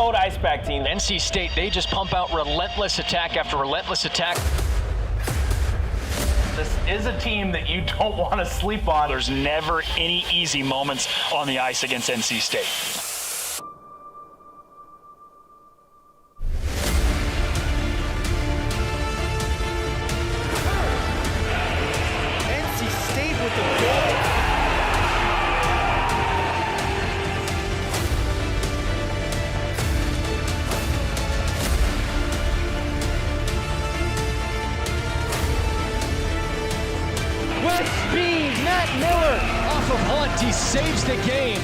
old Icepack team. NC State, they just pump out relentless attack after relentless attack. This is a team that you don't want to sleep on. There's never any easy moments on the ice against NC State. NC State with the goal. With speed, Matt Miller off of Hunt. He saves the game.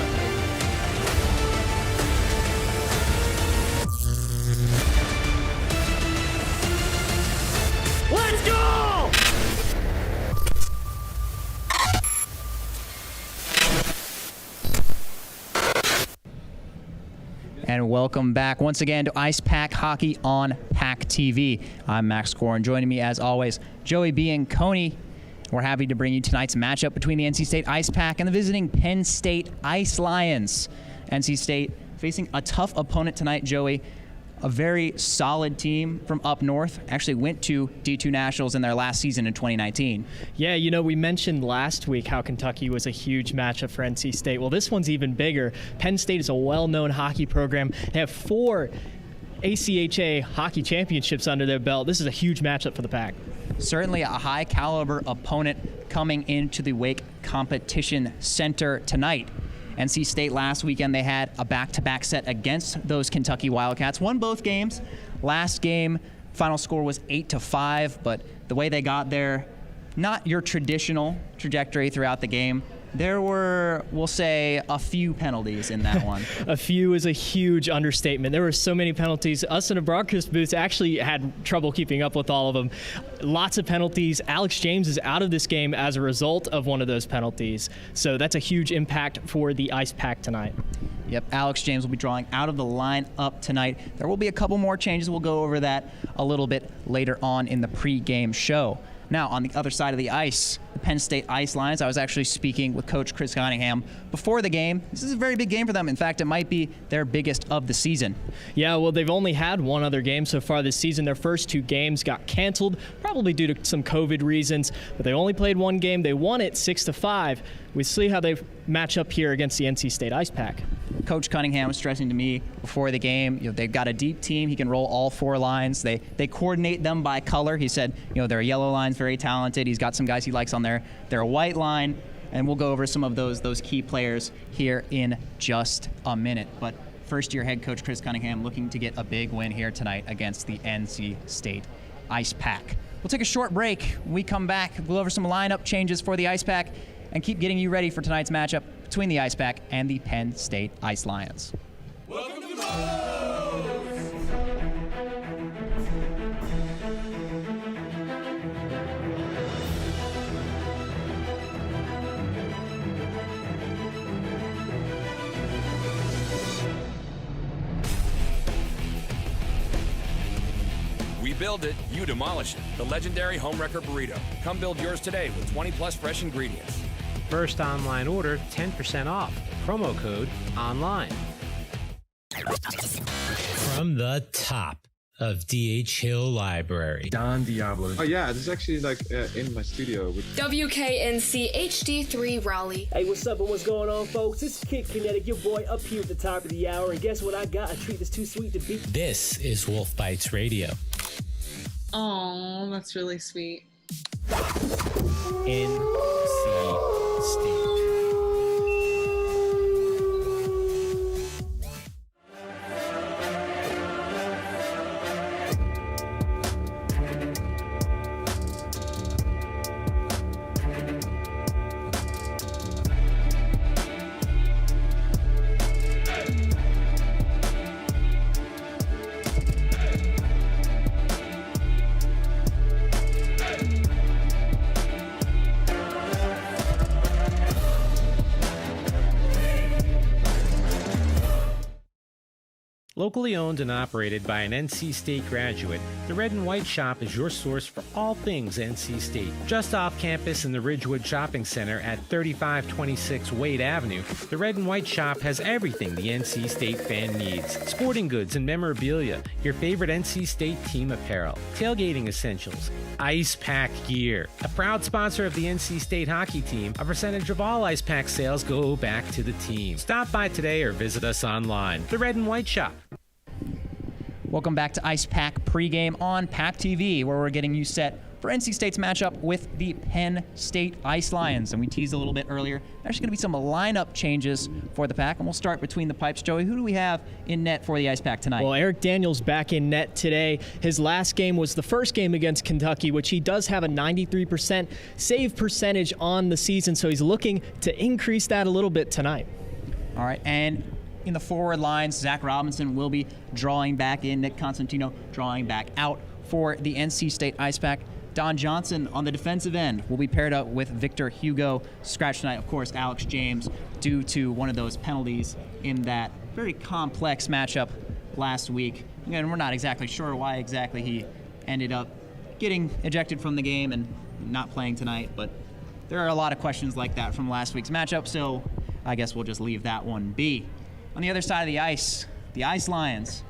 Let's go! And welcome back once again to Icepack Hockey on PackTV. I'm Max Core, and joining me as always, Joey B. and Coney. We're happy to bring you tonight's matchup between the NC State Icepack and the visiting Penn State Ice Lions. NC State facing a tough opponent tonight, Joey. A very solid team from up north. Actually went to D2 Nationals in their last season in 2019. Yeah, you know, we mentioned last week how Kentucky was a huge matchup for NC State. Well, this one's even bigger. Penn State is a well-known hockey program. They have 4 ACHA hockey championships under their belt. This is a huge matchup for the Pack. Certainly a high-caliber opponent coming into the Wake Competition Center tonight. NC State last weekend, they had a back-to-back set against those Kentucky Wildcats. Won both games. Last game, final score was 8-5, but the way they got there, not your traditional trajectory throughout the game. There were, we'll say, a few penalties in that one. A few is a huge understatement. There were so many penalties. Us in the broadcast booth actually had trouble keeping up with all of them. Lots of penalties. Alex James is out of this game as a result of one of those penalties. So that's a huge impact for the Icepack tonight. Yep, Alex James will be drawing out of the lineup tonight. There will be a couple more changes. We'll go over that a little bit later on in the pregame show. Now, on the other side of the ice, the Penn State Ice Lions, I was actually speaking with Coach Chris Cunningham before the game. This is a very big game for them. In fact, it might be their biggest of the season. Yeah, well, they've only had one other game so far this season. Their first 2 games got canceled, probably due to some COVID reasons, but they only played one game. They won it 6-5. We see how they match up here against the NC State Icepack. Coach Cunningham was stressing to me before the game, they've got a deep team. He can roll all 4 lines. They coordinate them by color. He said, their yellow line's very talented. He's got some guys he likes on their white line, and we'll go over some of those key players here in just a minute. But first-year head coach Chris Cunningham looking to get a big win here tonight against the NC State Icepack. We'll take a short break. When we come back, we'll go over some lineup changes for the Icepack and keep getting you ready for tonight's matchup between the Icepack and the Penn State Ice Lions. Welcome to the Powerhouse! We build it, you demolish it. The legendary Homewrecker Burrito. Come build yours today with 20+ fresh ingredients. First online order, 10% off. Promo code ONLINE. From the top of D.H. Hill Library. Don Diablo. Oh yeah, this is actually in my studio. WKNC HD3 Raleigh. Hey, what's up and what's going on, folks? This is Kid Kinetic, your boy up here at the top of the hour. And guess what I got? A treat that's too sweet to beat. This is Wolf Bites Radio. Oh, that's really sweet. NC State. Locally owned and operated by an NC State graduate, the Red and White Shop is your source for all things NC State. Just off campus in the Ridgewood Shopping Center at 3526 Wade Avenue, the Red and White Shop has everything the NC State fan needs. Sporting goods and memorabilia, your favorite NC State team apparel, tailgating essentials, Icepack gear. A proud sponsor of the NC State hockey team, a percentage of all Icepack sales go back to the team. Stop by today or visit us online. The Red and White Shop. Welcome back to Icepack pregame on PackTV, where we're getting you set for NC State's matchup with the Penn State Ice Lions. And we teased a little bit earlier, there's going to be some lineup changes for the Pack, and we'll start between the pipes. Joey, who do we have in net for the Icepack tonight? Well, Eric Daniels back in net today. His last game was the first game against Kentucky, which he does have a 93% save percentage on the season, so he's looking to increase that a little bit tonight. All right, and in the forward lines, Zach Robinson will be drawing back in, Nick Constantino drawing back out for the NC State Icepack. Don Johnson on the defensive end will be paired up with Victor Hugo. Scratch tonight, of course, Alex James, due to one of those penalties in that very complex matchup last week. Again, we're not exactly sure why exactly he ended up getting ejected from the game and not playing tonight, but there are a lot of questions like that from last week's matchup, so I guess we'll just leave that one be. On the other side of the Ice Lions,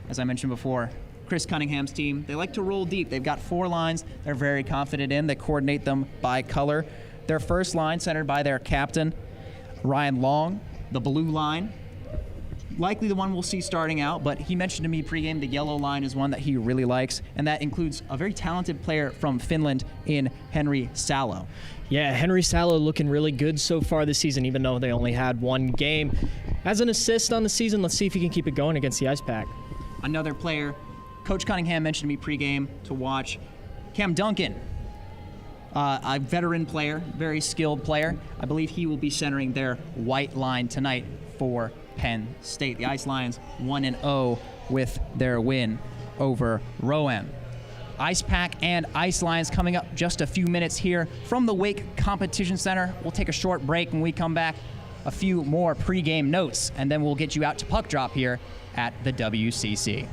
as I mentioned before, Chris Cunningham's team, they like to roll deep. They've got 4 lines they're very confident in. They coordinate them by color. Their first line centered by their captain, Ryan Long. The blue line, likely the one we'll see starting out, but he mentioned to me pregame the yellow line is one that he really likes, and that includes a very talented player from Finland in Henry Salo. Yeah, Henry Salo looking really good so far this season, even though they only had 1 game. Has an assist on the season. Let's see if he can keep it going against the Icepack. Another player Coach Cunningham mentioned to me pregame to watch, Cam Duncan, a veteran player, very skilled player. I believe he will be centering their white line tonight for Penn State. The Ice Lions 1-0 with their win over Rowan. Icepack and Ice Lions coming up just a few minutes here from the Wake Competition Center. We'll take a short break. When we come back, a few more pregame notes, and then we'll get you out to puck drop here at the WCC.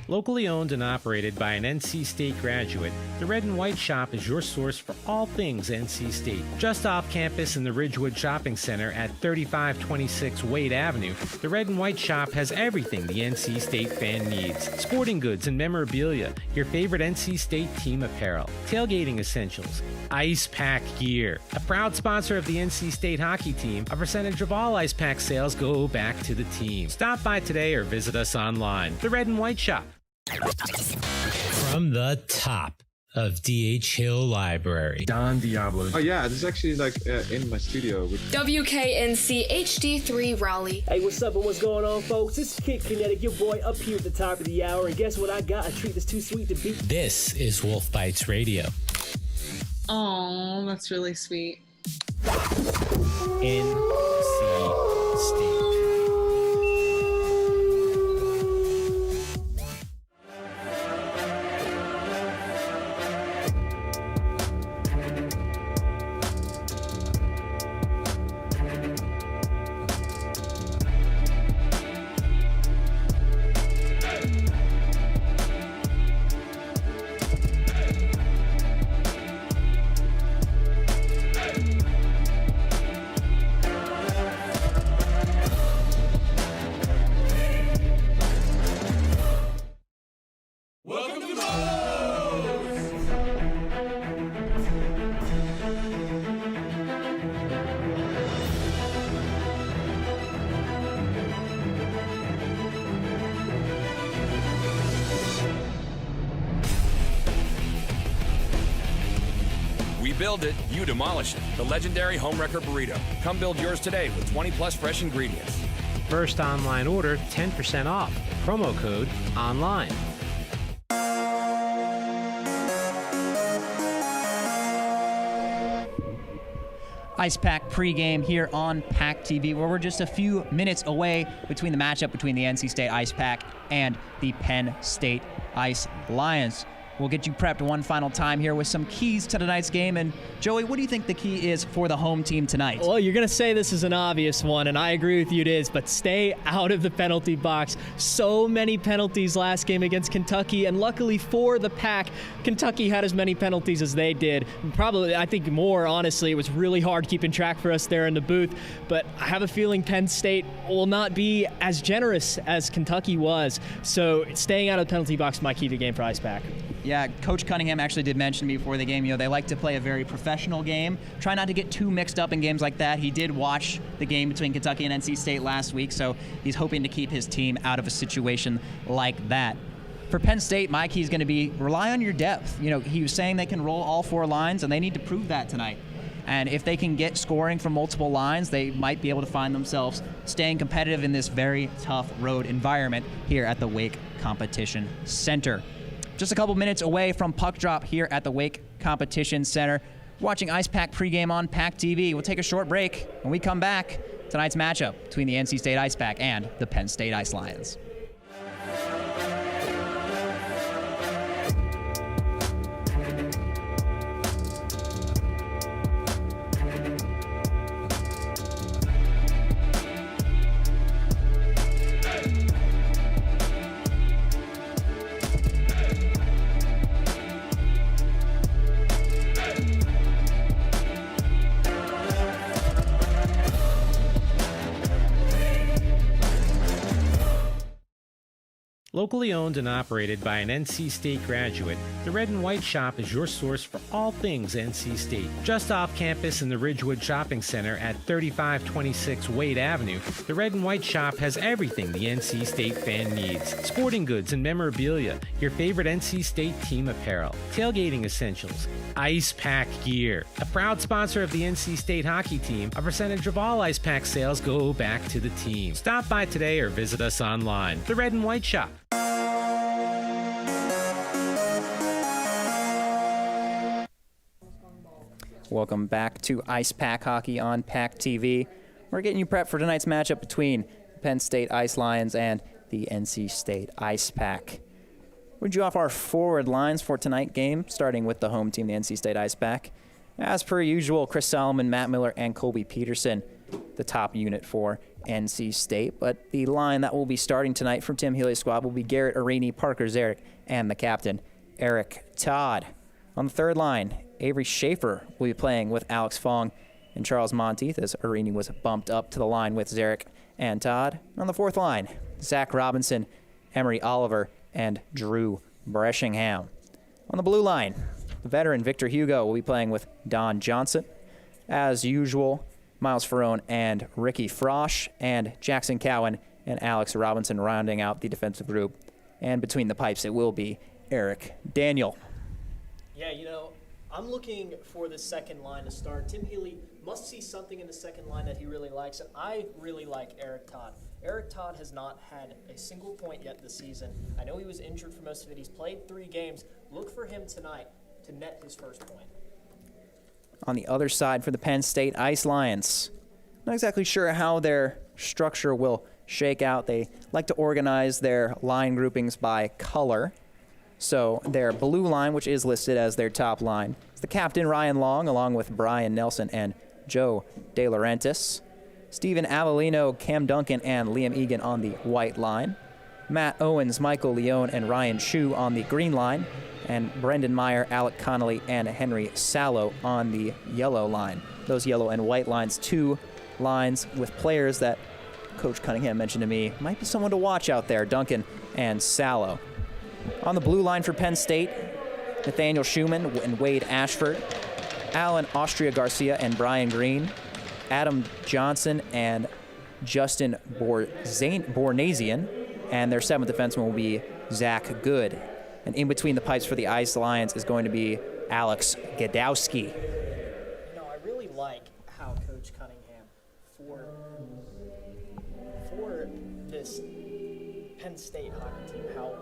Locally owned and operated by an NC State graduate, the Red and White Shop is your source for all things NC State. Just off campus in the Ridgewood Shopping Center at 3526 Wade Avenue, the Red and White Shop has everything the NC State fan needs. Sporting goods and memorabilia, your favorite NC State team apparel, tailgating essentials, Icepack gear. A proud sponsor of the NC State hockey team, a percentage of all Icepack sales go back to the team. Stop by today or visit us online. The Red and White Shop. From the top of D.H. Hill Library, Don Diablo. Oh yeah, this is actually in my studio. WKNC HD3 Raleigh. Hey, what's up and what's going on, folks? This is Kid Kinetic, your boy up here at the top of the hour, and guess what I got? A treat that's too sweet to beat. This is Wolf Bites Radio. Oh, that's really sweet. NC State. Build it, you demolish it. The legendary Homewrecker Burrito. Come build yours today with 20+ fresh ingredients. First online order, 10% off. Promo code ONLINE. Icepack pregame here on PackTV, where we're just a few minutes away between the matchup between the NC State Icepack and the Penn State Ice Lions. We'll get you prepped one final time here with some keys to tonight's game. And Joey, what do you think the key is for the home team tonight? Well, you're going to say this is an obvious one, and I agree with you, it is, but stay out of the penalty box. So many penalties last game against Kentucky, and luckily for the Pack, Kentucky had as many penalties as they did. Probably, I think more, honestly. It was really hard keeping track for us there in the booth, but I have a feeling Penn State will not be as generous as Kentucky was. So staying out of the penalty box is my key to the game for Icepack. Yeah, Coach Cunningham actually did mention to me before the game, they like to play a very professional game. Try not to get too mixed up in games like that. He did watch the game between Kentucky and NC State last week, so he's hoping to keep his team out of a situation like that. For Penn State, my key is going to be rely on your depth. He was saying they can roll all 4 lines, and they need to prove that tonight. And if they can get scoring from multiple lines, they might be able to find themselves staying competitive in this very tough road environment here at the Wake Competition Center. Just a couple minutes away from puck drop here at the Wake Competition Center. Watching Icepack pregame on PackTV. We'll take a short break. When we come back, tonight's matchup between the NC State Icepack and the Penn State Ice Lions. Locally owned and operated by an NC State graduate, the Red and White Shop is your source for all things NC State. Just off campus in the Ridgewood Shopping Center at 3526 Wade Avenue, the Red and White Shop has everything the NC State fan needs. Sporting goods and memorabilia, your favorite NC State team apparel, tailgating essentials, Icepack gear. A proud sponsor of the NC State hockey team, a percentage of all Icepack sales go back to the team. Stop by today or visit us online. The Red and White Shop. Welcome back to Icepack Hockey on PackTV. We're getting you prepped for tonight's matchup between Penn State Ice Lions and the NC State Icepack. We'll read you off our forward lines for tonight's game, starting with the home team, the NC State Icepack. As per usual, Chris Solomon, Matt Miller, and Colby Peterson, the top unit for NC State. But the line that will be starting tonight from Tim Healy's squad will be Garrett Arini, Parker Zarek, and the captain, Eric Todd. On the third line, Avery Schaefer will be playing with Alex Fong and Charles Monteith, as Arini was bumped up to the line with Zarek and Todd. On the fourth line, Zach Robinson, Emery Oliver, and Drew Breshingham. On the blue line, the veteran Victor Hugo will be playing with Don Johnson. As usual, Miles Ferrone and Ricky Frosch, and Jackson Cowan and Alex Robinson rounding out the defensive group. And between the pipes, it will be Eric Daniel. Yeah, I'm looking for the second line to start. Tim Healy must see something in the second line that he really likes, and I really like Eric Todd. Eric Todd has not had a single point yet this season. I know he was injured for most of it. He's played 3 games. Look for him tonight to net his first point. On the other side for the Penn State Ice Lions, not exactly sure how their structure will shake out. They like to organize their line groupings by color. So their blue line, which is listed as their top line, is the captain Ryan Long, along with Brian Nelson and Joe De Laurentiis. Stephen Avellino, Cam Duncan, and Liam Egan on the white line. Matt Owens, Michael Leone, and Ryan Chu on the green line. And Brendan Meyer, Alec Connolly, and Henry Sallow on the yellow line. Those yellow and white lines, 2 lines with players that Coach Cunningham mentioned to me might be someone to watch out there, Duncan and Sallow. On the blue line for Penn State, Nathaniel Schumann and Wade Ashford, Alan Austria Garcia and Brian Green, Adam Johnson and Justin Bornasian, and their 7th defenseman will be Zach Good. And in between the pipes for the Ice Lions is going to be Alex Gadowski. I really like how Coach Cunningham, for this Penn State hockey team, how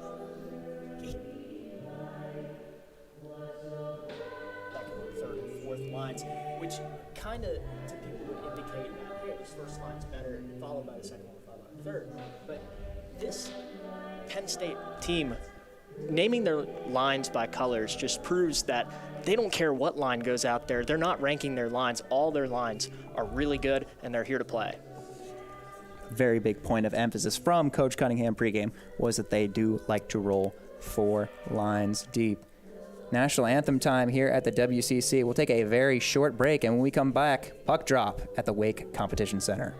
third and fourth lines, which kind of to people would indicate that, hey, this first line's better, followed by the second one, followed by the third. But this Penn State team naming their lines by colors just proves that they don't care what line goes out there. They're not ranking their lines. All their lines are really good, and they're here to play. Very big point of emphasis from Coach Cunningham pregame was that they do like to roll 4 lines deep. National anthem time here at the WCC. We'll take a very short break, and when we come back, puck drop at the Wake Competition Center.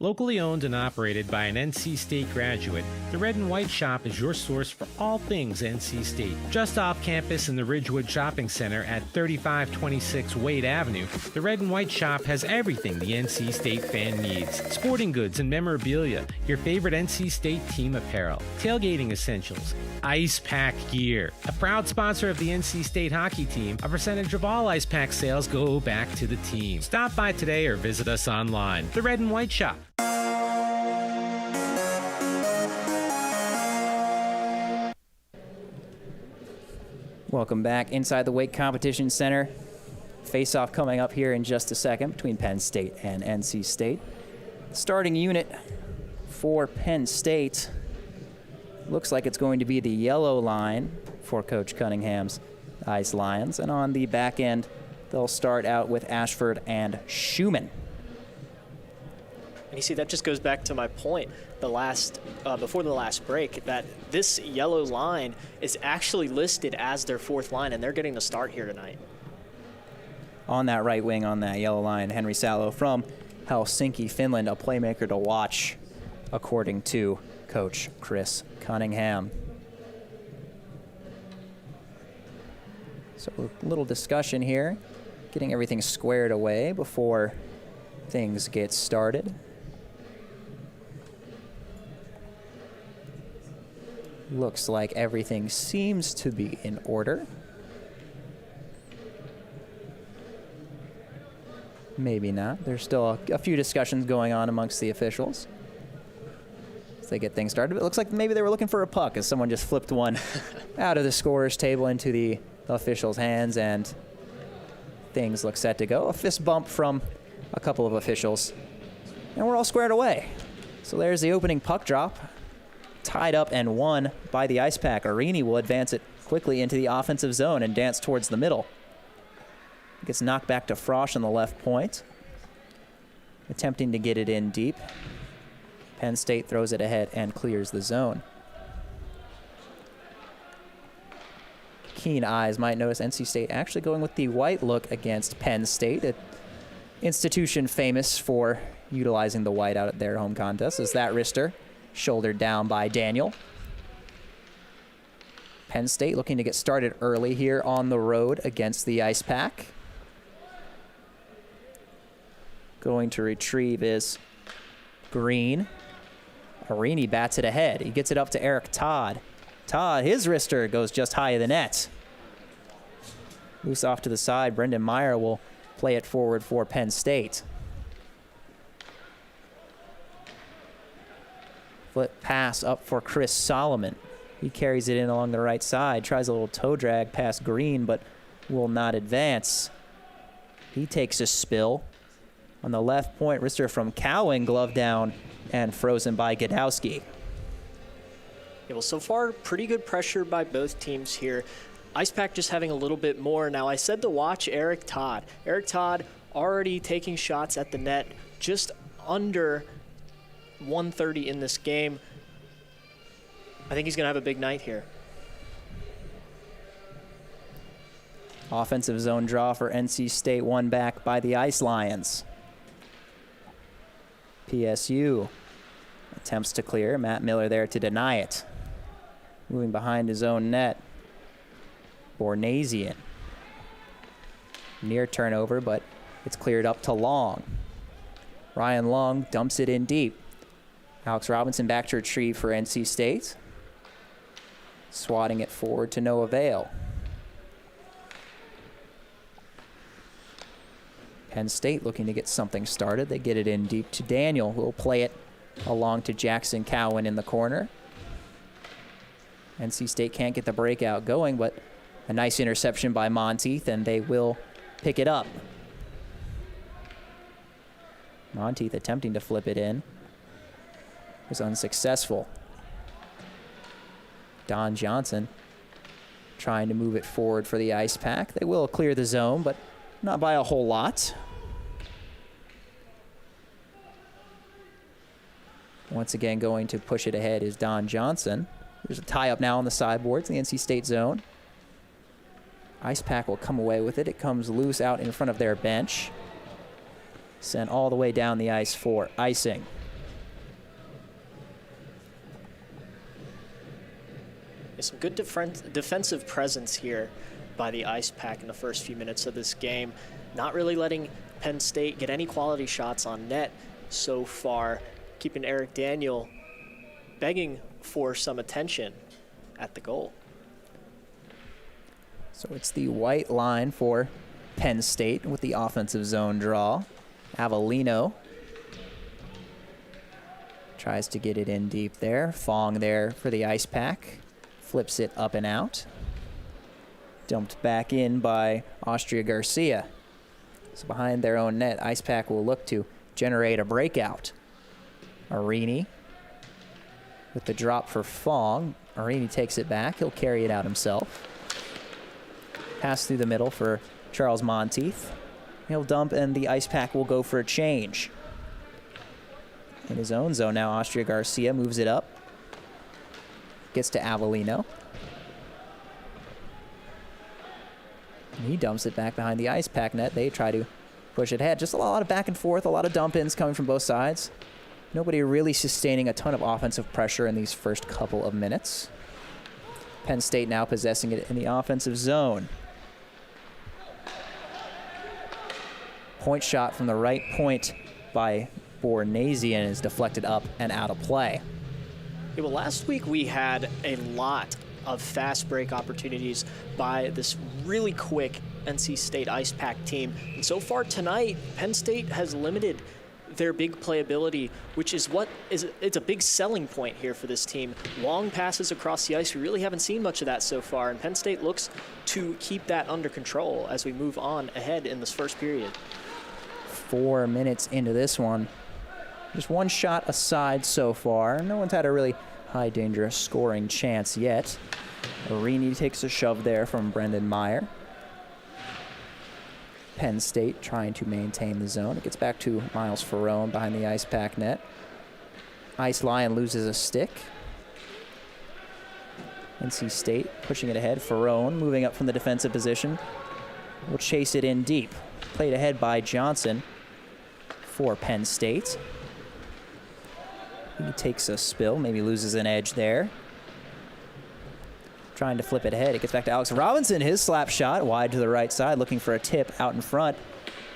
Locally owned and operated by an NC State graduate, the Red and White Shop is your source for all things NC State. Just off campus in the Ridgewood Shopping Center at 3526 Wade Avenue, the Red and White Shop has everything the NC State fan needs. Sporting goods and memorabilia, your favorite NC State team apparel, tailgating essentials, Icepack gear. A proud sponsor of the NC State hockey team, a percentage of all Icepack sales go back to the team. Stop by today or visit us online. The Red and White Shop. Welcome back inside the Wake Competition Center. Face-off coming up here in just a second between Penn State and NC State. Starting unit for Penn State looks like it's going to be the yellow line for Coach Cunningham's Ice Lions. And on the back end, they'll start out with Ashford and Schumann. And you see, that just goes back to my point before the last break, that this yellow line is actually listed as their 4th line, and they're getting the start here tonight. On that right wing, on that yellow line, Henry Salo from Helsinki, Finland, a playmaker to watch, according to Coach Chris Cunningham. So a little discussion here, getting everything squared away before things get started. Looks like everything seems to be in order. Maybe not. There's still a few discussions going on amongst the officials as they get things started. It looks like maybe they were looking for a puck as someone just flipped one out of the scorer's table into the officials' hands, and things look set to go. A fist bump from a couple of officials, and we're all squared away. So there's the opening puck drop. Tied up and won by the Icepack. Arini will advance it quickly into the offensive zone and dance towards the middle. Gets knocked back to Frosch on the left point. Attempting to get it in deep. Penn State throws it ahead and clears the zone. Keen eyes might notice NC State actually going with the white look against Penn State, an institution famous for utilizing the white out at their home contests. As that wrister shouldered down by Daniel. Penn State looking to get started early here on the road against the Icepack. Going to retrieve is Green. Arini bats it ahead. He gets it up to Eric Todd. Todd, his wrister goes just high of the net. Loose off to the side. Brendan Meyer will play it forward for Penn State. Flip pass up for Chris Solomon. He carries it in along the right side, tries a little toe drag past Green, but will not advance. He takes a spill. On the left point, wrister from Cowan, glove down and frozen by Godowski. Yeah, well, so far, pretty good pressure by both teams here. Icepack just having a little bit more. Now, I said to watch Eric Todd. Eric Todd already taking shots at the net, just under 130 in this game. I think he's going to have a big night here. Offensive zone draw for NC State, won back by the Ice Lions. PSU attempts to clear. Matt Miller there to deny it. Moving behind his own net. Bornasian. Near turnover, but it's cleared up to Long. Ryan Long dumps it in deep. Alex Robinson back to retrieve for NC State. Swatting it forward to no avail. Penn State looking to get something started. They get it in deep to Daniel, who will play it along to Jackson Cowan in the corner. NC State can't get the breakout going, but a nice interception by Monteith, and they will pick it up. Monteith attempting to flip it in. Was unsuccessful. Don Johnson trying to move it forward for the Icepack. They will clear the zone, but not by a whole lot. Once again, going to push it ahead is Don Johnson. There's a tie-up now on the sideboards in the NC State zone. Icepack will come away with it. It comes loose out in front of their bench. Sent all the way down the ice for icing. Some good defensive presence here by the Icepack in the first few minutes of this game. Not really letting Penn State get any quality shots on net so far, keeping Eric Daniel begging for some attention at the goal. So it's the white line for Penn State with the offensive zone draw. Avellino tries to get it in deep there. Fong there for the Icepack. Flips it up and out. Dumped back in by Austria Garcia. So behind their own net, Icepack will look to generate a breakout. Arini with the drop for Fong. Arini takes it back. He'll carry it out himself. Pass through the middle for Charles Monteith. He'll dump, and the Icepack will go for a change. In his own zone now, Austria Garcia moves it up. Gets to Avellino. And he dumps it back behind the Icepack net. They try to push it ahead. Just a lot of back and forth, a lot of dump-ins coming from both sides. Nobody really sustaining a ton of offensive pressure in these first couple of minutes. Penn State now possessing it in the offensive zone. Point shot from the right point by Bornasian is deflected up and out of play. Yeah, well, last week we had a lot of fast break opportunities by this really quick NC State Icepack team. And so far tonight, Penn State has limited their big playability, which is it's a big selling point here for this team. Long passes across the ice. We really haven't seen much of that so far, and Penn State looks to keep that under control as we move on ahead in this first period. 4 minutes into this one. Just one shot aside so far. No one's had a really high dangerous scoring chance yet. Arini takes a shove there from Brendan Meyer. Penn State trying to maintain the zone. It gets back to Miles Ferrone behind the Icepack net. Ice Lion loses a stick. NC State pushing it ahead. Ferrone moving up from the defensive position. Will chase it in deep. Played ahead by Johnson for Penn State. He takes a spill, maybe loses an edge there. Trying to flip it ahead. It gets back to Alex Robinson. His slap shot wide to the right side, looking for a tip out in front.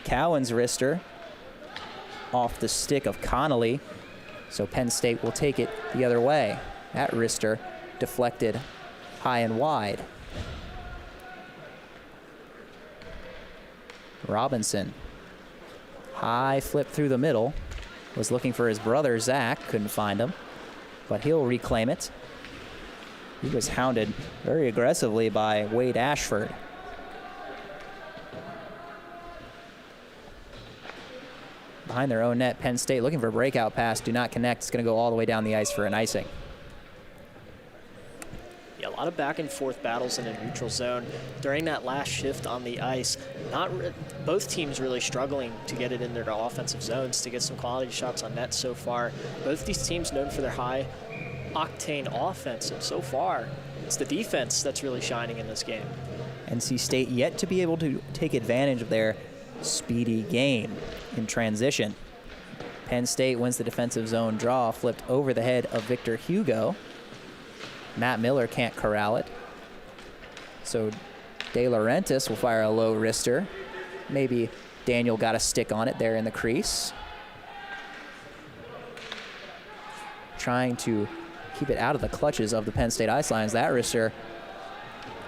Cowan's wrister off the stick of Connolly. So Penn State will take it the other way. That wrister deflected high and wide. Robinson. High flip through the middle. Was looking for his brother, Zach. Couldn't find him. But he'll reclaim it. He was hounded very aggressively by Wade Ashford. Behind their own net, Penn State looking for a breakout pass. Do not connect. It's going to go all the way down the ice for an icing. Yeah, a lot of back and forth battles in a neutral zone. During that last shift on the ice, both teams really struggling to get it in their offensive zones to get some quality shots on net so far. Both these teams known for their high octane offense, and so far it's the defense that's really shining in this game. NC State yet to be able to take advantage of their speedy game in transition. Penn State wins the defensive zone draw, flipped over the head of Victor Hugo. Matt Miller can't corral it. So De Laurentiis will fire a low wrister. Maybe Daniel got a stick on it there in the crease. trying to keep it out of the clutches of the Penn State Ice Lions. That wrister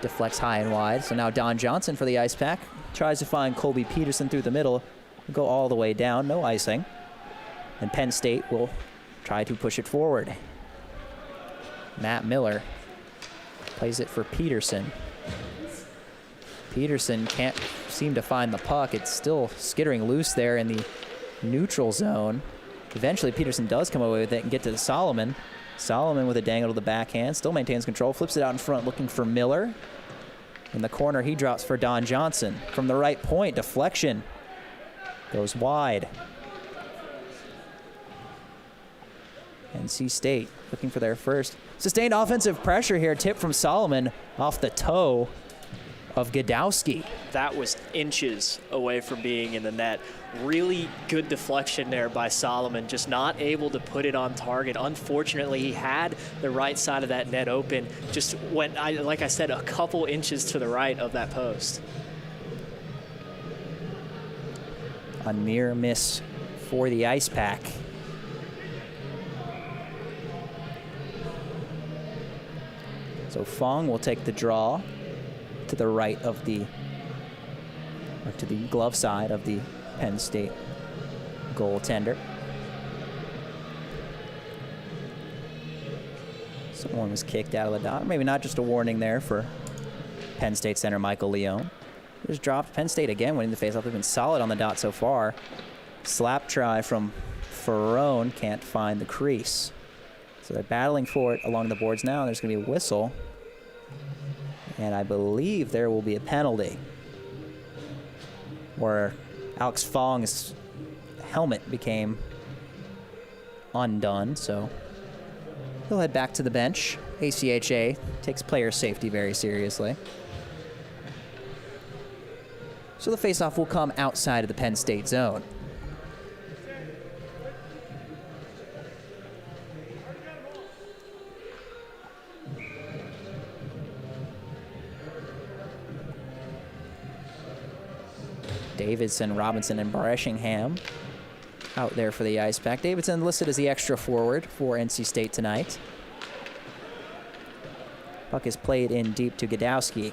deflects high and wide. So now Don Johnson for the Icepack tries to find Colby Peterson through the middle, go all the way down, no icing. And Penn State will try to push it forward. Matt Miller plays it for Peterson. Peterson can't seem to find the puck. It's still skittering loose there in the neutral zone. Eventually, Peterson does come away with it and get to Solomon. Solomon with a dangle to the backhand, still maintains control, flips it out in front looking for Miller. In the corner, he drops for Don Johnson. From the right point, deflection goes wide. NC State looking for their first sustained offensive pressure here. Tip from Solomon off the toe of Gadowski. That was inches away from being in the net. Really good deflection there by Solomon, just not able to put it on target. Unfortunately, he had the right side of that net open. Just went, like I said, a couple inches to the right of that post. A near miss for the Icepack. So Fong will take the draw to the right of the, or to the glove side of the Penn State goaltender. Someone was kicked out of the dot. Maybe not, just a warning there for Penn State center Michael Leone. Just dropped. Penn State again winning the faceoff. They've been solid on the dot so far. Slap try from Ferrone, can't find the crease. So they're battling for it along the boards now. There's going to be a whistle. And I believe there will be a penalty where Alex Fong's helmet became undone. So he'll head back to the bench. ACHA takes player safety very seriously. So the faceoff will come outside of the Penn State zone. Davidson, Robinson, and Breshingham out there for the Icepack. Davidson listed as the extra forward for NC State tonight. Puck is played in deep to Gadowski.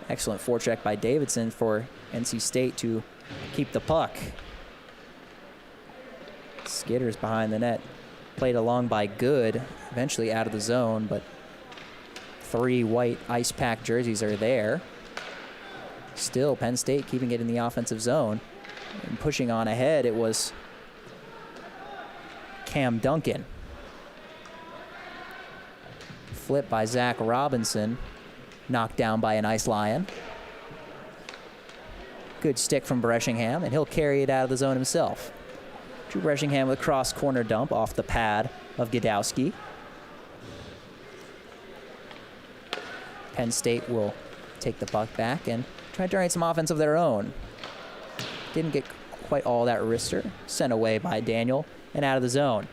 Excellent forecheck by Davidson for NC State to keep the puck. Skitters behind the net. Played along by Good, eventually out of the zone, but 3 white Icepack jerseys are there. Still, Penn State keeping it in the offensive zone. And pushing on ahead, it was Cam Duncan. Flip by Zach Robinson. Knocked down by an Ice Lion. Good stick from Breshingham, and he'll carry it out of the zone himself. Drew Breshingham with a cross corner dump off the pad of Gadowski. Penn State will take the puck back and try to generate some offense of their own. Didn't get quite all that wrister. Sent away by Daniel and out of the zone.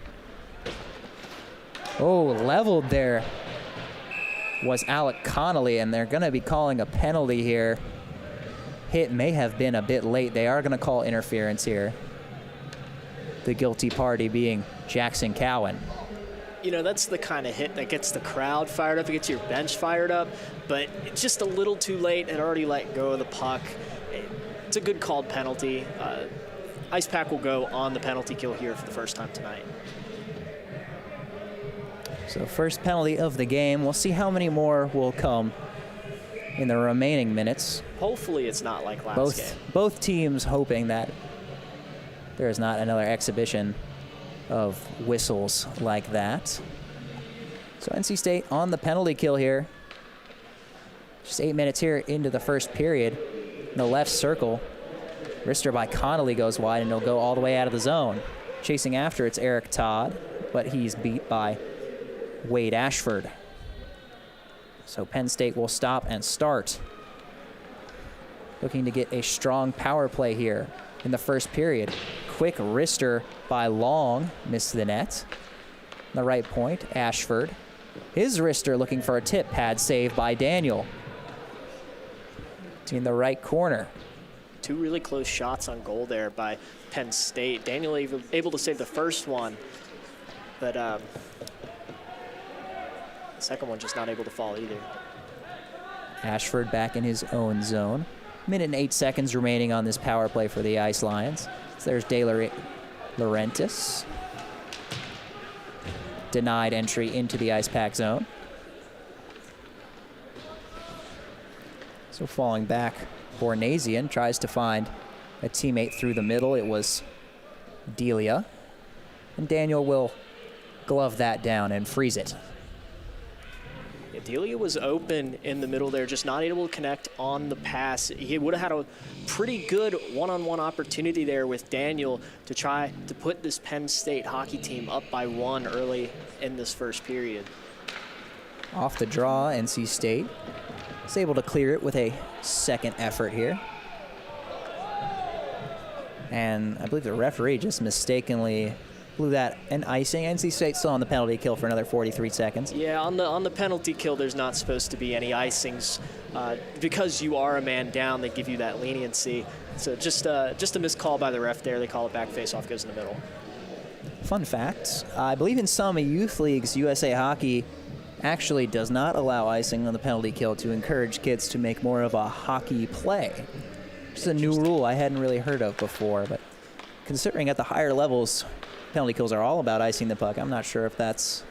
Oh, leveled there was Alec Connolly, and they're going to be calling a penalty here. Hit may have been a bit late. They are going to call interference here. The guilty party being Jackson Cowan. You know, that's the kind of hit that gets the crowd fired up, it gets your bench fired up, but it's just a little too late. It already let go of the puck. It's a good called penalty. Icepack will go on the penalty kill here for the first time tonight. So first penalty of the game. We'll see how many more will come in the remaining minutes. Hopefully it's not like last game. Both teams hoping that there is not another exhibition of whistles like that. So NC State on the penalty kill here. Just 8 minutes here into the first period. In the left circle, wrister by Connolly goes wide, and he'll go all the way out of the zone. Chasing after, it's Eric Todd, but he's beat by Wade Ashford. So Penn State will stop and start. Looking to get a strong power play here in the first period. Quick wrister by Long, missed the net. On the right point, Ashford. His wrister looking for a tip, pad save by Daniel. In the right corner. two really close shots on goal there by Penn State. Daniel able to save the first one, but the second one just not able to fall either. Ashford back in his own zone. Minute and 8 seconds remaining on this power play for the Ice Lions. So there's De Laurentiis. Denied entry into the Icepack zone. So falling back, Bornasian tries to find a teammate through the middle. It was Delia. And Daniel will glove that down and freeze it. Yeah, Delia was open in the middle there, just not able to connect on the pass. He would have had a pretty good one-on-one opportunity there with Daniel to try to put this Penn State hockey team up by 1 early in this first period. Off the draw, NC State is able to clear it with a second effort here. And I believe the referee just mistakenly blew that an icing. NC State still on the penalty kill for another 43 seconds. Yeah, on the penalty kill, there's not supposed to be any icings. Because you are a man down, they give you that leniency. So just a missed call by the ref there. They call it back, face-off goes in the middle. Fun fact, I believe in some youth leagues, USA Hockey actually does not allow icing on the penalty kill to encourage kids to make more of a hockey play. It's a new rule I hadn't really heard of before, but considering at the higher levels, penalty kills are all about icing the puck, I'm not sure if that's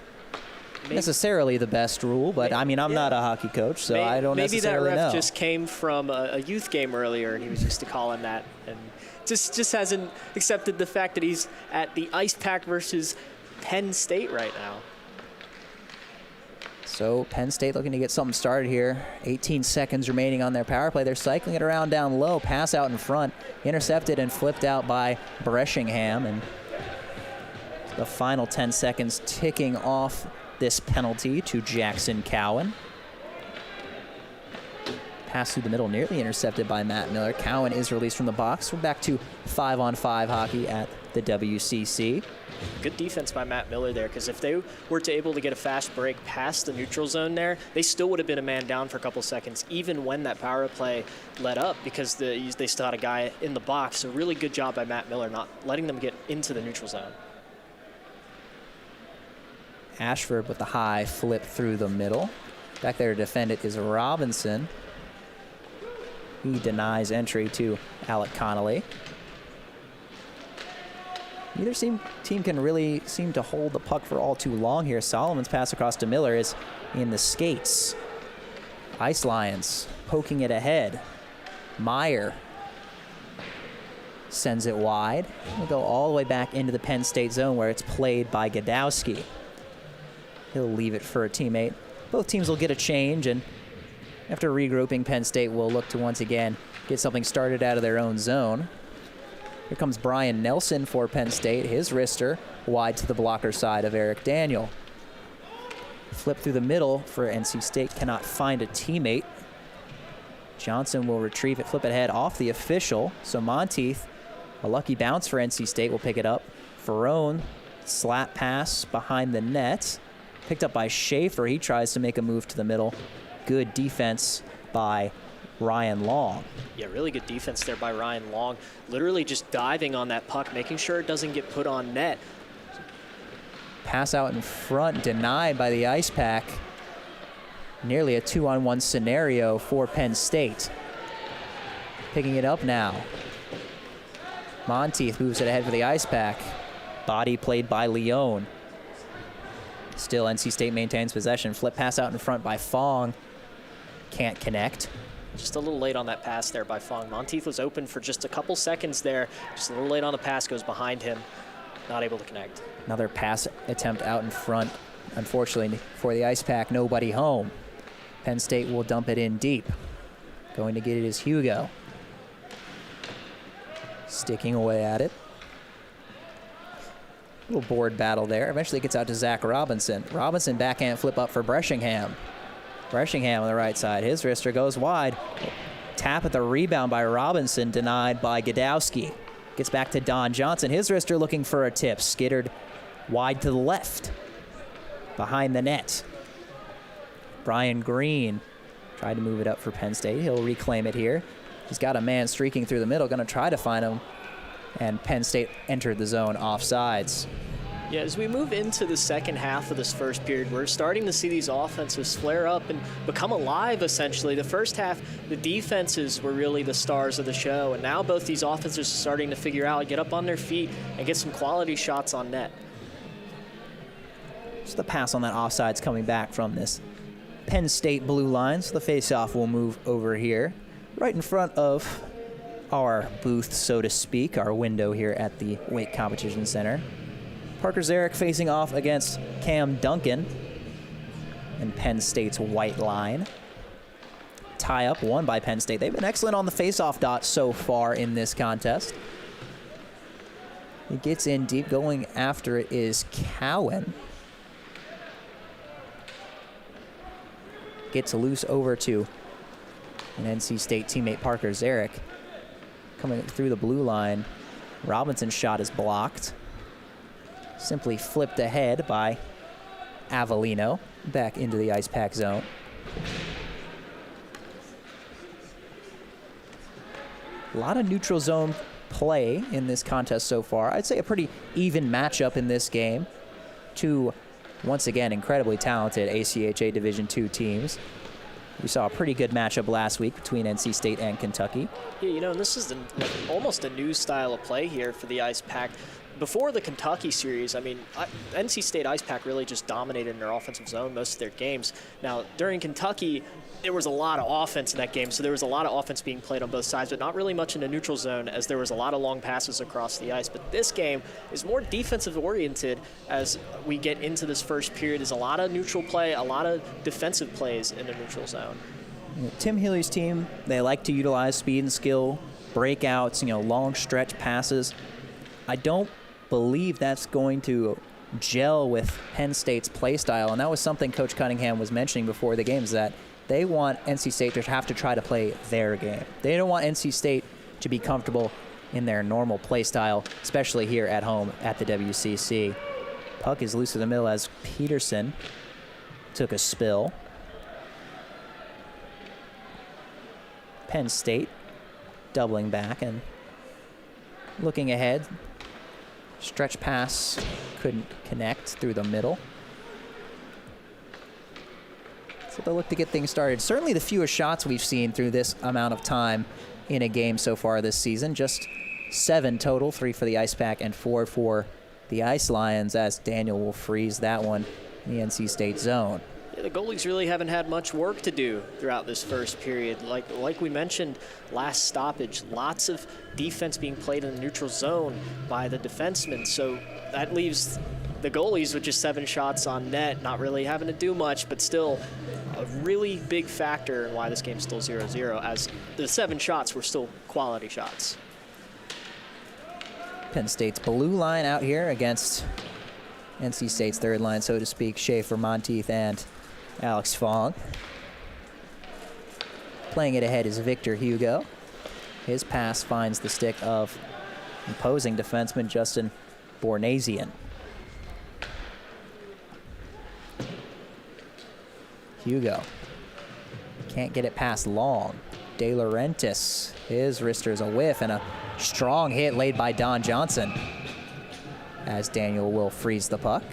necessarily the best rule, but I mean, I'm not a hockey coach, so I don't necessarily know. Maybe that ref just came from a youth game earlier, and he was used to calling that, and just hasn't accepted the fact that he's at the Icepack versus Penn State right now. So Penn State looking to get something started here. 18 seconds remaining on their power play. They're cycling it around down low. Pass out in front. Intercepted and flipped out by Breshingham. And the final 10 seconds ticking off this penalty to Jackson Cowan. Pass through the middle, nearly intercepted by Matt Miller. Cowan is released from the box. We're back to 5-on-5 hockey at the WCC. Good defense by Matt Miller there, because if they were able to get a fast break past the neutral zone there, they still would have been a man down for a couple seconds, even when that power play let up, because they still had a guy in the box. So really good job by Matt Miller, not letting them get into the neutral zone. Ashford with the high flip through the middle. Back there to defend it is Robinson. He denies entry to Alec Connolly. Neither team can really seem to hold the puck for all too long here. Solomon's pass across to Miller is in the skates. Ice Lions poking it ahead. Meyer sends it wide. We'll go all the way back into the Penn State zone where it's played by Gadowski. He'll leave it for a teammate. Both teams will get a change, and after regrouping, Penn State will look to once again get something started out of their own zone. Here comes Brian Nelson for Penn State. His wrister wide to the blocker side of Eric Daniel. Flip through the middle for NC State. Cannot find a teammate. Johnson will retrieve it, flip it ahead off the official. So Monteith, a lucky bounce for NC State, will pick it up. Ferrone, slap pass behind the net. Picked up by Schaefer. He tries to make a move to the middle. Good defense by Ryan Long. Yeah, really good defense there by Ryan Long. Literally just diving on that puck, making sure it doesn't get put on net. Pass out in front, denied by the Icepack. Nearly a 2-on-1 scenario for Penn State. Picking it up now. Monteith moves it ahead for the Icepack. Body played by Leone. Still NC State maintains possession. Flip pass out in front by Fong. Can't connect. Just a little late on that pass there by Fong. Monteith was open for just a couple seconds there. Just a little late on the pass, goes behind him. Not able to connect. Another pass attempt out in front. Unfortunately for the Icepack, nobody home. Penn State will dump it in deep. Going to get it is Hugo. Sticking away at it. Little board battle there. Eventually gets out to Zach Robinson. Robinson backhand flip up for Breshingham. Breshingham on the right side. His wrister goes wide. Tap at the rebound by Robinson, denied by Gadowski. Gets back to Don Johnson. His wrister looking for a tip. Skittered wide to the left. Behind the net. Brian Green tried to move it up for Penn State. He'll reclaim it here. He's got a man streaking through the middle, going to try to find him. And Penn State entered the zone offsides. Yeah, as we move into the second half of this first period, we're starting to see these offenses flare up and become alive, essentially. The first half, the defenses were really the stars of the show, and now both these offenses are starting to figure out, get up on their feet, and get some quality shots on net. So the pass on that offside's coming back from this Penn State blue line, so the faceoff will move over here, right in front of our booth, so to speak, our window here at the Weight Competition Center. Parker Zarek facing off against Cam Duncan and Penn State's white line. Tie up, won by Penn State. They've been excellent on the faceoff dot so far in this contest. He gets in deep. Going after it is Cowan. Gets loose over to an NC State teammate, Parker Zarek. Coming through the blue line. Robinson's shot is blocked. Simply flipped ahead by Avellino back into the Icepack zone. A lot of neutral zone play in this contest so far. I'd say a pretty even matchup in this game. Two, once again, incredibly talented ACHA Division II teams. We saw a pretty good matchup last week between NC State and Kentucky. Yeah, you know, and this is almost a new style of play here for the Icepack. Before the Kentucky series, I mean, NC State Icepack really just dominated in their offensive zone most of their games. Now, during Kentucky, there was a lot of offense in that game, so there was a lot of offense being played on both sides, but not really much in the neutral zone as there was a lot of long passes across the ice. But this game is more defensive-oriented as we get into this first period. There's a lot of neutral play, a lot of defensive plays in the neutral zone. Tim Healy's team, they like to utilize speed and skill, breakouts, long stretch passes. I don't believe that's going to gel with Penn State's play style, and that was something Coach Cunningham was mentioning before the games, that they want NC State to have to try to play their game. They don't want NC State to be comfortable in their normal play style, especially here at home at the WCC. Puck is loose in the middle as Peterson took a spill. Penn State doubling back and looking ahead. Stretch pass couldn't connect through the middle. So they'll look to get things started. Certainly the fewest shots we've seen through this amount of time in a game so far this season. Just 7 total, 3 for the Icepack and 4 for the Ice Lions, as Daniel will freeze that one in the NC State zone. Yeah, the goalies really haven't had much work to do throughout this first period. Like we mentioned last stoppage, lots of defense being played in the neutral zone by the defensemen. So that leaves the goalies with just 7 shots on net, not really having to do much, but still a really big factor in why this game's still 0-0, as the 7 shots were still quality shots. Penn State's blue line out here against NC State's third line, so to speak, Schaefer, Monteith, and Alex Fong. Playing it ahead is Victor Hugo. His pass finds the stick of opposing defenseman Justin Bornasian. Hugo can't get it past Long. De Laurentiis, his wrister's a whiff, and a strong hit laid by Don Johnson as Daniel will freeze the puck.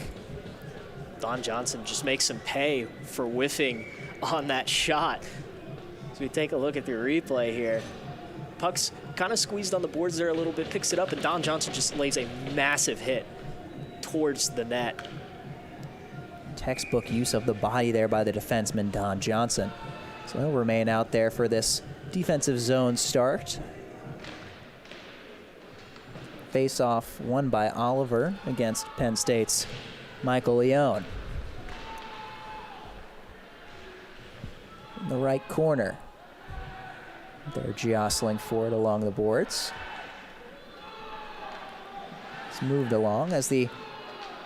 Don Johnson just makes him pay for whiffing on that shot. So we take a look at the replay here. Puck's kind of squeezed on the boards there a little bit, picks it up, and Don Johnson just lays a massive hit towards the net. Textbook use of the body there by the defenseman, Don Johnson. So he'll remain out there for this defensive zone start. Face-off won by Oliver against Penn State's Michael Leone. In the right corner. They're jostling for it along the boards. It's moved along as the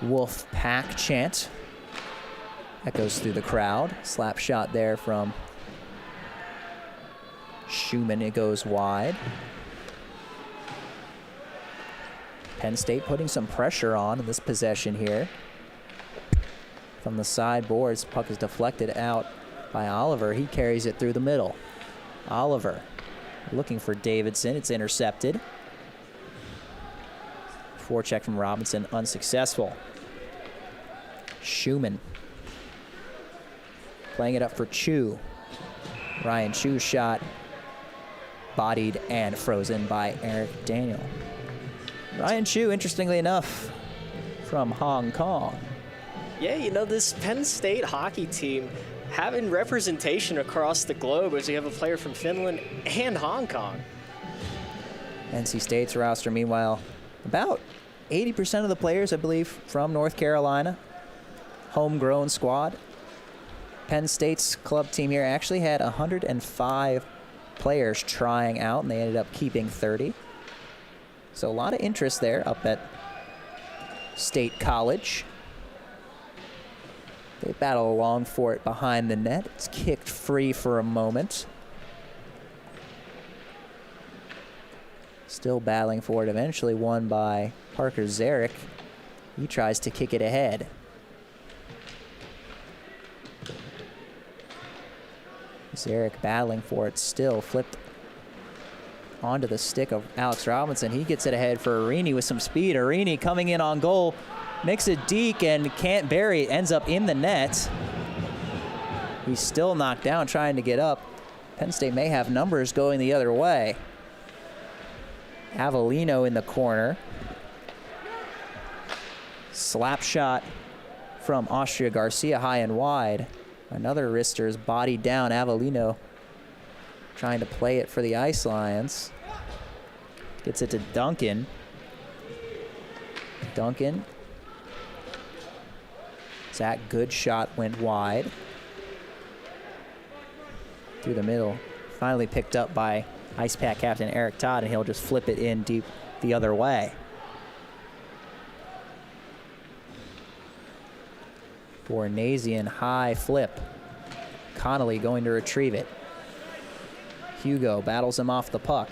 Wolf Pack chant echoes through the crowd. Slap shot there from Schumann. It goes wide. Penn State putting some pressure on in this possession here. From the side boards, puck is deflected out by Oliver. He carries it through the middle. Oliver Looking for Davidson. It's intercepted. Forecheck from Robinson, unsuccessful. Schumann playing it up for Chu. Ryan Chu's shot bodied and frozen by Eric Daniel. Ryan Chu, interestingly enough, from Hong Kong. Yeah, you know, this Penn State hockey team having representation across the globe as you have a player from Finland and Hong Kong. NC State's roster, meanwhile, about 80% of the players, I believe, from North Carolina. Homegrown squad. Penn State's club team here actually had 105 players trying out, and they ended up keeping 30. So a lot of interest there up at State College. They battle along for it behind the net. It's kicked free for a moment. Still battling for it, eventually won by Parker Zarek. He tries to kick it ahead. Zarek battling for it still, flipped onto the stick of Alex Robinson. He gets it ahead for Arini with some speed. Arini coming in on goal, makes a deke and can't bury it, ends up in the net. He's still knocked down trying to get up. Penn State may have numbers going the other way. Avellino in the corner. Slap shot from Austria Garcia high and wide. Another wrister's bodied down. Avellino trying to play it for the Ice Lions. Gets it to Duncan. Duncan. Zach, good shot, went wide. Through the middle. Finally picked up by Icepack captain Eric Todd, and he'll just flip it in deep the other way. Bornasian high flip. Connolly going to retrieve it. Hugo battles him off the puck.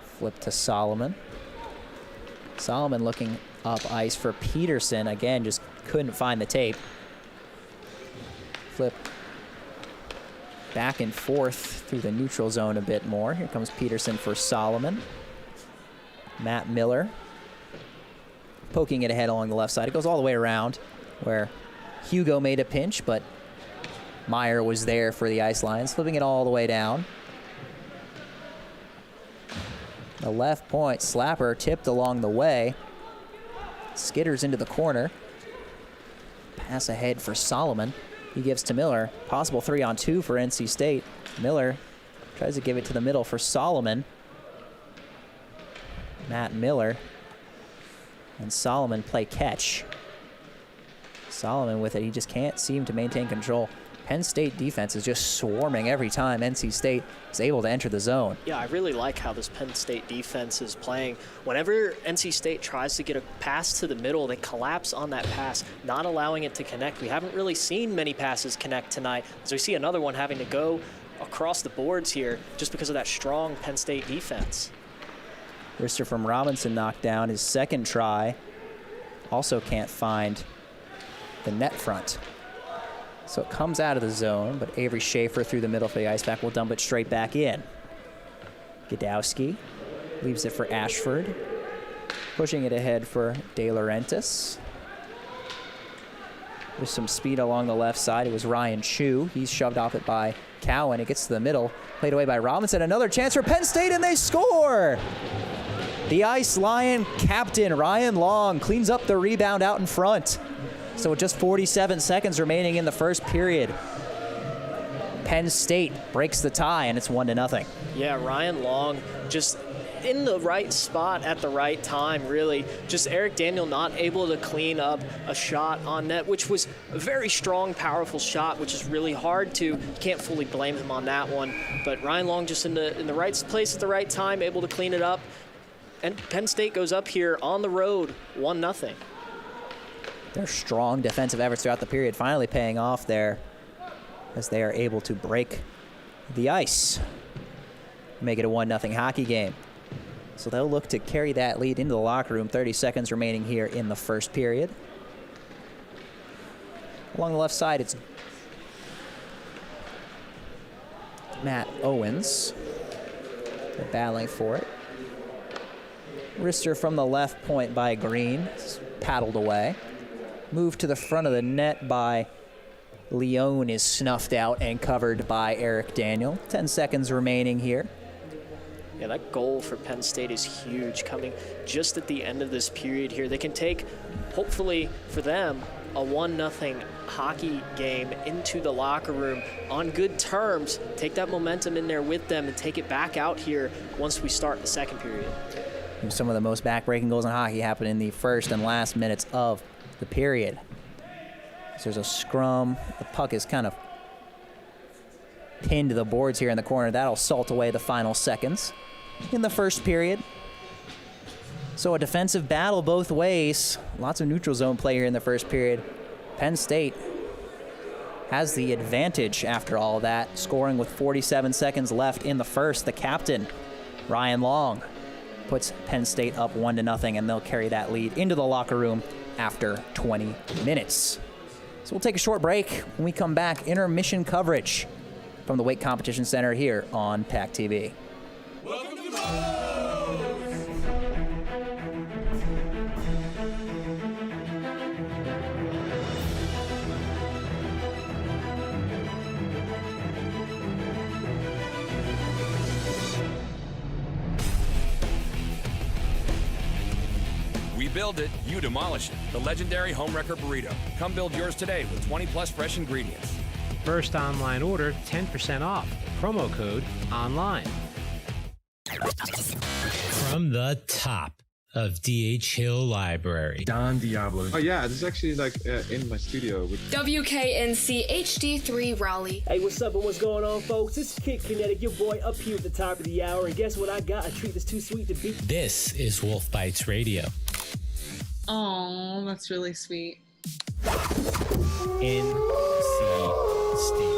Flip to Solomon. Solomon looking up ice for Peterson. Again, just couldn't find the tape. Flip back and forth through the neutral zone a bit more. Here comes Peterson for Solomon. Matt Miller poking it ahead along the left side. It goes all the way around where Hugo made a pinch, but Meyer was there for the Ice Lions, flipping it all the way down. The left point, slapper tipped along the way. Skitters into the corner. Pass ahead for Solomon. He gives to Miller. Possible 3-on-2 for NC State. Miller tries to give it to the middle for Solomon. Matt Miller and Solomon play catch. Solomon with it, he just can't seem to maintain control. Penn State defense is just swarming every time NC State is able to enter the zone. Yeah, I really like how this Penn State defense is playing. Whenever NC State tries to get a pass to the middle, they collapse on that pass, not allowing it to connect. We haven't really seen many passes connect tonight, as we see another one having to go across the boards here just because of that strong Penn State defense. Wrister from Robinson knocked down his second try. Also can't find the net front. So it comes out of the zone, but Avery Schaefer through the middle for the Icepack will dump it straight back in. Gadowski leaves it for Ashford. Pushing it ahead for De Laurentiis. With some speed along the left side, it was Ryan Chu. He's shoved off it by Cowan. It gets to the middle, played away by Robinson. Another chance for Penn State, and they score! The Ice Lion captain, Ryan Long, cleans up the rebound out in front. So with just 47 seconds remaining in the first period, Penn State breaks the tie, and it's 1-0. Yeah, Ryan Long just in the right spot at the right time, really. Just Eric Daniel not able to clean up a shot on net, which was a very strong, powerful shot, which is really hard to. You can't fully blame him on that one. But Ryan Long just in the right place at the right time, able to clean it up. And Penn State goes up here on the road, 1-0. Their strong defensive efforts throughout the period finally paying off there as they are able to break the ice. Make it a 1-0 hockey game. So they'll look to carry that lead into the locker room. 30 seconds remaining here in the first period. Along the left side, it's Matt Owens. They're battling for it. Wrister from the left point by Green. Paddled away. Moved to the front of the net by Leone is snuffed out and covered by Eric Daniel. 10 seconds remaining here. Yeah, that goal for Penn State is huge, coming just at the end of this period here. They can take, hopefully for them, a 1-0 hockey game into the locker room on good terms, take that momentum in there with them and take it back out here once we start the second period. Some of the most back-breaking goals in hockey happen in the first and last minutes of the period. So there's a scrum. The puck is kind of pinned to the boards here in the corner. That'll salt away the final seconds in the first period. So a defensive battle both ways. Lots of neutral zone play here in the first period. Penn State has the advantage after all that, scoring with 47 seconds left in the first. The captain, Ryan Long, puts Penn State up 1-0, and they'll carry that lead into the locker room after 20 minutes. So we'll take a short break. When we come back, intermission coverage from the Weight Competition Center here on PackTV. Welcome to We build it, you demolish it. The legendary Homewrecker Burrito. Come build yours today with 20+ fresh ingredients. First online order, 10% off. Promo code ONLINE. From the top of D.H. Hill Library. Don Diablo. Oh yeah, this is actually like in my studio. WKNC HD3 Raleigh. Hey, what's up and what's going on, folks? This is Kid Kinetic, your boy up here at the top of the hour. And guess what I got? A treat that's too sweet to beat. This is Wolf Bites Radio. Oh, that's really sweet. NC State.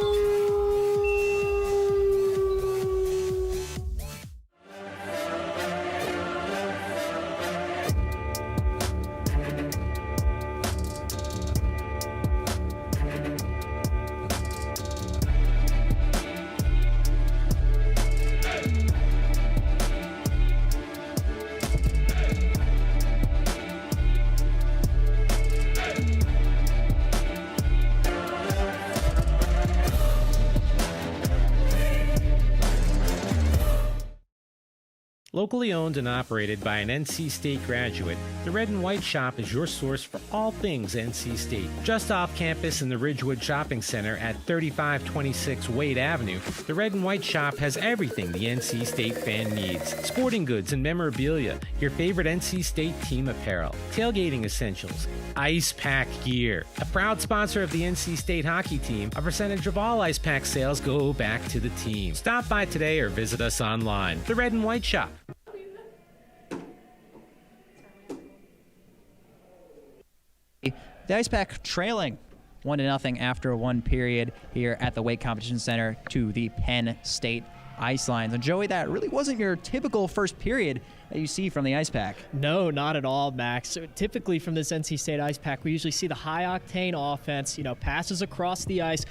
Locally owned and operated by an NC State graduate, the Red and White Shop is your source for all things NC State. Just off campus in the Ridgewood Shopping Center at 3526 Wade Avenue, the Red and White Shop has everything the NC State fan needs. Sporting goods and memorabilia, your favorite NC State team apparel, tailgating essentials, Icepack gear. A proud sponsor of the NC State hockey team, a percentage of all Icepack sales go back to the team. Stop by today or visit us online. The Red and White Shop. The Icepack trailing 1-0 after one period here at the Weight Competition Center to the Penn State Ice Lines. And Joey, that really wasn't your typical first period that you see from the Icepack. No, not at all, Max. So typically from this NC State Icepack, we usually see the high-octane offense, passes across the ice,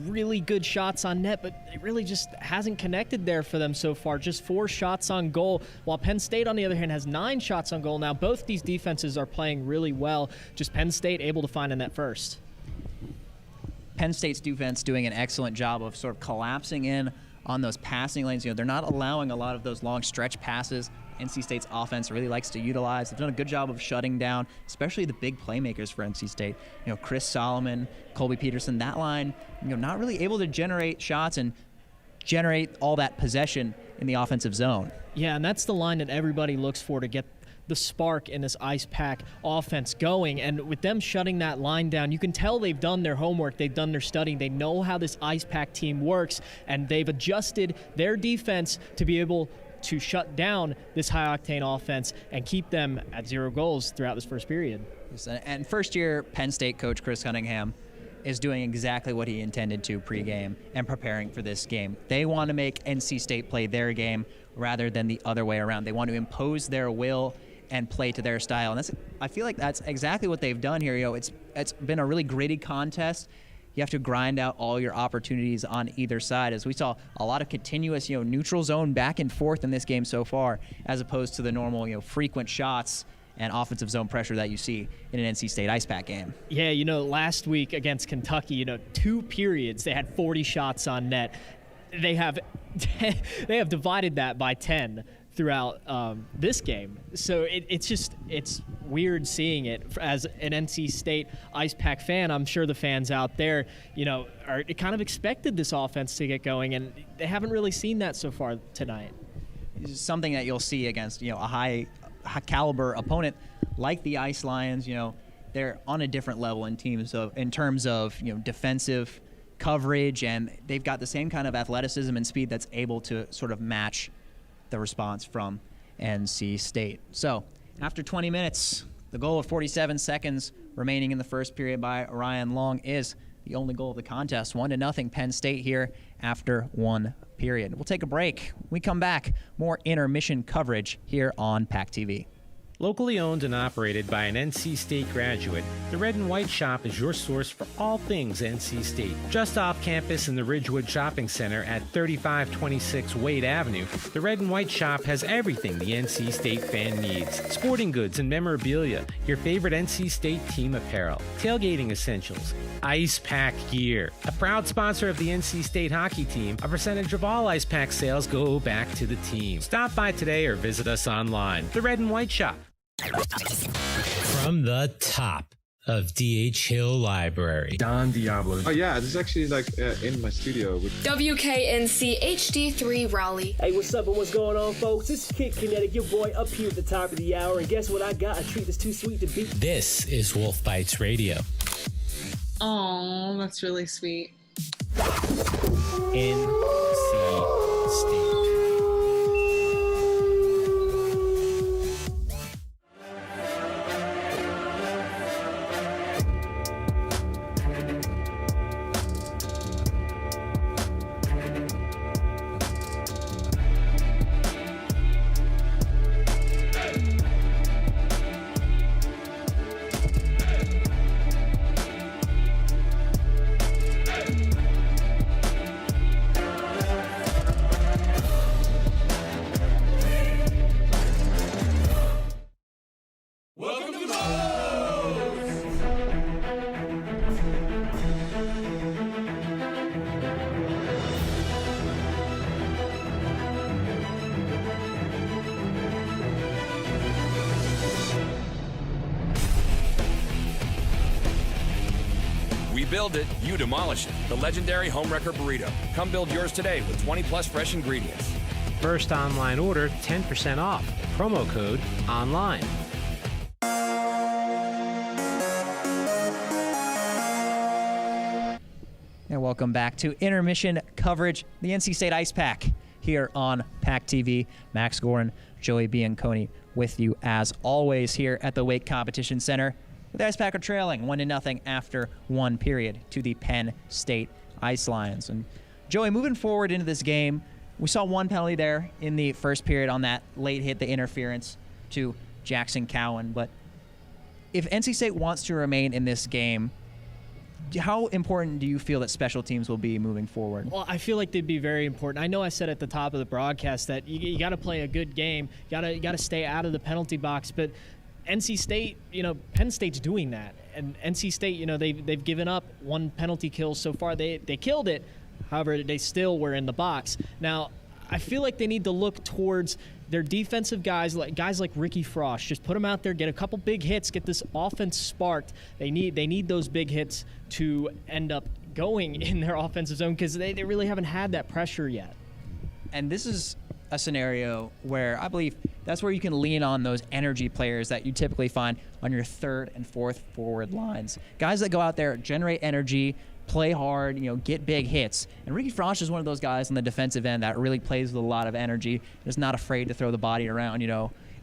really good shots on net, but it really just hasn't connected there for them so far. Just 4 shots on goal, while Penn State, on the other hand, has 9 shots on goal. Now, both these defenses are playing really well. Just Penn State able to find a net first. Penn State's defense doing an excellent job of sort of collapsing in on those passing lanes. They're not allowing a lot of those long stretch passes NC State's offense really likes to utilize. They've done a good job of shutting down, especially the big playmakers for NC State. Chris Solomon, Colby Peterson, that line, not really able to generate shots and generate all that possession in the offensive zone. Yeah, and that's the line that everybody looks for to get the spark in this Icepack offense going. And with them shutting that line down, you can tell they've done their homework, they've done their studying, they know how this Icepack team works, and they've adjusted their defense to be able to shut down this high-octane offense and keep them at 0 goals throughout this first period. And first-year Penn State coach Chris Cunningham is doing exactly what he intended to pregame and preparing for this game. They want to make NC State play their game rather than the other way around. They want to impose their will and play to their style. And I feel like that's exactly what they've done here. It's been a really gritty contest. you have to grind out all your opportunities on either side, as we saw a lot of continuous, neutral zone back and forth in this game so far, as opposed to the normal, frequent shots and offensive zone pressure that you see in an NC State Icepack game. Yeah, last week against Kentucky, 2 periods, they had 40 shots on net. They have divided that by 10 throughout this game. So it's weird seeing it. As an NC State Icepack fan, I'm sure the fans out there, are kind of expected this offense to get going, and they haven't really seen that so far tonight. It's something that you'll see against, a high caliber opponent like the Ice Lions. They're on a different level in terms of defensive coverage, and they've got the same kind of athleticism and speed that's able to sort of match the response from NC State. So after 20 minutes, the goal of 47 seconds remaining in the first period by Ryan Long is the only goal of the contest. 1-0 Penn State here after 1 period. We'll take a break. When we come back, more intermission coverage here on PackTV. Locally owned and operated by an NC State graduate, the Red and White Shop is your source for all things NC State. Just off campus in the Ridgewood Shopping Center at 3526 Wade Avenue, the Red and White Shop has everything the NC State fan needs. Sporting goods and memorabilia, your favorite NC State team apparel, tailgating essentials, Icepack gear. A proud sponsor of the NC State hockey team, a percentage of all Icepack sales go back to the team. Stop by today or visit us online. The Red and White Shop. From the top of D.H. Hill Library. Don Diablo. Oh yeah, this is actually in my studio. WKNC HD3 Raleigh. Hey, what's up and what's going on, folks? This is Kid Kinetic, your boy up here at the top of the hour. And guess what I got? A treat that's too sweet to beat. This is Wolf Bites Radio. Oh, that's really sweet. NC State. Build it, you demolish it. The legendary Homewrecker Burrito. Come build yours today with 20+ fresh ingredients. First online order, 10% off. Promo code ONLINE. And welcome back to intermission coverage, the NC State Icepack here on PackTV. Max Gorin, Joey Bianconi with you as always here at the Wake Competition Center. The Icepack are trailing 1-0 after 1 period to the Penn State Ice Lions. And Joey, moving forward into this game, we saw 1 penalty there in the first period on that late hit, the interference to Jackson Cowan. But if NC State wants to remain in this game, how important do you feel that special teams will be moving forward? Well, I feel like they'd be very important. I know I said at the top of the broadcast that you got to play a good game, you got to stay out of the penalty box, but NC State, Penn State's doing that. And NC State, they've given up 1 penalty kill so far. They killed it. However, they still were in the box. Now, I feel like they need to look towards their defensive guys like Ricky Frost. Just put them out there, get a couple big hits, get this offense sparked. They need those big hits to end up going in their offensive zone because they really haven't had that pressure yet. And this is a scenario where I believe that's where you can lean on those energy players that you typically find on your 3rd and 4th forward lines. Guys that go out there, generate energy, play hard, get big hits. And Ricky Frost is one of those guys on the defensive end that really plays with a lot of energy, is not afraid to throw the body around.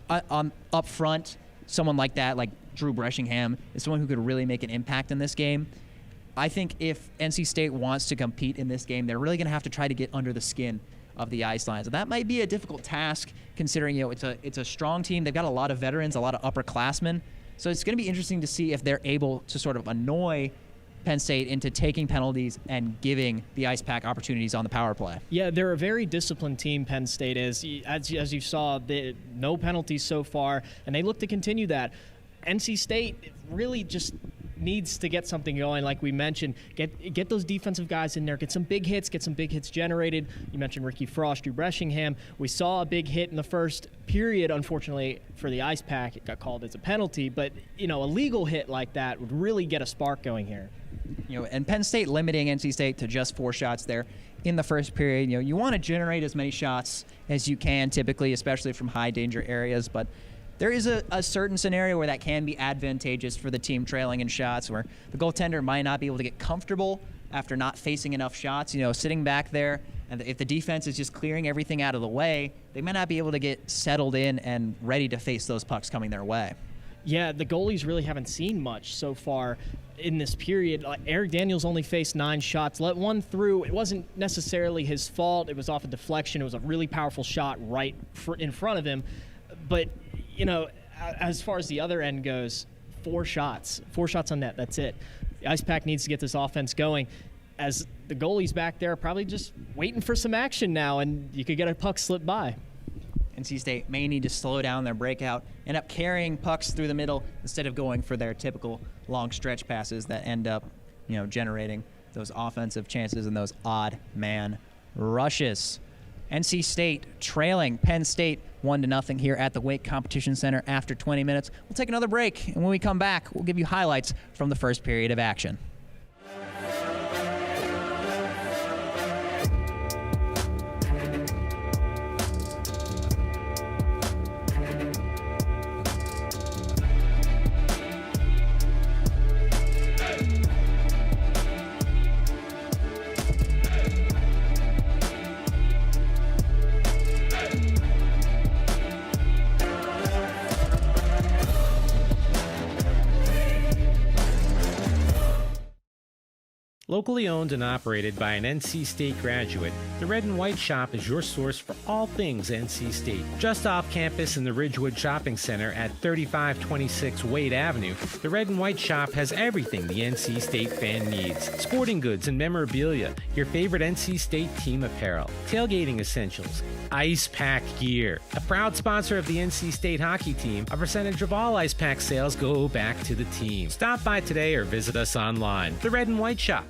Up front, someone like that, like Drew Breshingham, is someone who could really make an impact in this game. I think if NC State wants to compete in this game, they're really going to have to try to get under the skin of the Ice Lions. And that might be a difficult task considering, it's a strong team. They've got a lot of veterans, a lot of upperclassmen. So it's going to be interesting to see if they're able to sort of annoy Penn State into taking penalties and giving the Icepack opportunities on the power play. Yeah, they're a very disciplined team, Penn State is. As you saw, no penalties so far, and they look to continue that. NC State really just needs to get something going, like we mentioned. Get those defensive guys in there, get some big hits generated. You mentioned Ricky Frost, Drew Breshingham. We saw a big hit in the first period, unfortunately for the Icepack. It got called as a penalty, but a legal hit like that would really get a spark going here. And Penn State limiting NC State to just 4 shots there in the first period. You want to generate as many shots as you can, typically, especially from high danger areas, but there is a certain scenario where that can be advantageous for the team trailing in shots, where the goaltender might not be able to get comfortable after not facing enough shots, sitting back there, and if the defense is just clearing everything out of the way, they might not be able to get settled in and ready to face those pucks coming their way. Yeah, the goalies really haven't seen much so far in this period. Eric Daniels only faced 9 shots, let one through. It wasn't necessarily his fault. It was off a deflection. It was a really powerful shot right in front of him. But, as far as the other end goes, 4 shots on net. That's it. The Icepack needs to get this offense going. As the goalie's back there, probably just waiting for some action now, and you could get a puck slip by. NC State may need to slow down their breakout, end up carrying pucks through the middle instead of going for their typical long stretch passes that end up, generating those offensive chances and those odd man rushes. NC State trailing Penn State 1-0 here at the Wake Competition Center after 20 minutes. We'll take another break, and when we come back, we'll give you highlights from the first period of action. Locally owned and operated by an NC State graduate, the Red and White Shop is your source for all things NC State. Just off campus in the Ridgewood Shopping Center at 3526 Wade Avenue, the Red and White Shop has everything the NC State fan needs. Sporting goods and memorabilia, your favorite NC State team apparel, tailgating essentials, Icepack gear. A proud sponsor of the NC State hockey team, a percentage of all Icepack sales go back to the team. Stop by today or visit us online. The Red and White Shop.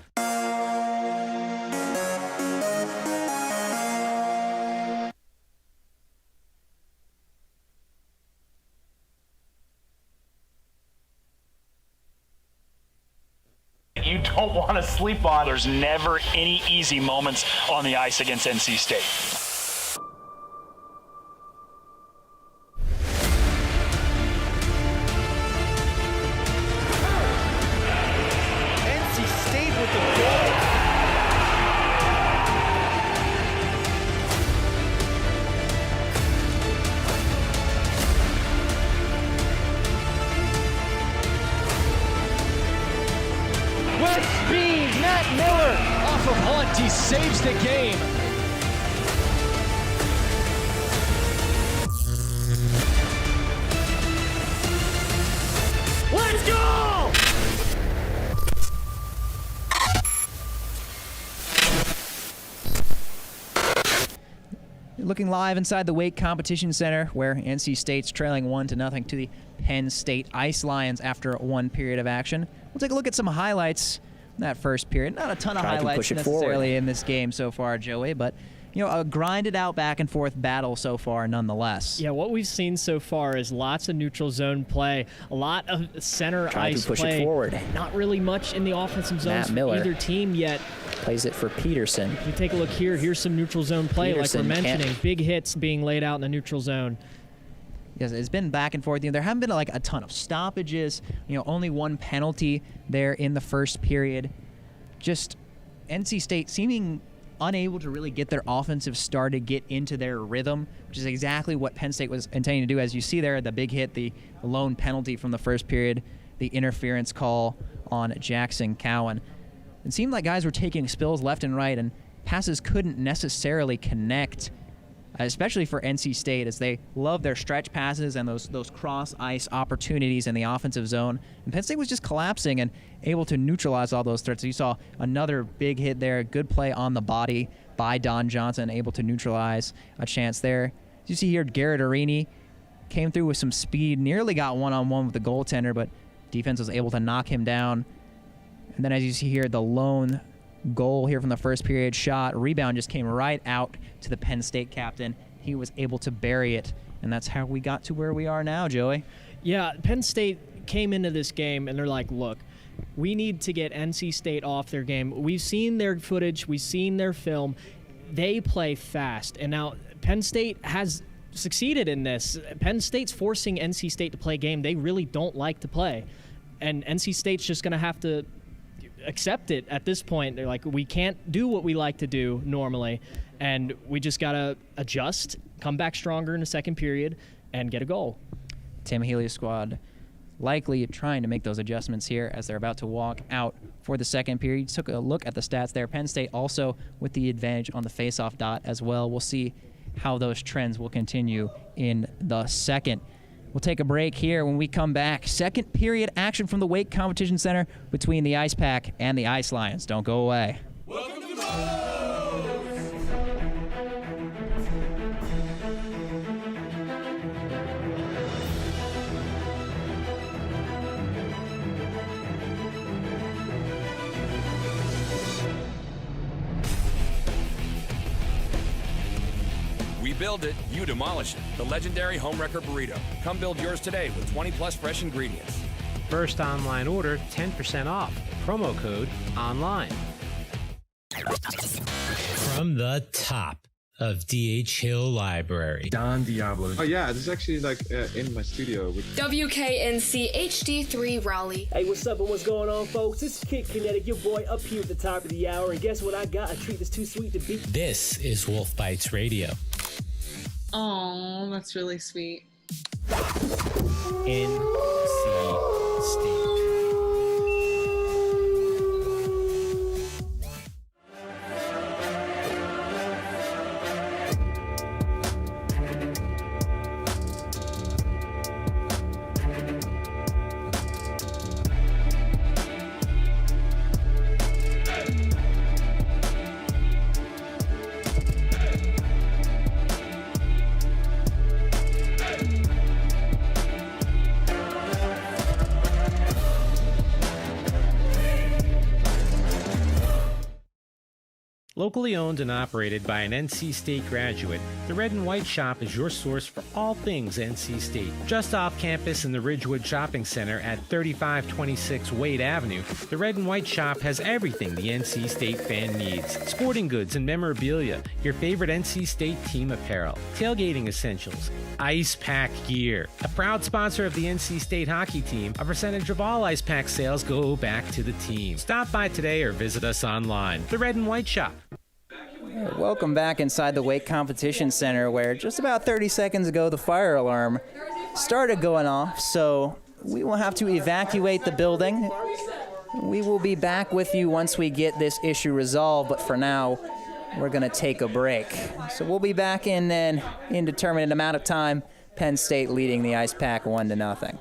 You don't want to sleep on. There's never any easy moments on the ice against NC State. NC State with the goal. With speed, Matt Miller off of Hunt. He saves the game. Let's go! You're looking live inside the Wake Competition Center, where NC State's trailing 1-0 to the Penn State Ice Lions after 1 period of action. We'll take a look at some highlights in that first period. Not a ton of highlights necessarily in this game so far, Joey, but a grinded out back and forth battle so far nonetheless. Yeah, what we've seen so far is lots of neutral zone play, a lot of center ice push play. It forward. Not really much in the offensive zones for either team yet. Plays it for Peterson. If you take a look here, here's some neutral zone play Peterson like we're mentioning. Big hits being laid out in the neutral zone. Yes, it's been back and forth. There haven't been a ton of stoppages. Only 1 penalty there in the first period. Just NC State seeming unable to really get their offensive start to get into their rhythm, which is exactly what Penn State was intending to do. As you see there, the big hit, the lone penalty from the first period, the interference call on Jackson Cowan. It seemed like guys were taking spills left and right, and passes couldn't necessarily connect especially for NC State, as they love their stretch passes and those cross-ice opportunities in the offensive zone. And Penn State was just collapsing and able to neutralize all those threats. So you saw another big hit there, good play on the body by Don Johnson, able to neutralize a chance there. As you see here, Garrett Arini came through with some speed, nearly got one-on-one with the goaltender, but defense was able to knock him down. And then as you see here, the lone goal here from the first period shot, rebound just came right out to the Penn State captain. He was able to bury it, and that's how we got to where we are now, Joey. Yeah, Penn State came into this game and they're like, look, we need to get NC State off their game. We've seen their footage. We've seen their film. They play fast. And now Penn State has succeeded in this. Penn State's forcing NC State to play a game they really don't like to play. And NC State's just going to have to accept it at this point. They're like, we can't do what we like to do normally, and we just got to adjust, come back stronger in the second period, and get a goal. Tim Healy's squad likely trying to make those adjustments here as they're about to walk out for the second period. Took a look at the stats there. Penn State also with the advantage on the faceoff dot as well. We'll see how those trends will continue in the second. We'll take a break here. When we come back, second period action from the Wake Competition Center between the Icepack and the Ice Lions. Don't go away. Welcome to We build it, you demolish it. The legendary Homewrecker Burrito. Come build yours today with 20+ fresh ingredients. First online order, 10% off. Promo code ONLINE. From the top of DH Hill Library. Don Diablo. Oh yeah, this is actually like in my studio. WKNC HD3 Raleigh. Hey, what's up and what's going on, folks? This is Kid Kinetic, your boy up here at the top of the hour. And guess what I got? A treat that's too sweet to beat. This is Wolf Bites Radio. Oh, that's really sweet. NC State. Locally owned and operated by an NC State graduate, the Red and White Shop is your source for all things NC State. Just off campus in the Ridgewood Shopping Center at 3526 Wade Avenue, the Red and White Shop has everything the NC State fan needs. Sporting goods and memorabilia, your favorite NC State team apparel, tailgating essentials, Icepack gear. A proud sponsor of the NC State hockey team, a percentage of all Icepack sales go back to the team. Stop by today or visit us online. The Red and White Shop. Welcome back inside the Wake Competition Center, where just about 30 seconds ago the fire alarm started going off, so we will have to evacuate the building. We will be back with you once we get this issue resolved, but for now, we're going to take a break. So we'll be back in an indeterminate amount of time. Penn State leading the Icepack 1-0.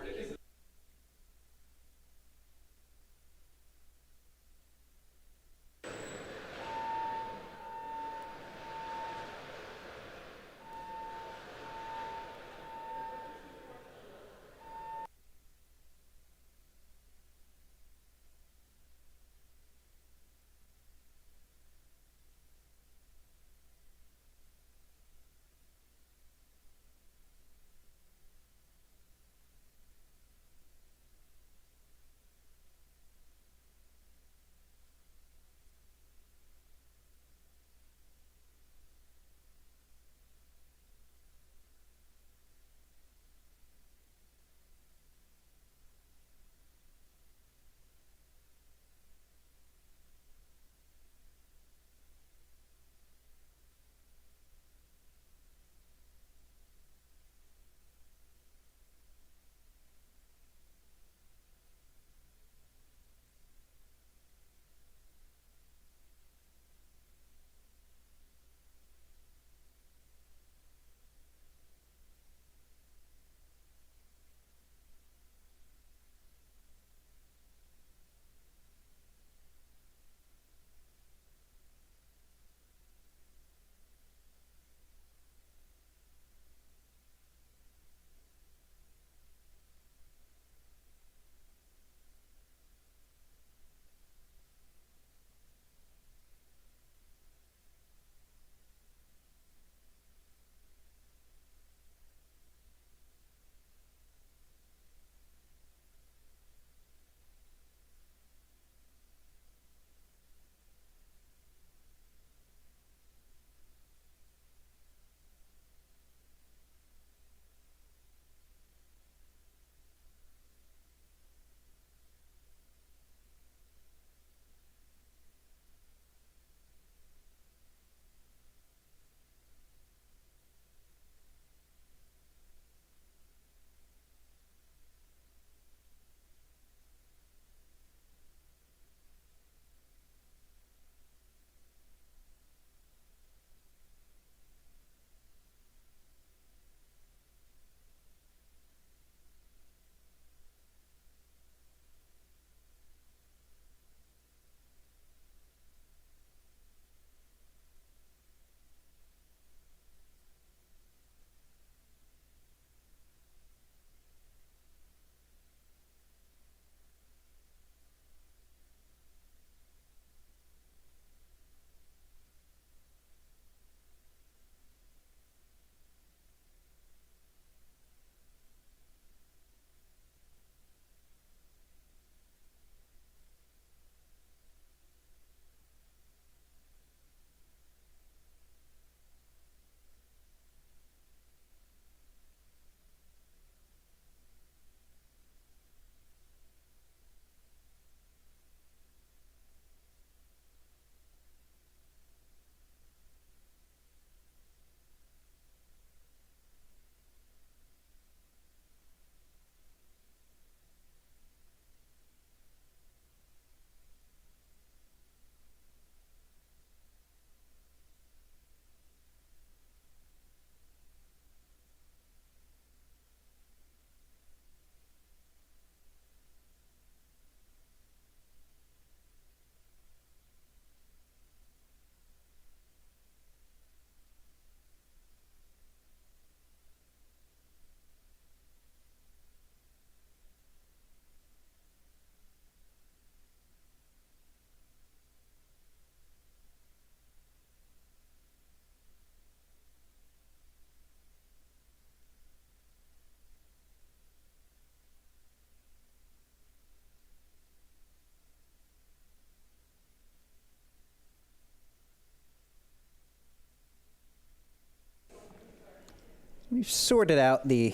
We've sorted out the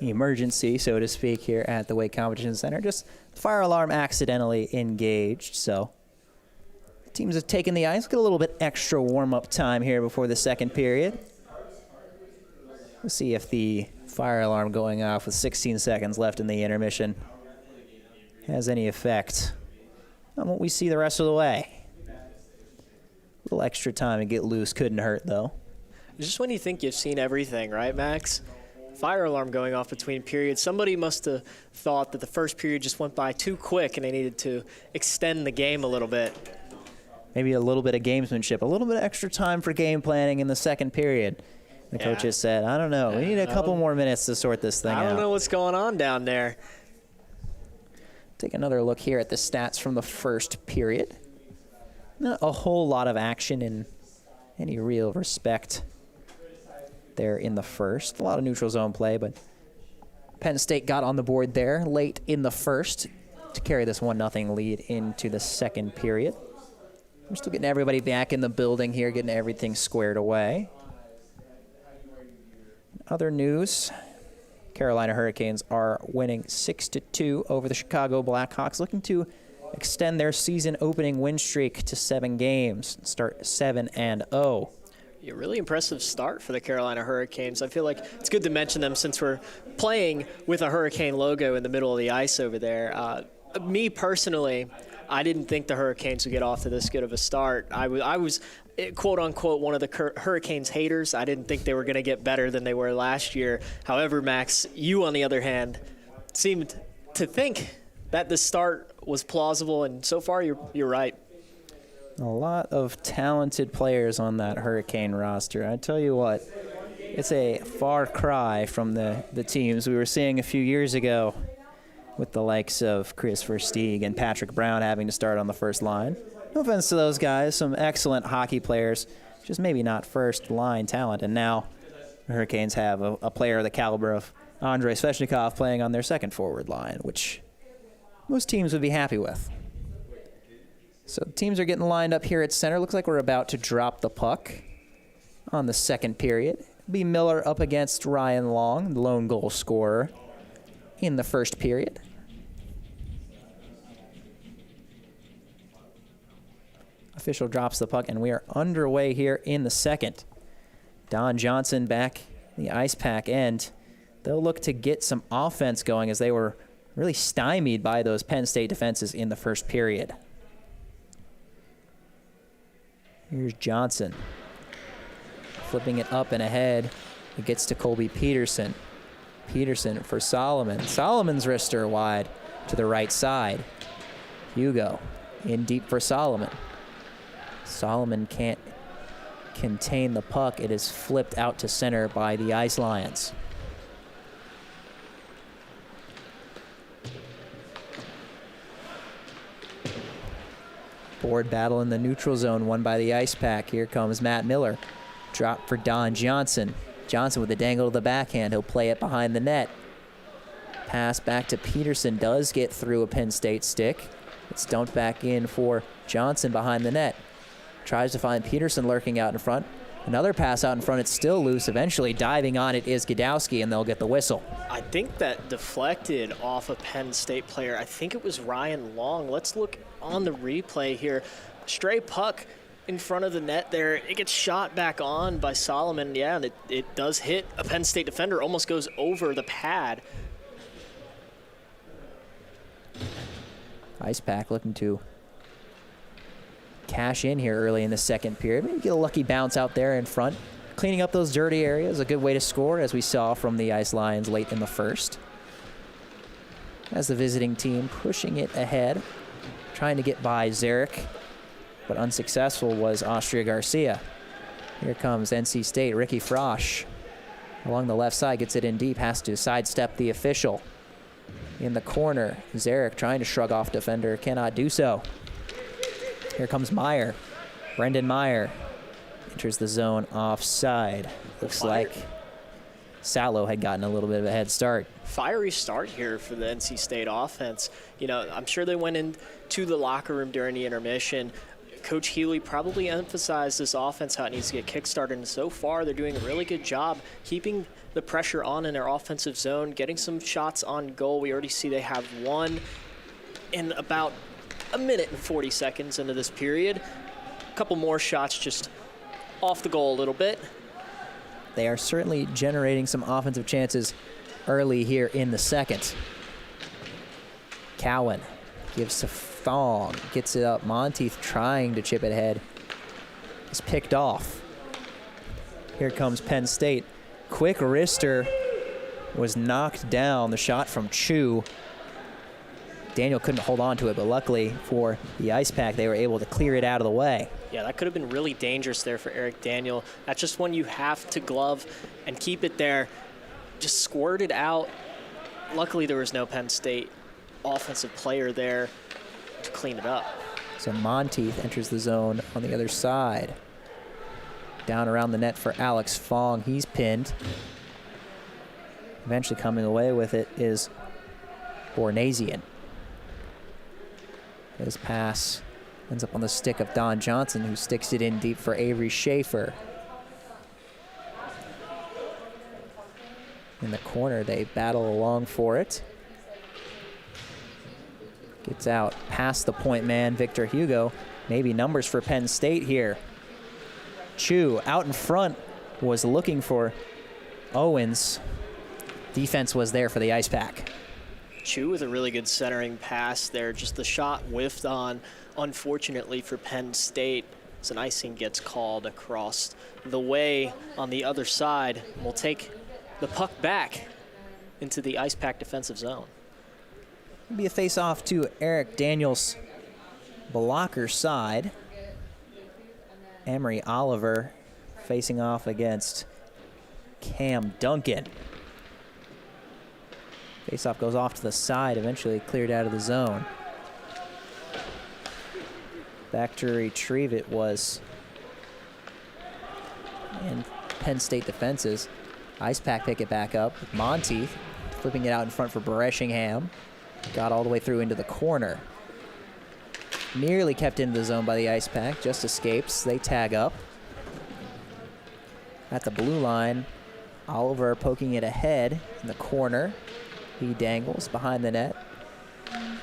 emergency, so to speak, here at the Weight Competition Center. Just the fire alarm accidentally engaged, so teams have taken the ice. Get a little bit extra warm-up time here before the second period. We'll see if the fire alarm going off with 16 seconds left in the intermission has any effect on what we see the rest of the way. A little extra time to get loose couldn't hurt, though. Just when you think you've seen everything, right, Max? Fire alarm going off between periods. Somebody must have thought that the first period just went by too quick and they needed to extend the game a little bit. Maybe a little bit of gamesmanship, a little bit of extra time for game planning in the second period. The coaches said, I don't know, we need a couple more minutes to sort this thing out. I don't know what's going on down there. Take another look here at the stats from the first period. Not a whole lot of action in any real respect there in the first. A lot of neutral zone play, but Penn State got on the board there late in the first to carry this 1-0 lead into the second period. We're still getting everybody back in the building here, getting everything squared away. Other news, Carolina Hurricanes are winning 6-2 over the Chicago Blackhawks, looking to extend their season opening win streak to 7 games, start 7-0. A really impressive start for the Carolina Hurricanes. I feel like it's good to mention them since we're playing with a Hurricane logo in the middle of the ice over there. Me personally, I didn't think the Hurricanes would get off to this good of a start. I was quote unquote one of the Hurricanes haters. I didn't think they were going to get better than they were last year. However, Max, you on the other hand seemed to think that the start was plausible, and so far you're right. A lot of talented players on that Hurricane roster. I tell you what, it's a far cry from the teams we were seeing a few years ago with the likes of Chris Versteeg and Patrick Brown having to start on the first line. No offense to those guys, some excellent hockey players, just maybe not first-line talent. And now the Hurricanes have a player of the caliber of Andrei Svechnikov playing on their second forward line, which most teams would be happy with. So teams are getting lined up here at center. Looks like we're about to drop the puck on the second period. It'll be Miller up against Ryan Long, the lone goal scorer in the first period. Official drops the puck, and we are underway here in the second. Don Johnson back in the Icepack end. They'll look to get some offense going as they were really stymied by those Penn State defenses in the first period. Here's Johnson. Flipping it up and ahead. It gets to Colby Peterson. Peterson for Solomon. Solomon's wrister wide to the right side. Hugo in deep for Solomon. Solomon can't contain the puck. It is flipped out to center by the Ice Lions. Board battle in the neutral zone, won by the Icepack. Here comes Matt Miller. Drop for Don Johnson. Johnson with a dangle to the backhand. He'll play it behind the net. Pass back to Peterson. Does get through a Penn State stick. It's dumped back in for Johnson behind the net. Tries to find Peterson lurking out in front. Another pass out in front. It's still loose. Eventually diving on it is Gadowski, and they'll get the whistle. I think that deflected off a Penn State player. I think it was Ryan Long. Let's look on the replay here. Stray puck in front of the net there. It gets shot back on by Solomon. Yeah, and it does hit a Penn State defender. Almost goes over the pad. Icepack looking to cash in here early in the second period. Maybe get a lucky bounce out there in front. Cleaning up those dirty areas, a good way to score, as we saw from the Ice Lions late in the first. As the visiting team pushing it ahead, trying to get by Zarek, but unsuccessful was Austria Garcia. Here comes NC State, Ricky Frosch. Along the left side, gets it in deep, has to sidestep the official. In the corner, Zarek trying to shrug off defender, cannot do so. Here comes Meyer. Brendan Meyer enters the zone offside. Looks like Salo had gotten a little bit of a head start. Fiery start here for the NC State offense. You know, I'm sure they went into the locker room during the intermission Coach Healy probably emphasized this offense, how it needs to get kickstarted, and so far they're doing a really good job keeping the pressure on in their offensive zone, getting some shots on goal. We already see they have one in about a minute and 40 seconds into this period. A couple more shots just off the goal a little bit. They are certainly generating some offensive chances early here in the second. Cowan gives to Fong, gets it up. Monteith trying to chip it ahead. It's picked off. Here comes Penn State. Quick wrister was knocked down. The shot from Chu. Daniel couldn't hold on to it, but luckily for the Icepack, they were able to clear it out of the way. Yeah, that could have been really dangerous there for Eric Daniel. That's just one you have to glove and keep it there. Just squirt it out. Luckily, there was no Penn State offensive player there to clean it up. So Monteith enters the zone on the other side. Down around the net for Alex Fong. He's pinned. Eventually coming away with it is Bornasian. His pass ends up on the stick of Don Johnson, who sticks it in deep for Avery Schaefer. In the corner, they battle along for it. Gets out past the point man, Victor Hugo. Maybe numbers for Penn State here. Chu out in front was looking for Owens. Defense was there for the Icepack. Chu with a really good centering pass there. Just the shot whiffed on, unfortunately for Penn State. As an icing gets called across the way on the other side. We'll take the puck back into the Icepack defensive zone. It'll be a face-off to Eric Daniels' blocker side. Emery Oliver facing off against Cam Duncan. Face-off goes off to the side, eventually cleared out of the zone. Back to retrieve it was in Penn State defenses. Icepack pick it back up. Monteith flipping it out in front for Breshingham. Got all the way through into the corner. Nearly kept into the zone by the Icepack, just escapes. They tag up. At the blue line, Oliver poking it ahead in the corner. He dangles behind the net.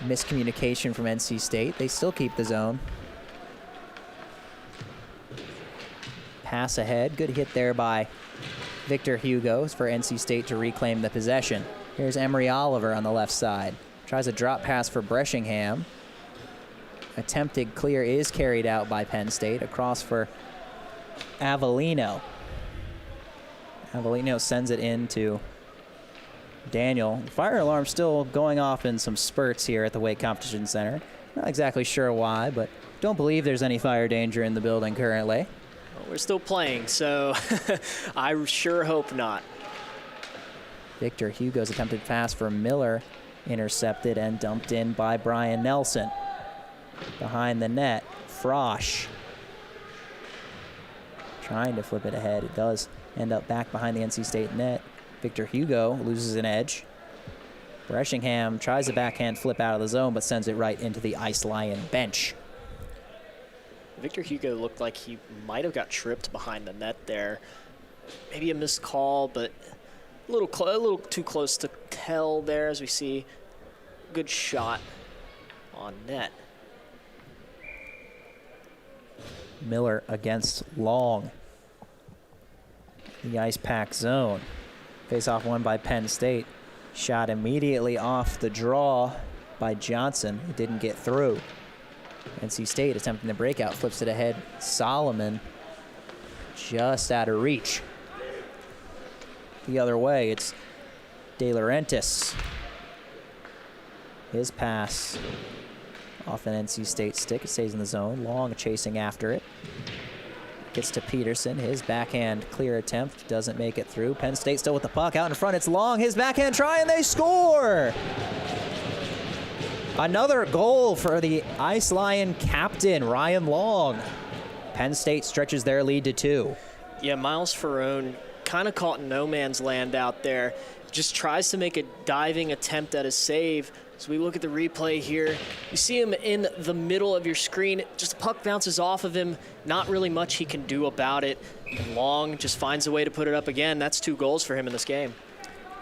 Miscommunication from NC State. They still keep the zone. Pass ahead. Good hit there by Victor Hugo for NC State to reclaim the possession. Here's Emery Oliver on the left side. Tries a drop pass for Breshingham. Attempted clear is carried out by Penn State. Across for Avellino. Avellino sends it in to Daniel. Fire alarm still going off in some spurts here at the Wake Competition Center. Not exactly sure why, but don't believe there's any fire danger in the building currently. Well, we're still playing, so I sure hope not. Victor Hugo's attempted pass for Miller intercepted and dumped in by Brian Nelson. Behind the net, Frosch trying to flip it ahead. It does end up back behind the NC State net. Victor Hugo loses an edge. Breshingham tries a backhand flip out of the zone, but sends it right into the Ice Lion bench. Victor Hugo looked like he might have got tripped behind the net there. Maybe a missed call, but a little too close to tell there as we see good shot on net. Miller against Long. The Icepack zone. Face-off won by Penn State. Shot immediately off the draw by Johnson. It didn't get through. NC State attempting the breakout, flips it ahead. Solomon just out of reach. The other way, it's De Laurentiis. His pass off an NC State stick. It stays in the zone. Long chasing after it. Gets to Peterson. His backhand clear attempt doesn't make it through. Penn State still with the puck out in front. It's Long. His backhand try, and they score! Another goal for the Ice Lion captain, Ryan Long. Penn State stretches their lead to 2. Yeah, Miles Ferrone kind of caught in no man's land out there. Just tries to make a diving attempt at a save. So we look at the replay here. You see him in the middle of your screen. Just the puck bounces off of him. Not really much he can do about it. And Long just finds a way to put it up again. That's 2 goals for him in this game.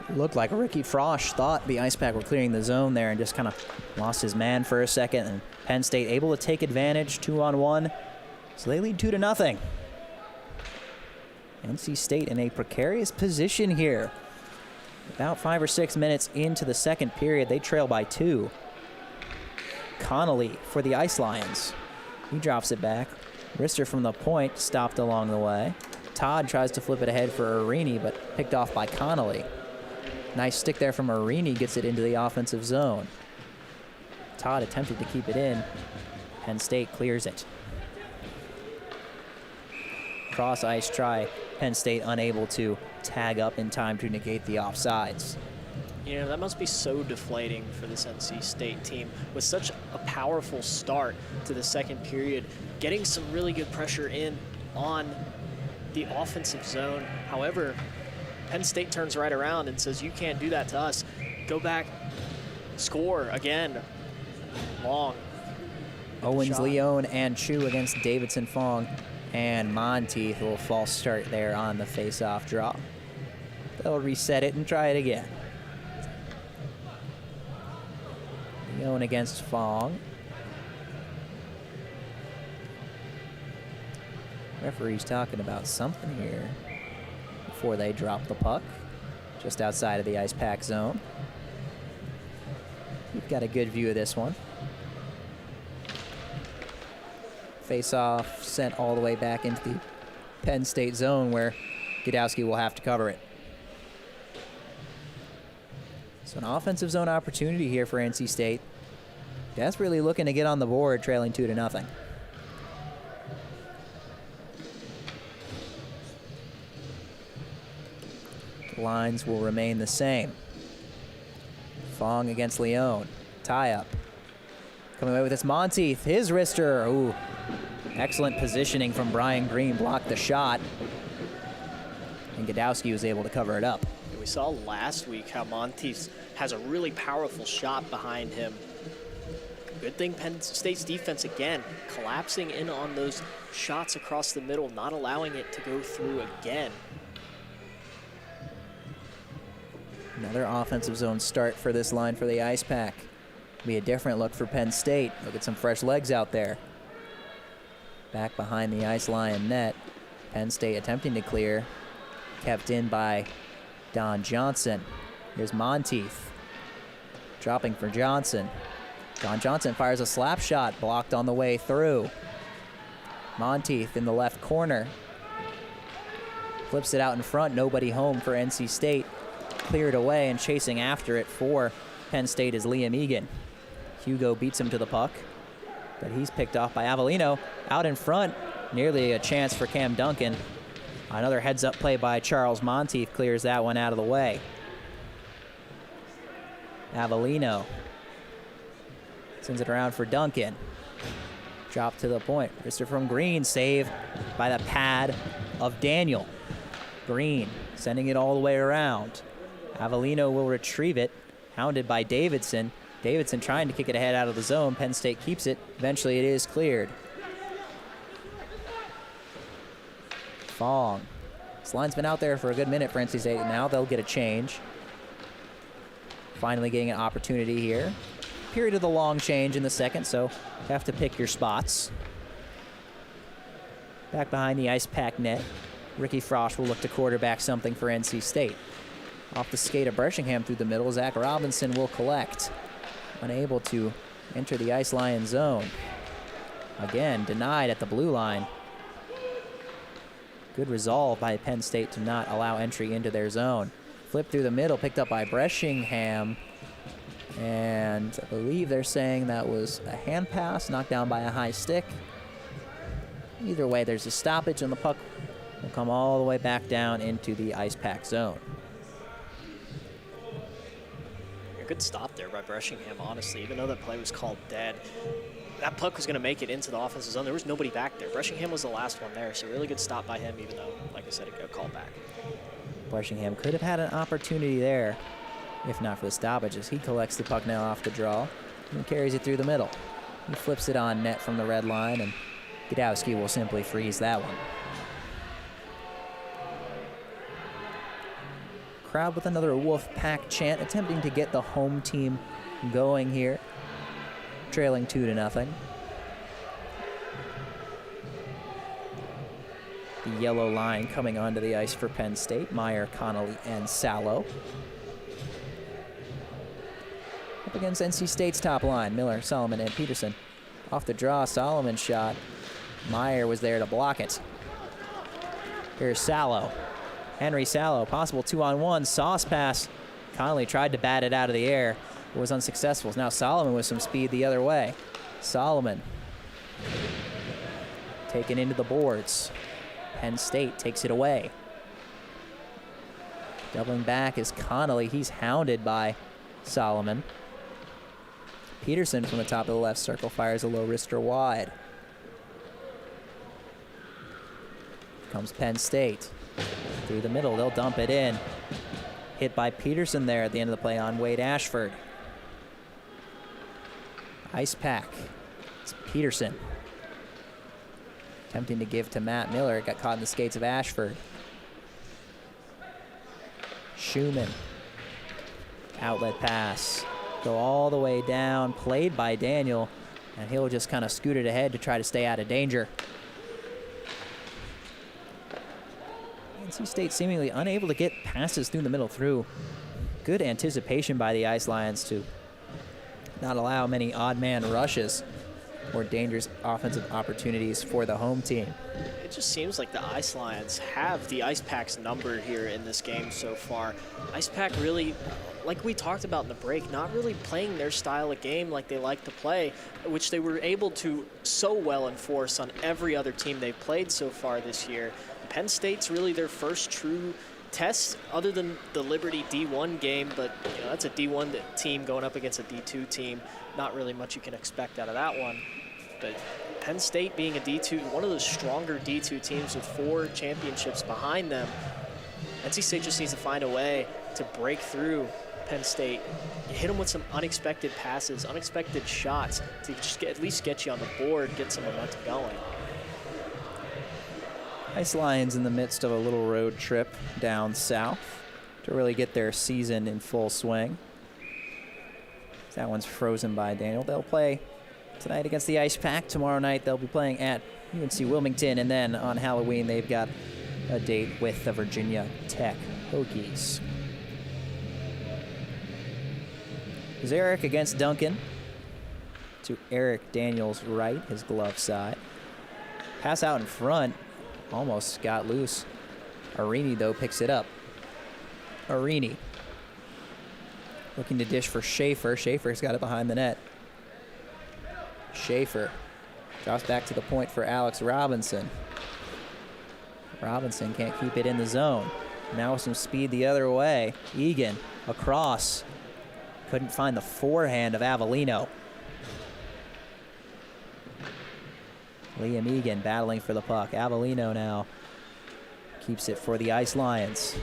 It looked like Ricky Frosch thought the Icepack were clearing the zone there and just kind of lost his man for a second. And Penn State able to take advantage, 2-on-1. So they lead 2-0. NC State in a precarious position here. About 5 or 6 minutes into the second period, they trail by 2. Connolly for the Ice Lions. He drops it back. Rister from the point, stopped along the way. Todd tries to flip it ahead for Arini, but picked off by Connolly. Nice stick there from Arini, gets it into the offensive zone. Todd attempted to keep it in. Penn State clears it. Cross ice try. Penn State unable to tag up in time to negate the offsides. You know, that must be so deflating for this NC State team with such a powerful start to the second period, getting some really good pressure in on the offensive zone. However, Penn State turns right around and says, you can't do that to us. Go back, score again. Long. Owens, Leone, and Chu against Davidson, Fong, and Monteith. A little false start there on the face-off draw. They'll reset it and try it again. Leone against Fong. Referee's talking about something here before they drop the puck just outside of the Icepack zone. We've got a good view of this one. Face-off sent all the way back into the Penn State zone where Gadowski will have to cover it. So an offensive zone opportunity here for NC State. Desperately looking to get on the board, trailing 2-0. The lines will remain the same. Fong against Leone. Tie up. Coming away with this Monteith. His wrister. Ooh. Excellent positioning from Brian Green. Blocked the shot. And Gadowski was able to cover it up. We saw last week how Monteith has a really powerful shot behind him. Good thing Penn State's defense, again, collapsing in on those shots across the middle, not allowing it to go through again. Another offensive zone start for this line for the Icepack. Be a different look for Penn State. Look at some fresh legs out there. Back behind the Ice Lion net. Penn State attempting to clear. Kept in by Don Johnson. Here's Monteith. Dropping for Johnson. Don Johnson fires a slap shot, blocked on the way through. Monteith in the left corner. Flips it out in front, nobody home for NC State. Cleared away and chasing after it for Penn State is Liam Egan. Hugo beats him to the puck, but he's picked off by Avellino. Out in front, nearly a chance for Cam Duncan. Another heads-up play by Charles Monteith clears that one out of the way. Avellino sends it around for Duncan. Drop to the point. Wrister from Green, save by the pad of Daniel. Green sending it all the way around. Avellino will retrieve it, hounded by Davidson. Davidson trying to kick it ahead out of the zone. Penn State keeps it. Eventually it is cleared. Fong. This line's been out there for a good minute for NC State. Now they'll get a change. Finally getting an opportunity here. Period of the long change in the second, so you have to pick your spots. Back behind the Icepack net, Ricky Frosch will look to quarterback something for NC State. Off the skate of Breshingham through the middle, Zach Robinson will collect. Unable to enter the Ice Lion zone. Again, denied at the blue line. Good resolve by Penn State to not allow entry into their zone. Flip through the middle, picked up by Breshingham. And I believe they're saying that was a hand pass, knocked down by a high stick. Either way, there's a stoppage, and the puck will come all the way back down into the Icepack zone. A good stop there by Breshingham, honestly. Even though that play was called dead, that puck was going to make it into the offensive zone. There was nobody back there. Breshingham was the last one there, so really good stop by him, even though, like I said, it got called back. Breshingham could have had an opportunity there. if not for the stoppage, as he collects the puck now off the draw and carries it through the middle. He flips it on net from the red line, and Gadowski will simply freeze that one. Crowd with another Wolfpack chant, attempting to get the home team going here, trailing 2-0. The yellow line coming onto the ice for Penn State: Meyer, Connolly, and Sallow. Up against NC State's top line: Miller, Solomon, and Peterson. Off the draw, Solomon shot. Meyer was there to block it. Here's Sallow. Henry Sallow, possible 2-on-1, sauce pass. Connolly tried to bat it out of the air. It was unsuccessful. Now Solomon with some speed the other way. Solomon taken into the boards. Penn State takes it away. Doubling back is Connolly. He's hounded by Solomon. Peterson from the top of the left circle fires a low wrister wide. Comes Penn State. Through the middle, they'll dump it in. Hit by Peterson there at the end of the play on Wade Ashford. Icepack. It's Peterson. Attempting to give to Matt Miller. It got caught in the skates of Ashford. Schumann. Outlet pass. Go all the way down. Played by Daniel. And he'll just kind of scoot it ahead to try to stay out of danger. NC State seemingly unable to get passes through the middle through. Good anticipation by the Ice Lions to not allow many odd man rushes or dangerous offensive opportunities for the home team. It just seems like the Ice Lions have the Icepack's number here in this game so far. Icepack really, like we talked about in the break, not really playing their style of game like they like to play, which they were able to so well enforce on every other team they've played so far this year. Penn State's really their first true test other than the Liberty D1 game, but you know, that's a D1 team going up against a D2 team. Not really much you can expect out of that one. But Penn State being a D2, one of the stronger D2 teams with 4 championships behind them, NC State just needs to find a way to break through Penn State, hit them with some unexpected passes, unexpected shots to just at least get you on the board, get some momentum going. Ice Lions in the midst of a little road trip down south to really get their season in full swing. That one's frozen by Daniel. They'll play tonight against the Icepack. Tomorrow night they'll be playing at UNC Wilmington, and then on Halloween they've got a date with the Virginia Tech Hokies. Zarek against Duncan. To Eric Daniels' right, his glove side. Pass out in front. Almost got loose. Arini, though, picks it up. Arini looking to dish for Schaefer. Schaefer's got it behind the net. Schaefer drops back to the point for Alex Robinson. Robinson can't keep it in the zone. Now with some speed the other way. Egan across. Couldn't find the forehand of Avellino. Liam Egan battling for the puck. Avellino now keeps it for the Ice Lions.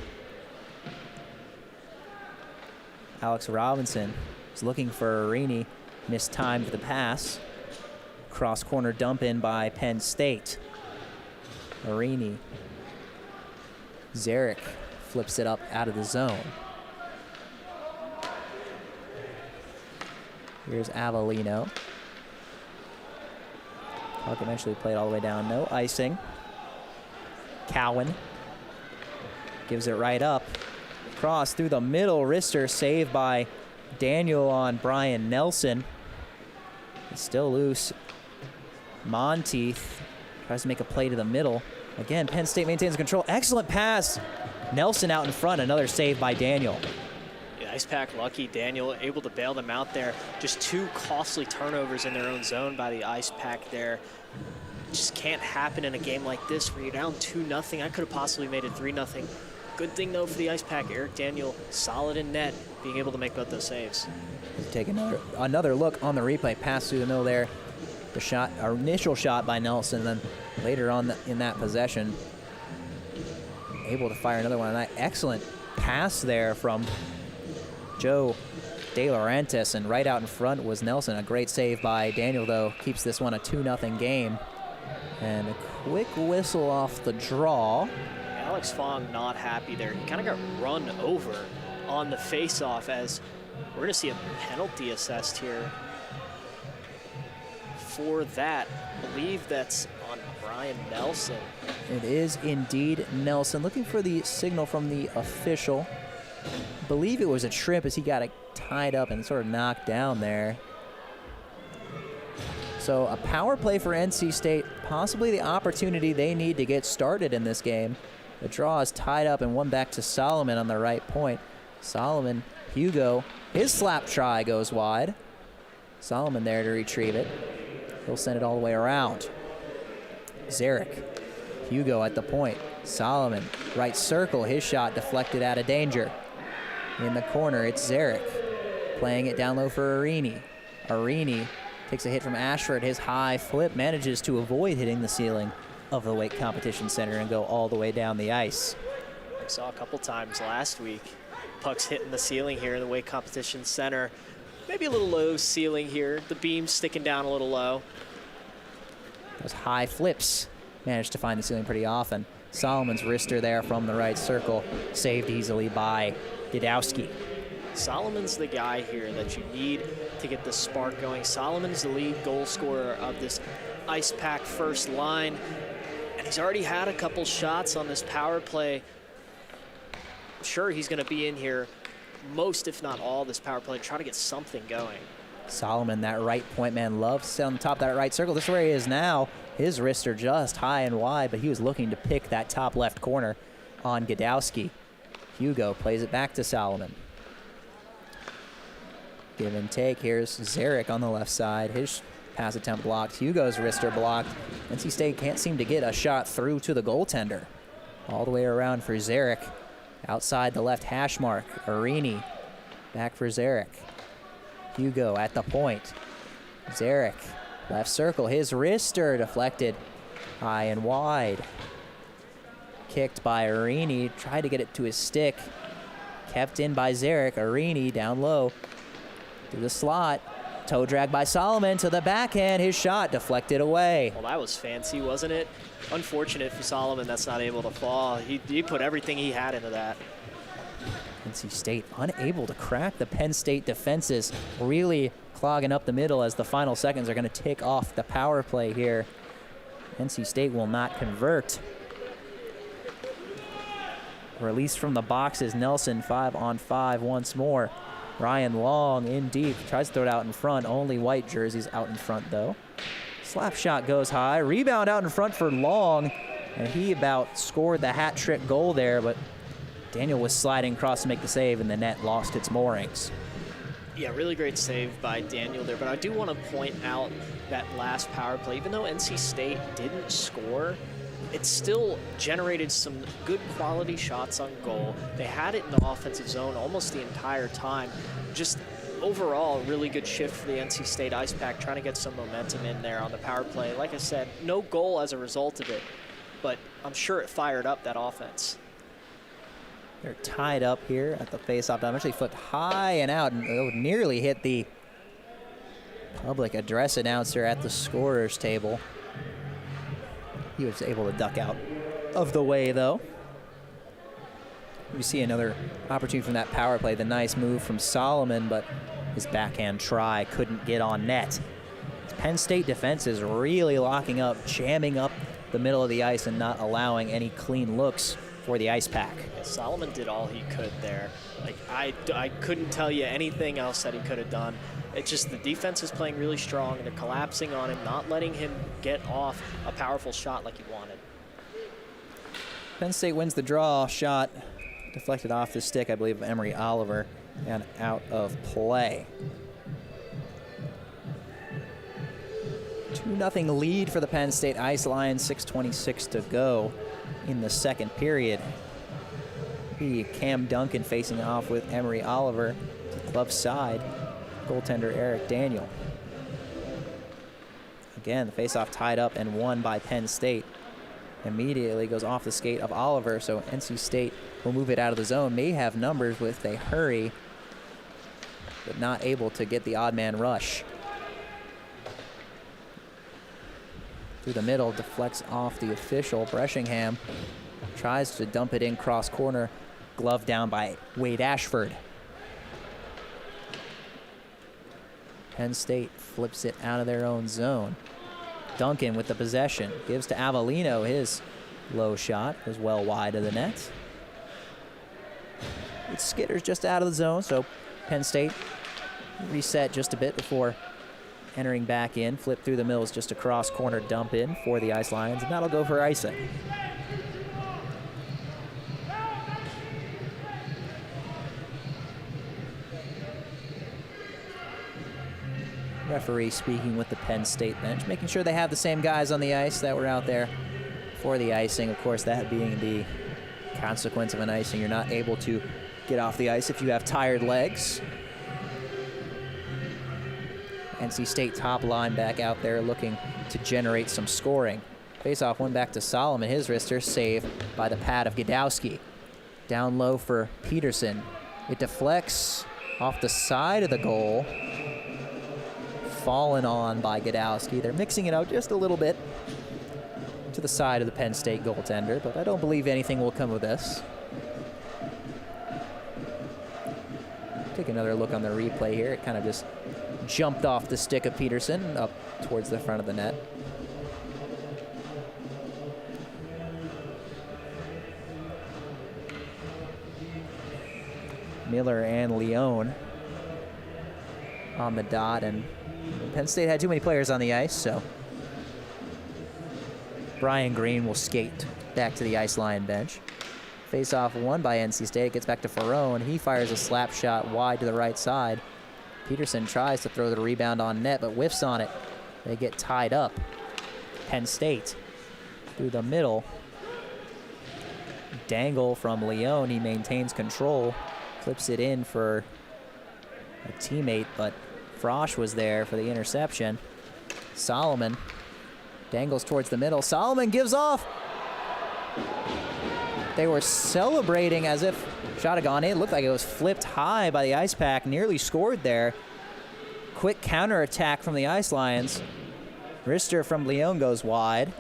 Alex Robinson is looking for Arini. Mistimed the pass. Cross corner dump in by Penn State. Arini. Zarek flips it up out of the zone. Here's Avellino. Puck eventually played all the way down. No icing. Cowan gives it right up. Cross through the middle. Wrister saved by Daniel on Brian Nelson. It's still loose. Monteith tries to make a play to the middle. Again, Penn State maintains control. Excellent pass. Nelson out in front. Another save by Daniel. Icepack lucky. Daniel able to bail them out there. Just 2 costly turnovers in their own zone by the Icepack there. Just can't happen in a game like this where you're down 2-0. I could have possibly made it 3-0. Good thing though for the Icepack, Eric Daniel solid in net, being able to make both those saves. Take another look on the replay. Pass through the middle there. The shot, our initial shot by Nelson, then later on in that possession, able to fire another one. An excellent pass there from Joe De Laurentiis, and right out in front was Nelson. A great save by Daniel, though, keeps this one a 2-0 game. And a quick whistle off the draw. Alex Fong not happy there. He kind of got run over on the face-off, as we're going to see a penalty assessed here for that. I believe that's on Brian Nelson. It is indeed Nelson. Looking for the signal from the official. I believe it was a trip as he got it tied up and sort of knocked down there. So a power play for NC State, possibly the opportunity they need to get started in this game. The draw is tied up and one back to Solomon on the right point. Solomon, Hugo, his slap try goes wide. Solomon there to retrieve it. He'll send it all the way around. Zarek, Hugo at the point. Solomon, right circle, his shot deflected out of danger. In the corner, it's Zarek, playing it down low for Arini. Arini takes a hit from Ashford. His high flip manages to avoid hitting the ceiling of the weight competition center and go all the way down the ice. We saw a couple times last week. Pucks hitting the ceiling here in the weight competition center. Maybe a little low ceiling here. The beam's sticking down a little low. Those high flips manage to find the ceiling pretty often. Solomon's wrister there from the right circle, saved easily by Didowski. Solomon's the guy here that you need to get the spark going. Solomon's the lead goal scorer of this Icepack first line, and he's already had a couple shots on this power play. I'm sure he's going to be in here most, if not all, this power play, try to get something going. Solomon, that right point man, loves to sit on the top of that right circle. This is where he is now. His wrists are just high and wide, but he was looking to pick that top left corner on Gadowski. Hugo plays it back to Solomon. Give and take. Here's Zarek on the left side. His pass attempt blocked. Hugo's wrister blocked. NC State can't seem to get a shot through to the goaltender. All the way around for Zarek. Outside the left hash mark. Arini back for Zarek. Hugo at the point. Zarek, left circle. His wrister deflected high and wide. Kicked by Arini. Tried to get it to his stick. Kept in by Zarek. Arini down low to the slot. Toe drag by Solomon to the backhand. His shot deflected away. Well, that was fancy, wasn't it? Unfortunate for Solomon that's not able to fall. He put everything he had into that. NC State unable to crack the Penn State defenses, really clogging up the middle as the final seconds are going to tick off the power play here. NC State will not convert. Release from the boxes. Nelson 5-on-5 once more. Ryan Long in deep, tries to throw it out in front. Only white jerseys out in front though. Slap shot goes high. Rebound out in front for Long, and he about scored the hat trick goal there, but Daniel was sliding across to make the save, and the net lost its moorings. Yeah, really great save by Daniel there, but I do want to point out that last power play. Even though NC State didn't score, it still generated some good quality shots on goal. They had it in the offensive zone almost the entire time. Just overall, really good shift for the NC State Icepack, trying to get some momentum in there on the power play. Like I said, no goal as a result of it, but I'm sure it fired up that offense. They're tied up here at the faceoff. I'm actually flipped high and out, and it would nearly hit the public address announcer at the scorer's table. He was able to duck out of the way, though. We see another opportunity from that power play. The nice move from Solomon, but his backhand try couldn't get on net. Penn State defense is really locking up, jamming up the middle of the ice and not allowing any clean looks for the Icepack. Yeah, Solomon did all he could there. Like I couldn't tell you anything else that he could have done. It's just the defense is playing really strong, and they're collapsing on him, not letting him get off a powerful shot like he wanted. Penn State wins the draw. Shot deflected off the stick, I believe, of Emery Oliver, and out of play. 2-0 lead for the Penn State Ice Lions, 6:26 to go in the second period. Cam Duncan facing off with Emery Oliver to the left side. Goaltender Eric Daniel. Again, the faceoff tied up and won by Penn State. Immediately goes off the skate of Oliver, so NC State will move it out of the zone. May have numbers with a hurry but not able to get the odd man rush. Through the middle, deflects off the official. Breshingham tries to dump it in cross corner. Glove down by Wade Ashford. Penn State flips it out of their own zone. Duncan with the possession. Gives to Avellino. His low shot was well wide of the net. It skitters just out of the zone, so Penn State reset just a bit before entering back in. Flip through the middle is just a cross corner dump in for the Ice Lions, and that'll go for icing. Referee speaking with the Penn State bench, making sure they have the same guys on the ice that were out there for the icing. Of course, that being the consequence of an icing. You're not able to get off the ice if you have tired legs. NC State top line back out there looking to generate some scoring. Face-off one back to Solomon. His wrister saved by the pad of Gadowski. Down low for Peterson. It deflects off the side of the goal. Fallen on by Gadowski. They're mixing it out just a little bit to the side of the Penn State goaltender, but I don't believe anything will come of this. Take another look on the replay here. It kind of just jumped off the stick of Peterson up towards the front of the net. Miller and Leone on the dot, and Penn State had too many players on the ice, so Brian Green will skate back to the Ice Lion bench. Face-off won by NC State. It gets back to Ferrone. He fires a slap shot wide to the right side. Peterson tries to throw the rebound on net, but whiffs on it. They get tied up. Penn State through the middle. Dangle from Leone. He maintains control. Flips it in for a teammate, but Frosch was there for the interception. Solomon dangles towards the middle. Solomon gives off. They were celebrating as if shot had gone in. It looked like it was flipped high by the Icepack. Nearly scored there. Quick counterattack from the Ice Lions. Wrister from Leone goes wide.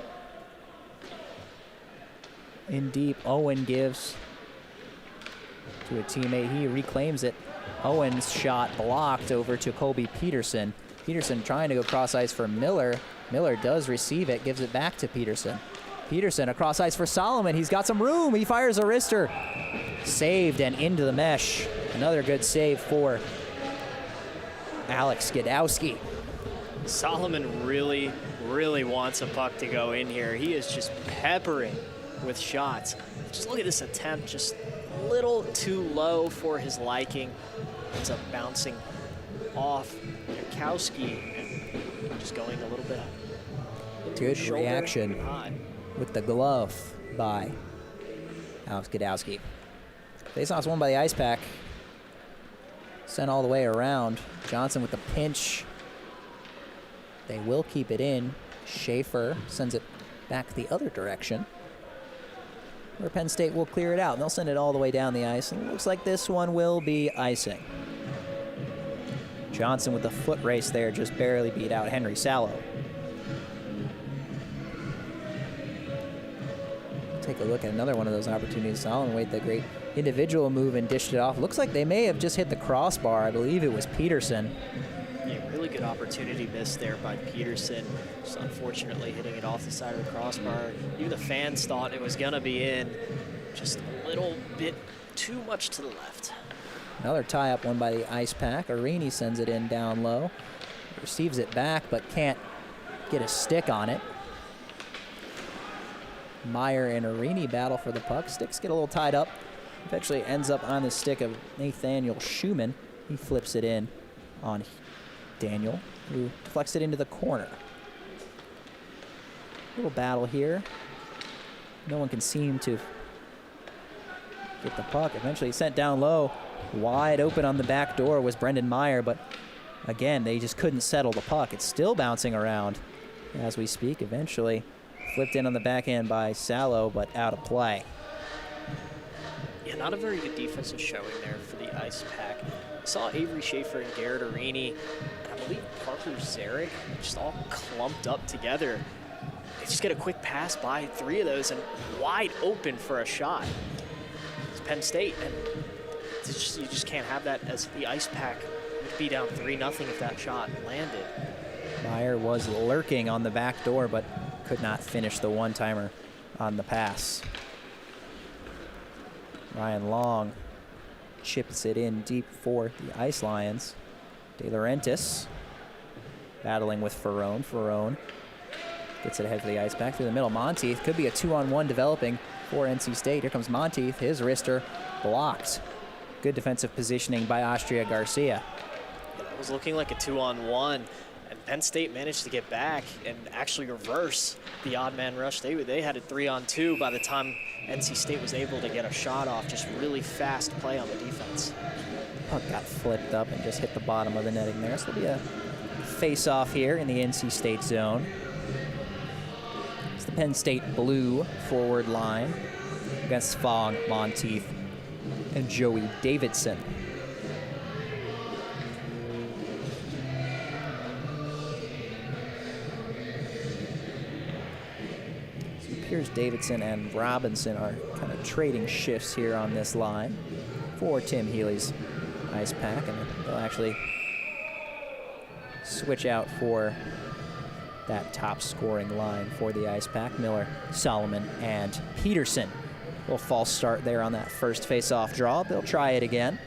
In deep, Owen gives to a teammate. He reclaims it. Owen's shot blocked over to Colby Peterson. Peterson trying to go cross ice for Miller. Miller does receive it, gives it back to Peterson. Peterson across ice for Solomon. He's got some room. He fires a wrister. Saved and into the mesh. Another good save for Alex Gadowski. Solomon really wants a puck to go in here. He is just peppering with shots. Just look at this attempt, just a little too low for his liking. Ends up bouncing off Gadowski and just going a little bit good reaction with the glove by Alex Gadowski. Faceoff's won by the Icepack. Sent all the way around. Johnson with the pinch. They will keep it in. Schaefer sends it back the other direction, where Penn State will clear it out. And they'll send it all the way down the ice. And it looks like this one will be icing. Johnson with the foot race there just barely beat out Henry Sallow. Take a look at another one of those opportunities. Solomon Wade, the great individual move and dished it off. Looks like they may have just hit the crossbar. I believe it was Peterson. Yeah, really good opportunity missed there by Peterson. Just unfortunately hitting it off the side of the crossbar. Even the fans thought it was gonna be in. Just a little bit too much to the left. Another tie-up one by the Icepack. Arini sends it in down low. Receives it back, but can't get a stick on it. Meyer and Arini battle for the puck. Sticks get a little tied up. Eventually ends up on the stick of Nathaniel Schumann. He flips it in on Daniel, who deflects it into the corner. Little battle here. No one can seem to get the puck. Eventually sent down low. Wide open on the back door was Brendan Meyer, but again, they just couldn't settle the puck. It's still bouncing around as we speak. Eventually flipped in on the backhand by Sallow, but out of play. Yeah, not a very good defensive showing there for the Icepack. saw Avery Schaefer and Garrett Arini, and I believe Parker Zarek, just all clumped up together. They just get a quick pass by 3 of those and wide open for a shot. It's Penn State, and you just can't have that, as the Icepack would be down 3-0 if that shot landed. Meyer was lurking on the back door, but could not finish the one-timer on the pass. Ryan Long chips it in deep for the Ice Lions. De Laurentiis battling with Ferrone. Ferrone gets it ahead for the Icepack through the middle. Monteith, could be a 2-on-1 developing for NC State. Here comes Monteith, his wrister blocked. Good defensive positioning by Austria Garcia. Yeah, that was looking like a 2-on-1, and Penn State managed to get back and actually reverse the odd man rush. They had it 3-on-2 by the time NC State was able to get a shot off. Just really fast play on the defense. Puck got flipped up and just hit the bottom of the netting there. So there'll be a face-off here in the NC State zone. It's the Penn State blue forward line against Fong, Monteith, and Joey Davidson. So it appears Davidson and Robinson are kind of trading shifts here on this line for Tim Healy's Icepack, and they'll actually switch out for that top scoring line for the Icepack. Miller, Solomon, and Peterson. A little false start there on that first face-off draw. They'll try it again.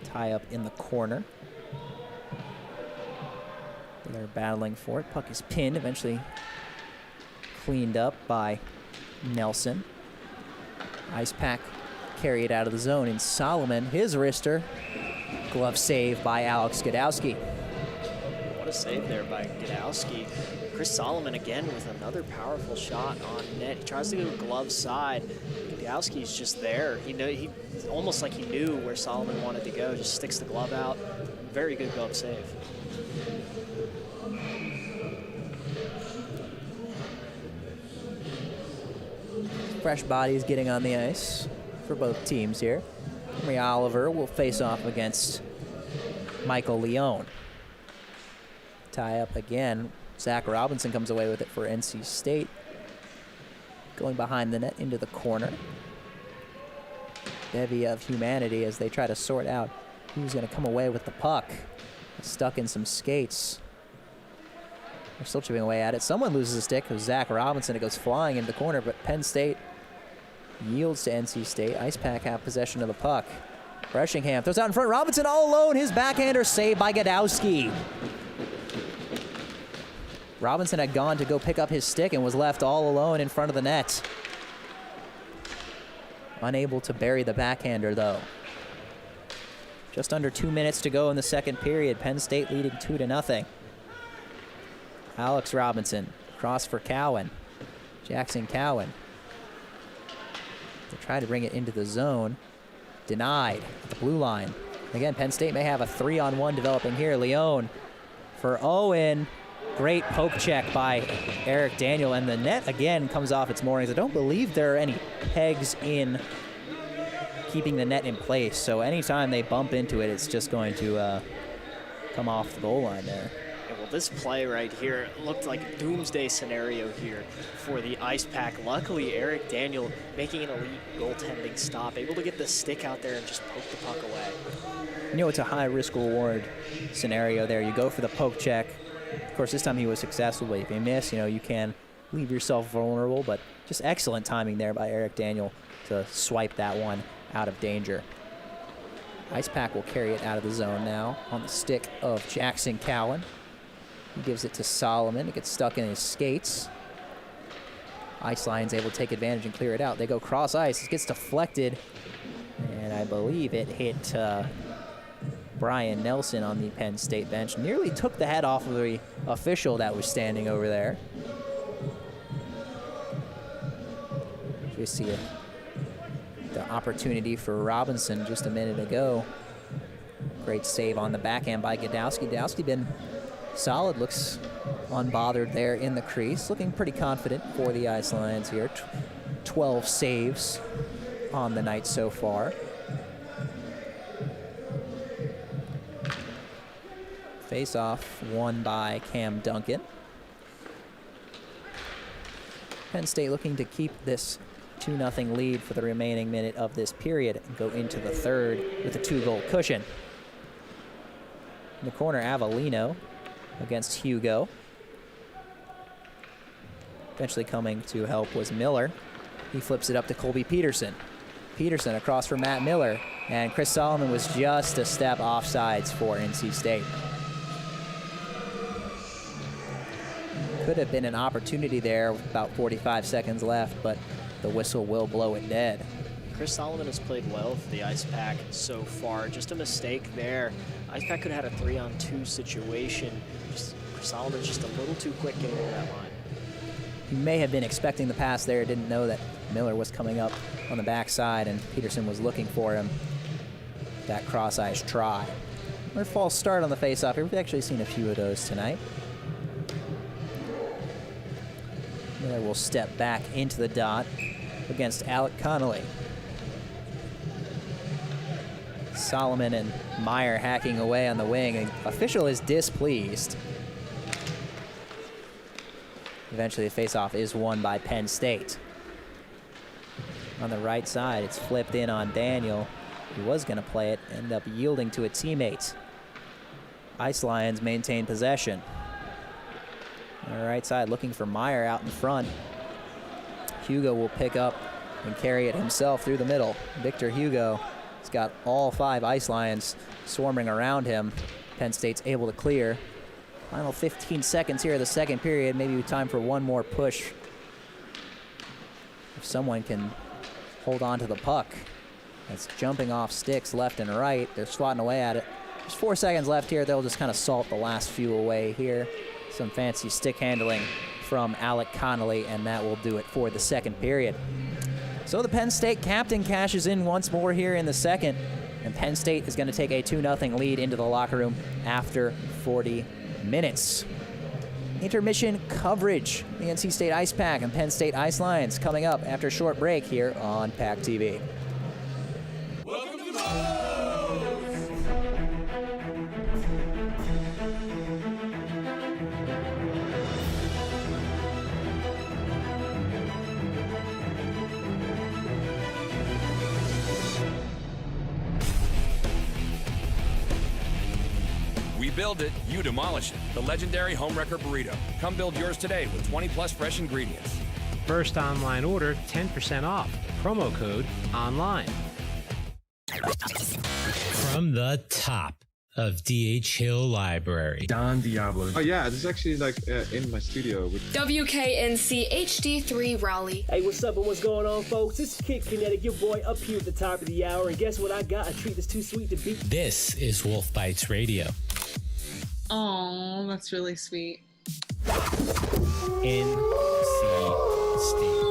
Tie up in the corner. They're battling for it. Puck is pinned, eventually cleaned up by Nelson. Icepack carry it out of the zone in Solomon. His wrister. Glove save by Alex Gadowski. What a save there by Gadowski. Chris Solomon again with another powerful shot on net. He tries to go glove side. Gadowski's just there. He almost like he knew where Solomon wanted to go. Just sticks the glove out. Very good glove save. Fresh bodies getting on the ice for both teams here. Henry Oliver will face off against Michael Leone. Tie up again. Zach Robinson comes away with it for NC State. Going behind the net into the corner. Bevy of humanity as they try to sort out who's going to come away with the puck. Stuck in some skates. They're still chipping away at it. Someone loses a stick. It was Zach Robinson. It goes flying into the corner, but Penn State yields to NC State. Icepack have possession of the puck. Breshingham throws out in front. Robinson all alone. His backhander saved by Gadowski. Robinson had gone to go pick up his stick and was left all alone in front of the net. Unable to bury the backhander, though. Just under 2 minutes to go in the second period. Penn State leading 2-0. Alex Robinson, cross for Cowan. Jackson Cowan. They try to bring it into the zone. Denied at the blue line. Again, Penn State may have a 3-on-1 developing here. Leone for Owen. Great poke check by Eric Daniel, and the net again comes off its moorings. I don't believe there are any pegs in keeping the net in place, so anytime they bump into it, it's just going to come off the goal line there. Yeah, well, this play right here looked like a doomsday scenario here for the Icepack. Luckily, Eric Daniel making an elite goaltending stop, able to get the stick out there and just poke the puck away. You know, it's a high-risk reward scenario there. You go for the poke check. Of course, this time he was successful, but if you miss, you know, you can leave yourself vulnerable, but just excellent timing there by Eric Daniel to swipe that one out of danger. Icepack will carry it out of the zone now on the stick of Jackson Cowan. He gives it to Solomon. It gets stuck in his skates. Ice Lions able to take advantage and clear it out. They go cross ice. It gets deflected, and I believe it hit Brian Nelson on the Penn State bench. Nearly took the head off of the official that was standing over there. We see the opportunity for Robinson just a minute ago. Great save on the backhand by Gadowski. Gadowski been Solid looks unbothered there in the crease, looking pretty confident for the Ice Lions here. 12 saves on the night so far. Face-off won by Cam Duncan. Penn State looking to keep this 2-0 lead for the remaining minute of this period and go into the third with a 2-goal cushion. In the corner, Avellino against Hugo. Eventually coming to help was Miller. He flips it up to Colby Peterson. Peterson across for Matt Miller, and Chris Solomon was just a step offsides for NC State. Could have been an opportunity there with about 45 seconds left, but the whistle will blow it dead. Chris Solomon has played well for the Icepack so far. Just a mistake there. Icepack could have had a 3-on-2 situation. Chris Solomon's just a little too quick getting to that line. He may have been expecting the pass there, didn't know that Miller was coming up on the backside and Peterson was looking for him. That cross-ice try. Or false start on the face-off. We've actually seen a few of those tonight. Miller will step back into the dot against Alec Connolly. Solomon and Meyer hacking away on the wing. And official is displeased. Eventually, the face-off is won by Penn State. On the right side, it's flipped in on Daniel. He was going to play it, ended up yielding to a teammate. Ice Lions maintain possession. On the right side, looking for Meyer out in front. Hugo will pick up and carry it himself through the middle. Victor Hugo has got all 5 Ice Lions swarming around him. Penn State's able to clear. Final 15 seconds here of the second period. Maybe time for one more push. If someone can hold on to the puck. It's jumping off sticks left and right. They're swatting away at it. There's 4 seconds left here. They'll just kind of salt the last few away here. Some fancy stick handling from Alec Connolly, and that will do it for the second period. So the Penn State captain cashes in once more here in the second, and Penn State is going to take a 2-0 lead into the locker room after 40 minutes. Intermission coverage, the NC State Icepack and Penn State Ice Lions coming up after a short break here on PackTV. Welcome to We build it, you demolish it. The legendary Homewrecker Burrito. Come build yours today with 20+ fresh ingredients. First online order, 10% off. Promo code ONLINE. From the top of D.H. Hill Library. Don Diablo. Oh yeah, this is actually like in my studio. With WKNC HD3 Raleigh. Hey, what's up and what's going on, folks? This is Kid Kinetic, your boy up here at the top of the hour. And guess what I got? A treat that's too sweet to beat. This is Wolf Bites Radio. Oh, that's really sweet. NC State.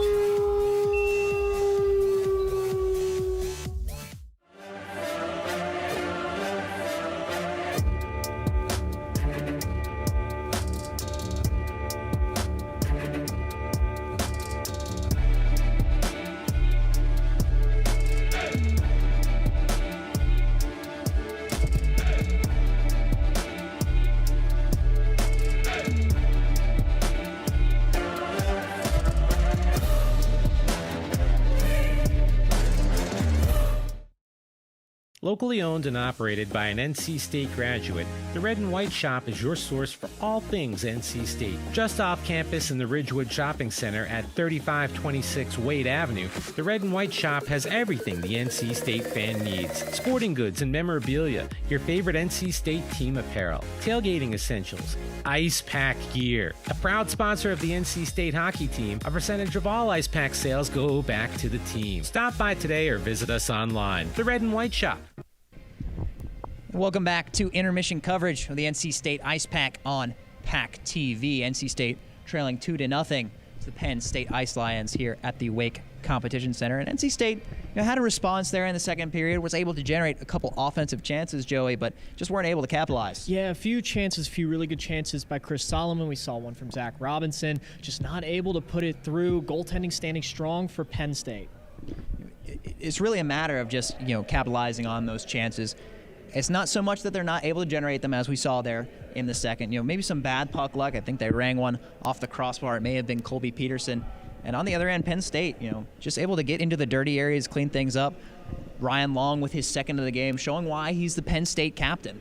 Locally owned and operated by an NC State graduate, the Red and White Shop is your source for all things NC State. Just off campus in the Ridgewood Shopping Center at 3526 Wade Avenue, the Red and White Shop has everything the NC State fan needs. Sporting goods and memorabilia, your favorite NC State team apparel, tailgating essentials, Icepack gear. A proud sponsor of the NC State hockey team, a percentage of all Icepack sales go back to the team. Stop by today or visit us online. The Red and White Shop. Welcome back to intermission coverage of the NC State Icepack on PackTV. NC State trailing 2-0. the Penn State Ice Lions here at the Wake Competition Center. And NC State had a response there in the second period, was able to generate a couple offensive chances, Joey, but just weren't able to capitalize. Yeah, a few really good chances by Chris Solomon. We saw one from Zach Robinson, just not able to put it through. Goaltending standing strong for Penn State. It's really a matter of just, capitalizing on those chances. It's not so much that they're not able to generate them, as we saw there in the second. Maybe some bad puck luck. I think they rang one off the crossbar. It may have been Colby Peterson. And on the other end, Penn State, just able to get into the dirty areas, clean things up. Ryan Long with his second of the game, showing why he's the Penn State captain.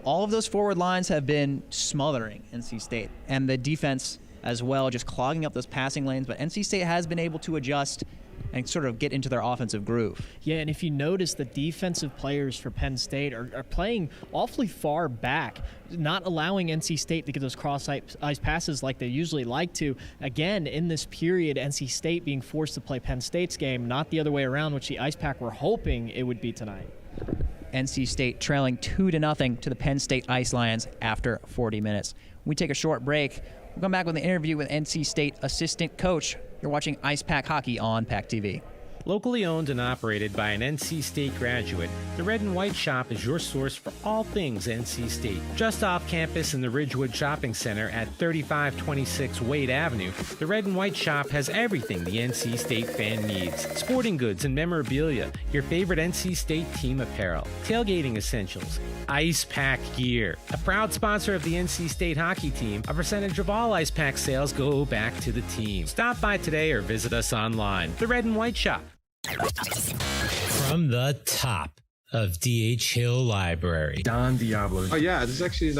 All of those forward lines have been smothering NC State. And the defense as well, just clogging up those passing lanes. But NC State has been able to adjust and sort of get into their offensive groove. Yeah, and if you notice, the defensive players for Penn State are playing awfully far back, not allowing NC State to get those cross-ice passes like they usually like to. Again, in this period, NC State being forced to play Penn State's game, not the other way around, which the Icepack were hoping it would be tonight. NC State trailing 2-0 to the Penn State Ice Lions after 40 minutes. We take a short break. We'll come back with an interview with NC State assistant coach. You're watching Icepack Hockey on PackTV. Locally owned and operated by an NC State graduate, the Red and White Shop is your source for all things NC State. Just off campus in the Ridgewood Shopping Center at 3526 Wade Avenue, the Red and White Shop has everything the NC State fan needs. Sporting goods and memorabilia, your favorite NC State team apparel, tailgating essentials, Icepack gear. A proud sponsor of the NC State hockey team, a percentage of all Icepack sales go back to the team. Stop by today or visit us online. The Red and White Shop. From the top of D.H. Hill Library. Don Diablo. Oh yeah, this is actually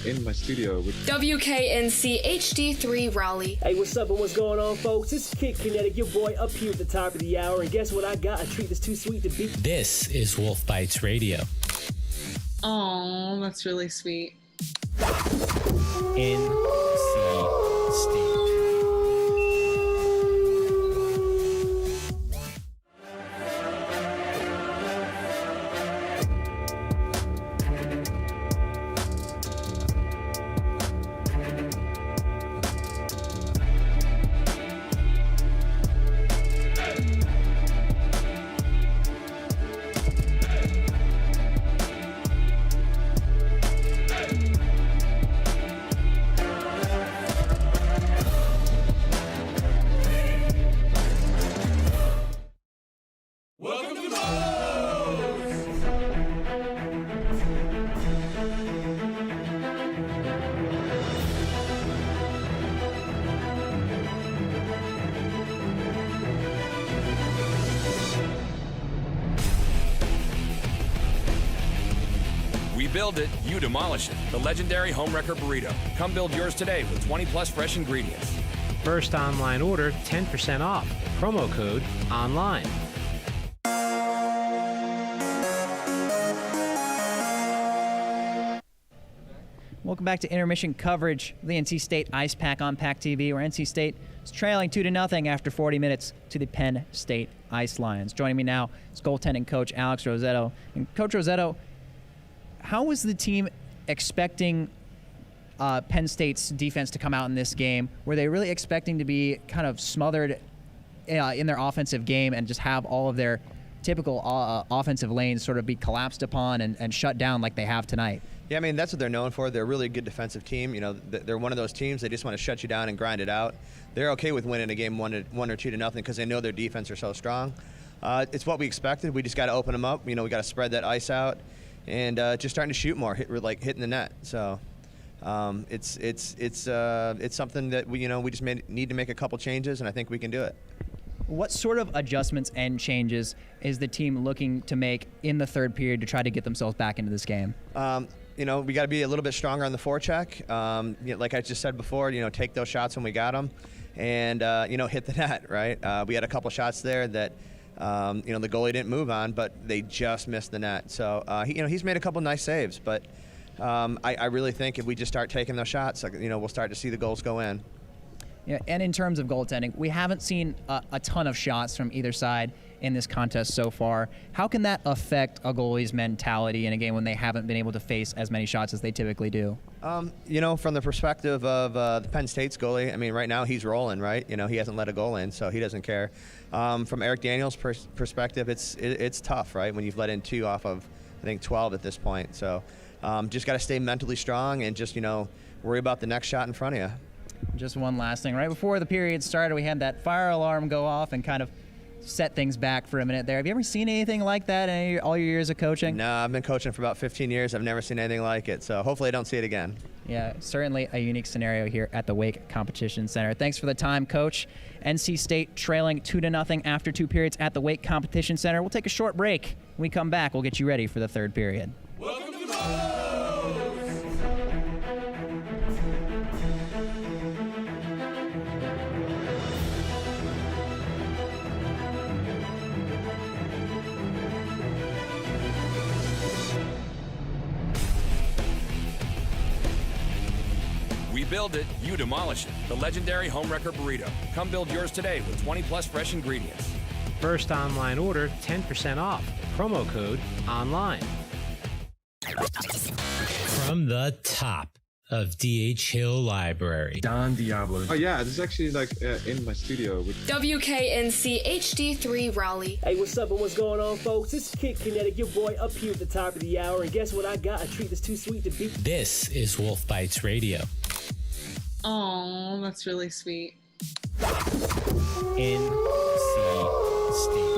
in my studio. WKNC HD3 Raleigh. Hey, what's up and what's going on, folks? This is Kid Kinetic, your boy up here at the top of the hour. And guess what I got? A treat that's too sweet to beat. This is Wolf Bites Radio. Oh, that's really sweet. NC State. Build it, you demolish it. The legendary Homewrecker Burrito. Come build yours today with 20+ fresh ingredients. First online order, 10% off. Promo code ONLINE. Welcome back to intermission coverage of the NC State Icepack on PackTV, where NC State is trailing 2-0 after 40 minutes to the Penn State Ice Lions. Joining me now is goaltending coach Alex Rosetto. And Coach Rosetto, how was the team expecting Penn State's defense to come out in this game? Were they really expecting to be kind of smothered in their offensive game and just have all of their typical offensive lanes sort of be collapsed upon and shut down like they have tonight? Yeah, I mean, that's what they're known for. They're a really good defensive team. They're one of those teams, they just want to shut you down and grind it out. They're okay with winning a game 1 or 2-0 because they know their defense are so strong. It's what we expected. We just got to open them up. We got to spread that ice out. And just starting to shoot more, hitting the net. So it's something that we just need to make a couple changes, and I think we can do it. What sort of adjustments and changes is the team looking to make in the third period to try to get themselves back into this game? We got to be a little bit stronger on the forecheck. Like I just said before, take those shots when we got them, and hit the net. Right? We had a couple shots there that. The goalie didn't move on, but they just missed the net. So, he's made a couple nice saves, but I really think if we just start taking those shots, we'll start to see the goals go in. And in terms of goaltending, we haven't seen a ton of shots from either side in this contest so far. How can that affect a goalie's mentality in a game when they haven't been able to face as many shots as they typically do? From the perspective of the Penn State's goalie, I mean, right now he's rolling, right? He hasn't let a goal in, so he doesn't care. From Eric Daniels' perspective, it's tough, right? When you've let in 2 off of, I think, 12 at this point. So just got to stay mentally strong and just, worry about the next shot in front of you. Just one last thing. Right before the period started, we had that fire alarm go off and kind of set things back for a minute there. Have you ever seen anything like that in all your years of coaching? No, I've been coaching for about 15 years. I've never seen anything like it, so hopefully I don't see it again. Yeah, certainly a unique scenario here at the Wake Competition Center. Thanks for the time, Coach. NC State trailing 2-0 after 2 periods at the Wake Competition Center. We'll take a short break. When we come back, we'll get you ready for the 3rd period. Welcome to the We build it, you demolish it. The legendary Homewrecker Burrito. Come build yours today with 20+ fresh ingredients. First online order, 10% off. Promo code ONLINE. From the top of D.H. Hill Library. Don Diablo. Oh yeah, this is actually in my studio. WKNC HD3 Raleigh. Hey, what's up and what's going on, folks? This is Kid Kinetic, your boy up here at the top of the hour. And guess what I got? A treat that's too sweet to beat. This is Wolf Bites Radio. Oh, that's really sweet. NC State.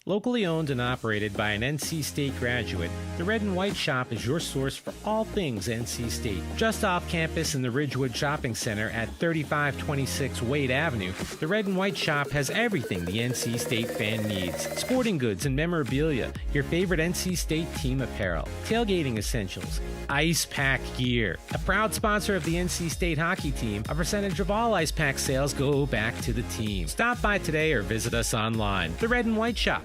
Locally owned and operated by an NC State graduate, the Red and White Shop is your source for all things NC State. Just off campus in the Ridgewood Shopping Center at 3526 Wade Avenue, the Red and White Shop has everything the NC State fan needs. Sporting goods and memorabilia, your favorite NC State team apparel, tailgating essentials, Icepack gear. A proud sponsor of the NC State hockey team, a percentage of all Icepack sales go back to the team. Stop by today or visit us online. The Red and White Shop.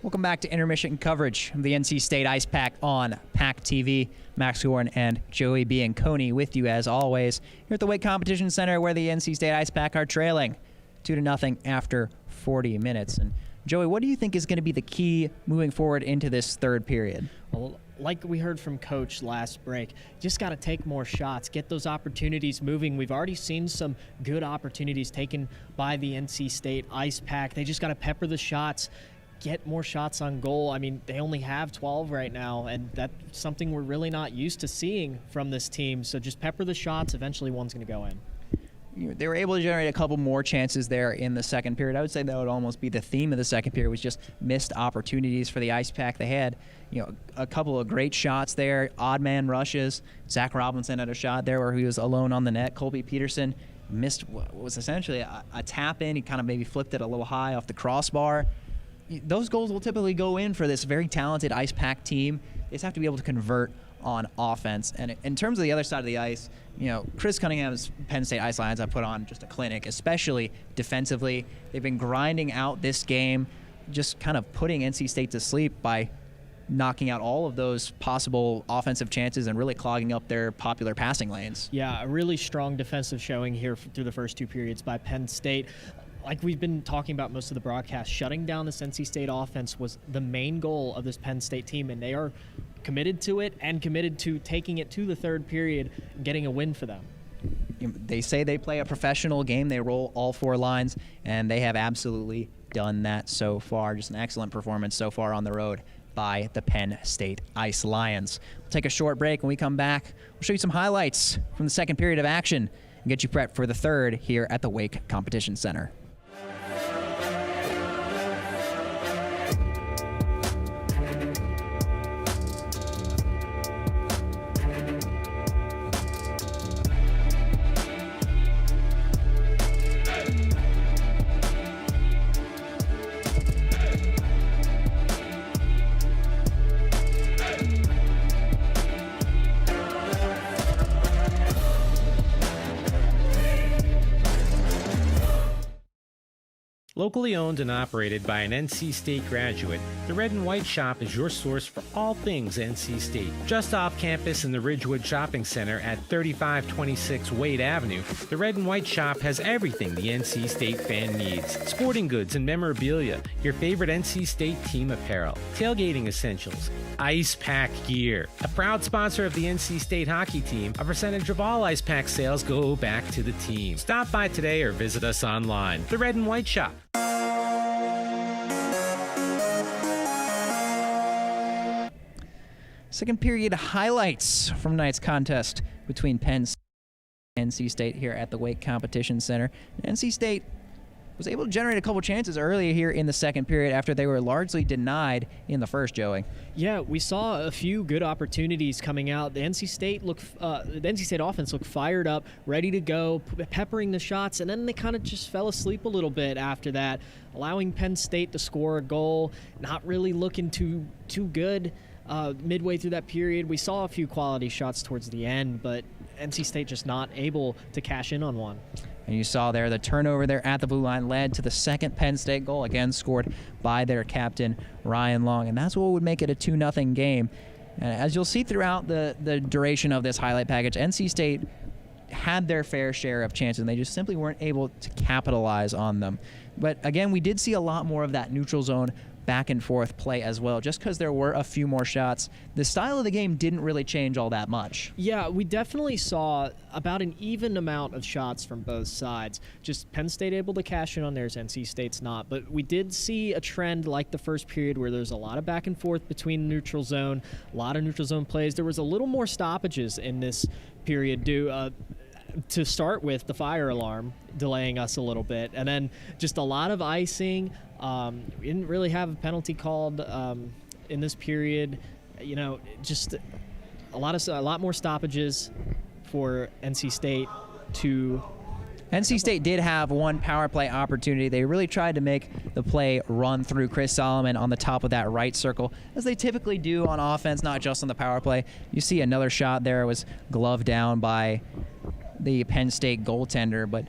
Welcome back to intermission coverage of the NC State Icepack on PackTV. Max Horn and Joey Bianconi with you as always here at the Wake Competition Center, where the NC State Icepack are trailing 2-0 after 40 minutes. And Joey, what do you think is going to be the key moving forward into this 3rd period? Well, like we heard from Coach last break, just got to take more shots, get those opportunities moving. We've already seen some good opportunities taken by the NC State Icepack. They just got to pepper the shots, get more shots on goal. I mean, they only have 12 right now, and that's something we're really not used to seeing from this team. So just pepper the shots. Eventually one's going to go in. They were able to generate a couple more chances there in the 2nd period. I would say that would almost be the theme of the 2nd period, was just missed opportunities for the Icepack. They had, a couple of great shots there, odd man rushes. Zach Robinson had a shot there where he was alone on the net. Colby Peterson missed what was essentially a tap in. He kind of maybe flipped it a little high off the crossbar. Those goals will typically go in for this very talented Icepack team. They just have to be able to convert on offense. And in terms of the other side of the ice, Chris Cunningham's Penn State Ice Lions have put on just a clinic, especially defensively. They've been grinding out this game, just kind of putting NC State to sleep by knocking out all of those possible offensive chances and really clogging up their popular passing lanes. Yeah, a really strong defensive showing here through the first 2 periods by Penn State. Like we've been talking about most of the broadcast, shutting down this NC State offense was the main goal of this Penn State team, and they are committed to it and committed to taking it to the 3rd period and getting a win for them. They say they play a professional game. They roll all 4 lines, and they have absolutely done that so far. Just an excellent performance so far on the road by the Penn State Ice Lions. We'll take a short break. When we come back, we'll show you some highlights from the 2nd period of action and get you prepped for the 3rd here at the Wake Competition Center. Locally owned and operated by an NC State graduate, the Red and White Shop is your source for all things NC State. Just off campus in the Ridgewood Shopping Center at 3526 Wade Avenue, the Red and White Shop has everything the NC State fan needs. Sporting goods and memorabilia, your favorite NC State team apparel, tailgating essentials, Icepack gear. A proud sponsor of the NC State hockey team, a percentage of all Icepack sales go back to the team. Stop by today or visit us online. The Red and White Shop. Second period highlights from tonight's contest between Penn State and NC State here at the Wake Competition Center. NC State was able to generate a couple chances earlier here in the second period after they were largely denied in the first, Joey. Yeah, we saw a few good opportunities coming out. The NC State offense looked fired up, ready to go, peppering the shots, and then they kind of just fell asleep a little bit after that, allowing Penn State to score a goal, not really looking too good. Midway through that period, we saw a few quality shots towards the end, but NC State just not able to cash in on one. And you saw there the turnover there at the blue line led to the second Penn State goal, again scored by their captain, Ryan Long. And that's what would make it a 2-0 game. And as you'll see throughout the duration of this highlight package, NC State had their fair share of chances, and they just simply weren't able to capitalize on them. But again, we did see a lot more of that neutral zone back and forth play as well, just because there were a few more shots. The style of the game didn't really change all that much. Yeah, we definitely saw about an even amount of shots from both sides. Just Penn State able to cash in on theirs, NC State's not. But we did see a trend like the first period where there's a lot of back and forth between neutral zone, a lot of neutral zone plays. There was a little more stoppages in this period due to start with the fire alarm delaying us a little bit, and then just a lot of icing. We didn't really have a penalty called in this period. You know, just a lot more stoppages for NC State to. NC State did have one power play opportunity. They really tried to make the play run through Chris Solomon on the top of that right circle, as they typically do on offense, not just on the power play. You see another shot there was gloved down by the Penn State goaltender, but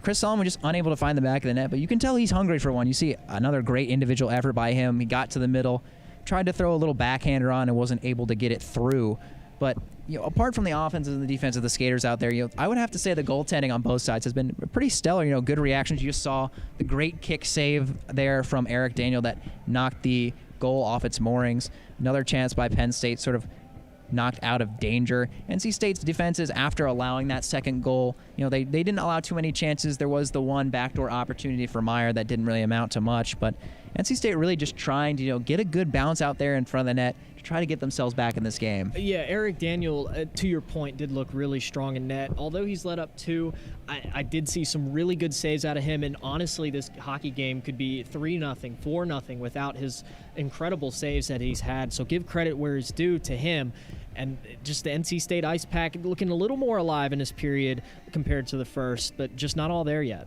Chris Solomon just unable to find the back of the net. But you can tell he's hungry for one. You see another great individual effort by him. He got to the middle, tried to throw a little backhander on, and wasn't able to get it through. But apart from the offenses and the defense of the skaters out there, I would have to say the goaltending on both sides has been pretty stellar. Good reactions. You just saw the great kick save there from Eric Daniel that knocked the goal off its moorings. Another chance by Penn State sort of knocked out of danger. NC State's defenses, after allowing that second goal, they didn't allow too many chances. There was the one backdoor opportunity for Meyer that didn't really amount to much, but NC State really just trying to get a good bounce out there in front of the net to try to get themselves back in this game. Yeah, Eric Daniel, to your point, did look really strong in net. Although he's let up two, I did see some really good saves out of him, and honestly, this hockey game could be 3-0, 4-0 without his incredible saves that he's had. So give credit where it's due to him. And just the NC State Icepack looking a little more alive in this period compared to the first, but just not all there yet.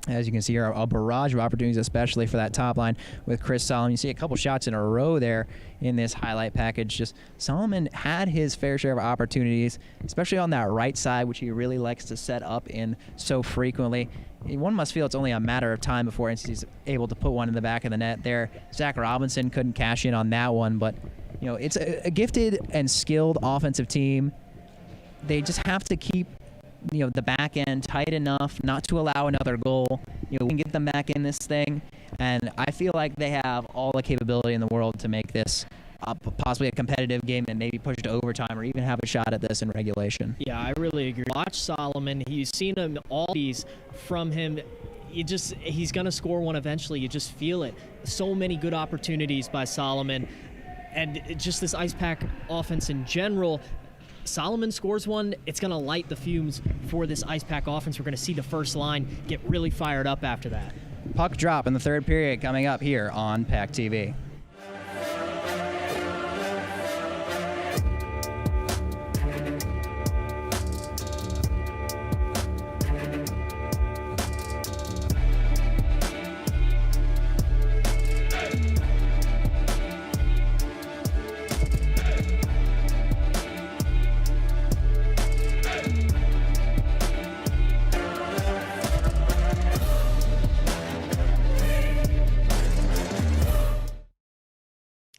As you can see here, a barrage of opportunities, especially for that top line with Chris Solomon. You see a couple shots in a row there in this highlight package. Just Solomon had his fair share of opportunities, especially on that right side, which he really likes to set up in so frequently. One must feel it's only a matter of time before NC's able to put one in the back of the net there. Zach Robinson couldn't cash in on that one, but it's a gifted and skilled offensive team. They just have to keep the back end tight enough not to allow another goal. We can get them back in this thing, and I feel like they have all the capability in the world to make this possibly a competitive game and maybe push it to overtime or even have a shot at this in regulation. Yeah, I really agree. Watch Solomon. He's seen all these from him. He's going to score one eventually. You just feel it. So many good opportunities by Solomon. And just this Icepack offense in general, Solomon scores one, it's going to light the fumes for this Icepack offense. We're going to see the first line get really fired up after that. Puck drop in the third period coming up here on PackTV.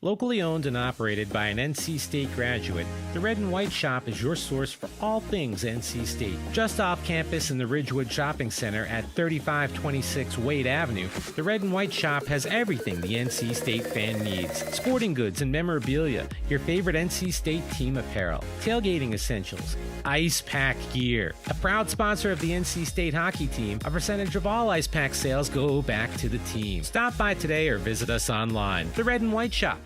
Locally owned and operated by an NC State graduate, the Red and White Shop is your source for all things NC State. Just off campus in the Ridgewood Shopping Center at 3526 Wade Avenue, the Red and White Shop has everything the NC State fan needs. Sporting goods and memorabilia, your favorite NC State team apparel, tailgating essentials, Icepack gear. A proud sponsor of the NC State hockey team, a percentage of all Icepack sales go back to the team. Stop by today or visit us online. The Red and White Shop.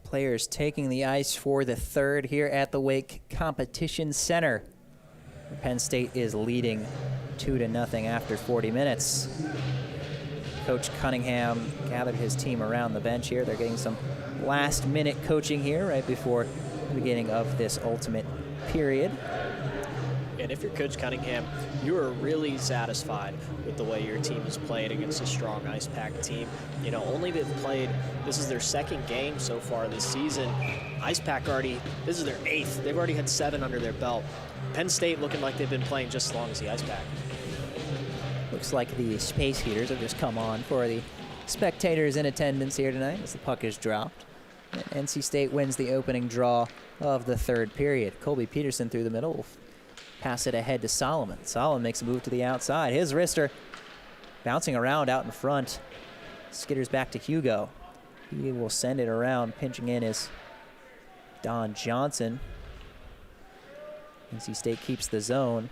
Players taking the ice for the third here at the Wake Competition Center. Penn State is leading 2-0 after 40 minutes. Coach Cunningham gathered his team around the bench here. They're getting some last-minute coaching here right before the beginning of this ultimate period. And if you're Coach Cunningham, you are really satisfied with the way your team has played against a strong Icepack team. You know, only they've played, this is their second game so far this season. Icepack this is their 8th. They've already had 7 under their belt. Penn State looking like they've been playing just as long as the Icepack. Looks like the space heaters have just come on for the spectators in attendance here tonight as the puck is dropped. And NC State wins the opening draw of the third period. Colby Peterson through the middle will pass it ahead to Solomon. Solomon makes a move to the outside. His wrister bouncing around out in front. Skitters back to Hugo. He will send it around. Pinching in is Don Johnson. NC State keeps the zone,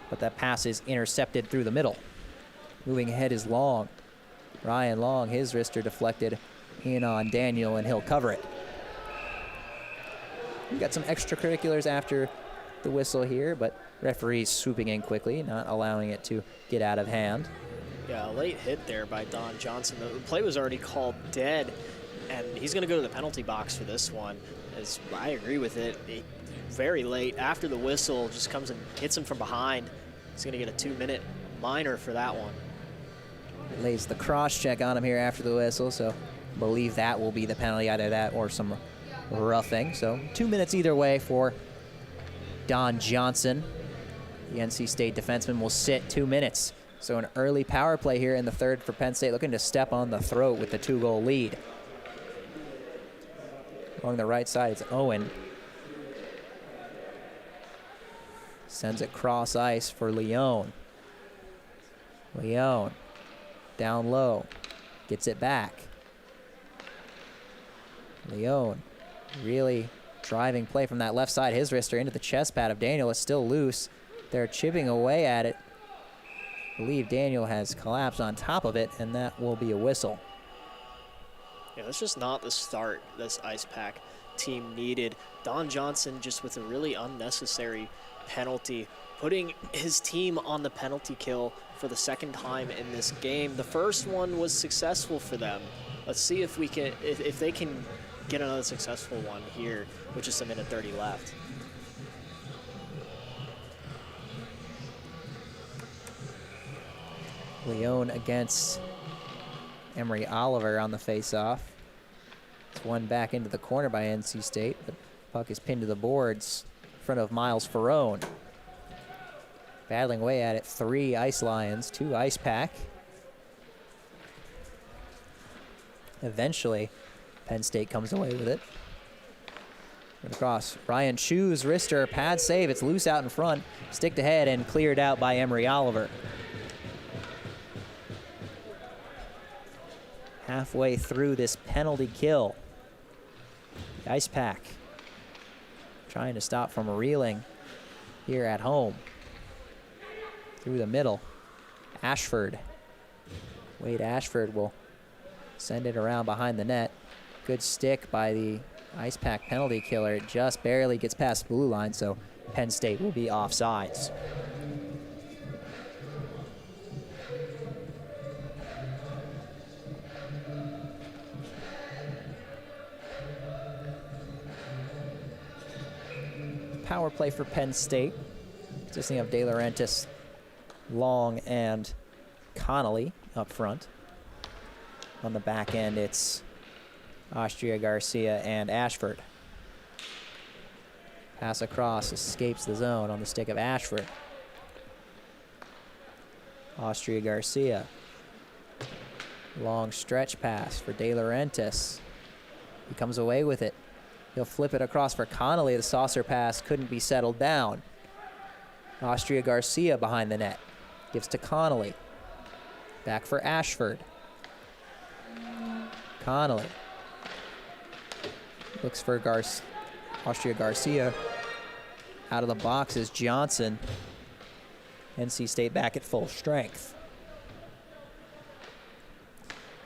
but that pass is intercepted through the middle. Moving ahead is Long. Ryan Long, his wrister deflected in on Daniel, and he'll cover it. We've got some extracurriculars after the whistle here, but referees swooping in quickly, not allowing it to get out of hand. Yeah, a late hit there by Don Johnson. The play was already called dead, and he's going to go to the penalty box for this one. As I agree with it, very late after the whistle, just comes and hits him from behind. He's going to get a 2-minute minor for that one. Lays the cross check on him here after the whistle, so I believe that will be the penalty, either that or some roughing. So 2 minutes either way for Don Johnson. The NC State defenseman will sit 2 minutes. So an early power play here in the third for Penn State, looking to step on the throat with the 2-goal lead. Along the right side, it's Owen. Sends it cross ice for Leone. Leone down low, gets it back. Leone really driving play from that left side. His wrister into the chest pad of Daniel is still loose. They're chipping away at it. I believe Daniel has collapsed on top of it, and that will be a whistle. Yeah, that's just not the start this Icepack team needed. Don Johnson just with a really unnecessary penalty, putting his team on the penalty kill for the second time in this game. The first one was successful for them. Let's see if we can, if they can get another successful one here with just a minute 30 left. Leone against Emery Oliver on the face-off. It's one back into the corner by NC State. The puck is pinned to the boards in front of Miles Ferrone. Battling away at it, 3 Ice Lions, 2 Icepack. Eventually, Penn State comes away with it. Across, Ryan Chu's wrister, pad save, it's loose out in front, sticked ahead and cleared out by Emery Oliver. Halfway through this penalty kill, the Icepack trying to stop from reeling here at home. Through the middle, Ashford. Wade Ashford will send it around behind the net. Good stick by the Icepack penalty killer. It just barely gets past the blue line, so Penn State will be offsides. Power play for Penn State, consisting of De Laurentiis, Long, and Connolly up front. On the back end, it's Austria, Garcia, and Ashford. Pass across, escapes the zone on the stick of Ashford. Austria Garcia. Long stretch pass for De Laurentiis. He comes away with it. He'll flip it across for Connolly. The saucer pass couldn't be settled down. Austria Garcia behind the net. Gives to Connolly. Back for Ashford. Connolly. Looks for Austria Garcia. Out of the box is Johnson. NC State back at full strength.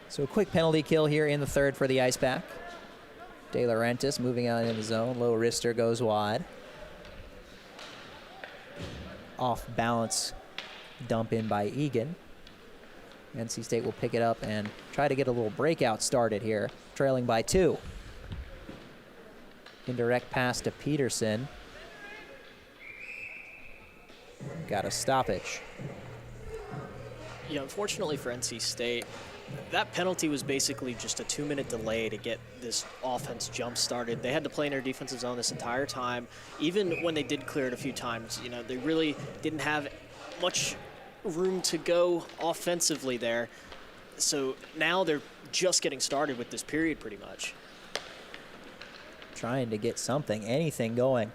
So a quick penalty kill here in the third for the Icepack. De Laurentiis moving out in the zone. Low wrister goes wide. Off balance dump in by Egan. NC State will pick it up and try to get a little breakout started here, trailing by 2. Indirect pass to Peterson. Got a stoppage. Yeah, unfortunately for NC State, that penalty was basically just a 2-minute delay to get this offense jump started. They had to play in their defensive zone this entire time. Even when they did clear it a few times, you know, they really didn't have much room to go offensively there. So now they're just getting started with this period pretty much. Trying to get something, anything going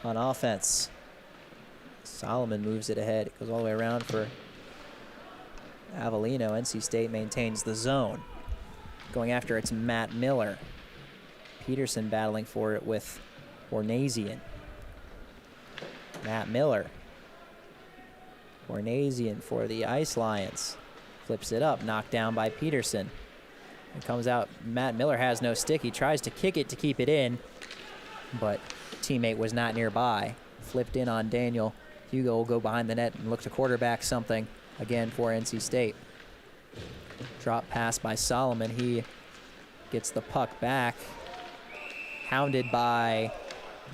on offense. Solomon moves it ahead. It goes all the way around for Avellino. NC State maintains the zone. Going after it's Matt Miller. Peterson battling for it with Ornazian. Matt Miller. Ornazian for the Ice Lions. Flips it up, knocked down by Peterson. It comes out, Matt Miller has no stick. He tries to kick it to keep it in, but teammate was not nearby. Flipped in on Daniel. Hugo will go behind the net and look to quarterback something again for NC State. Drop pass by Solomon. He gets the puck back. Hounded by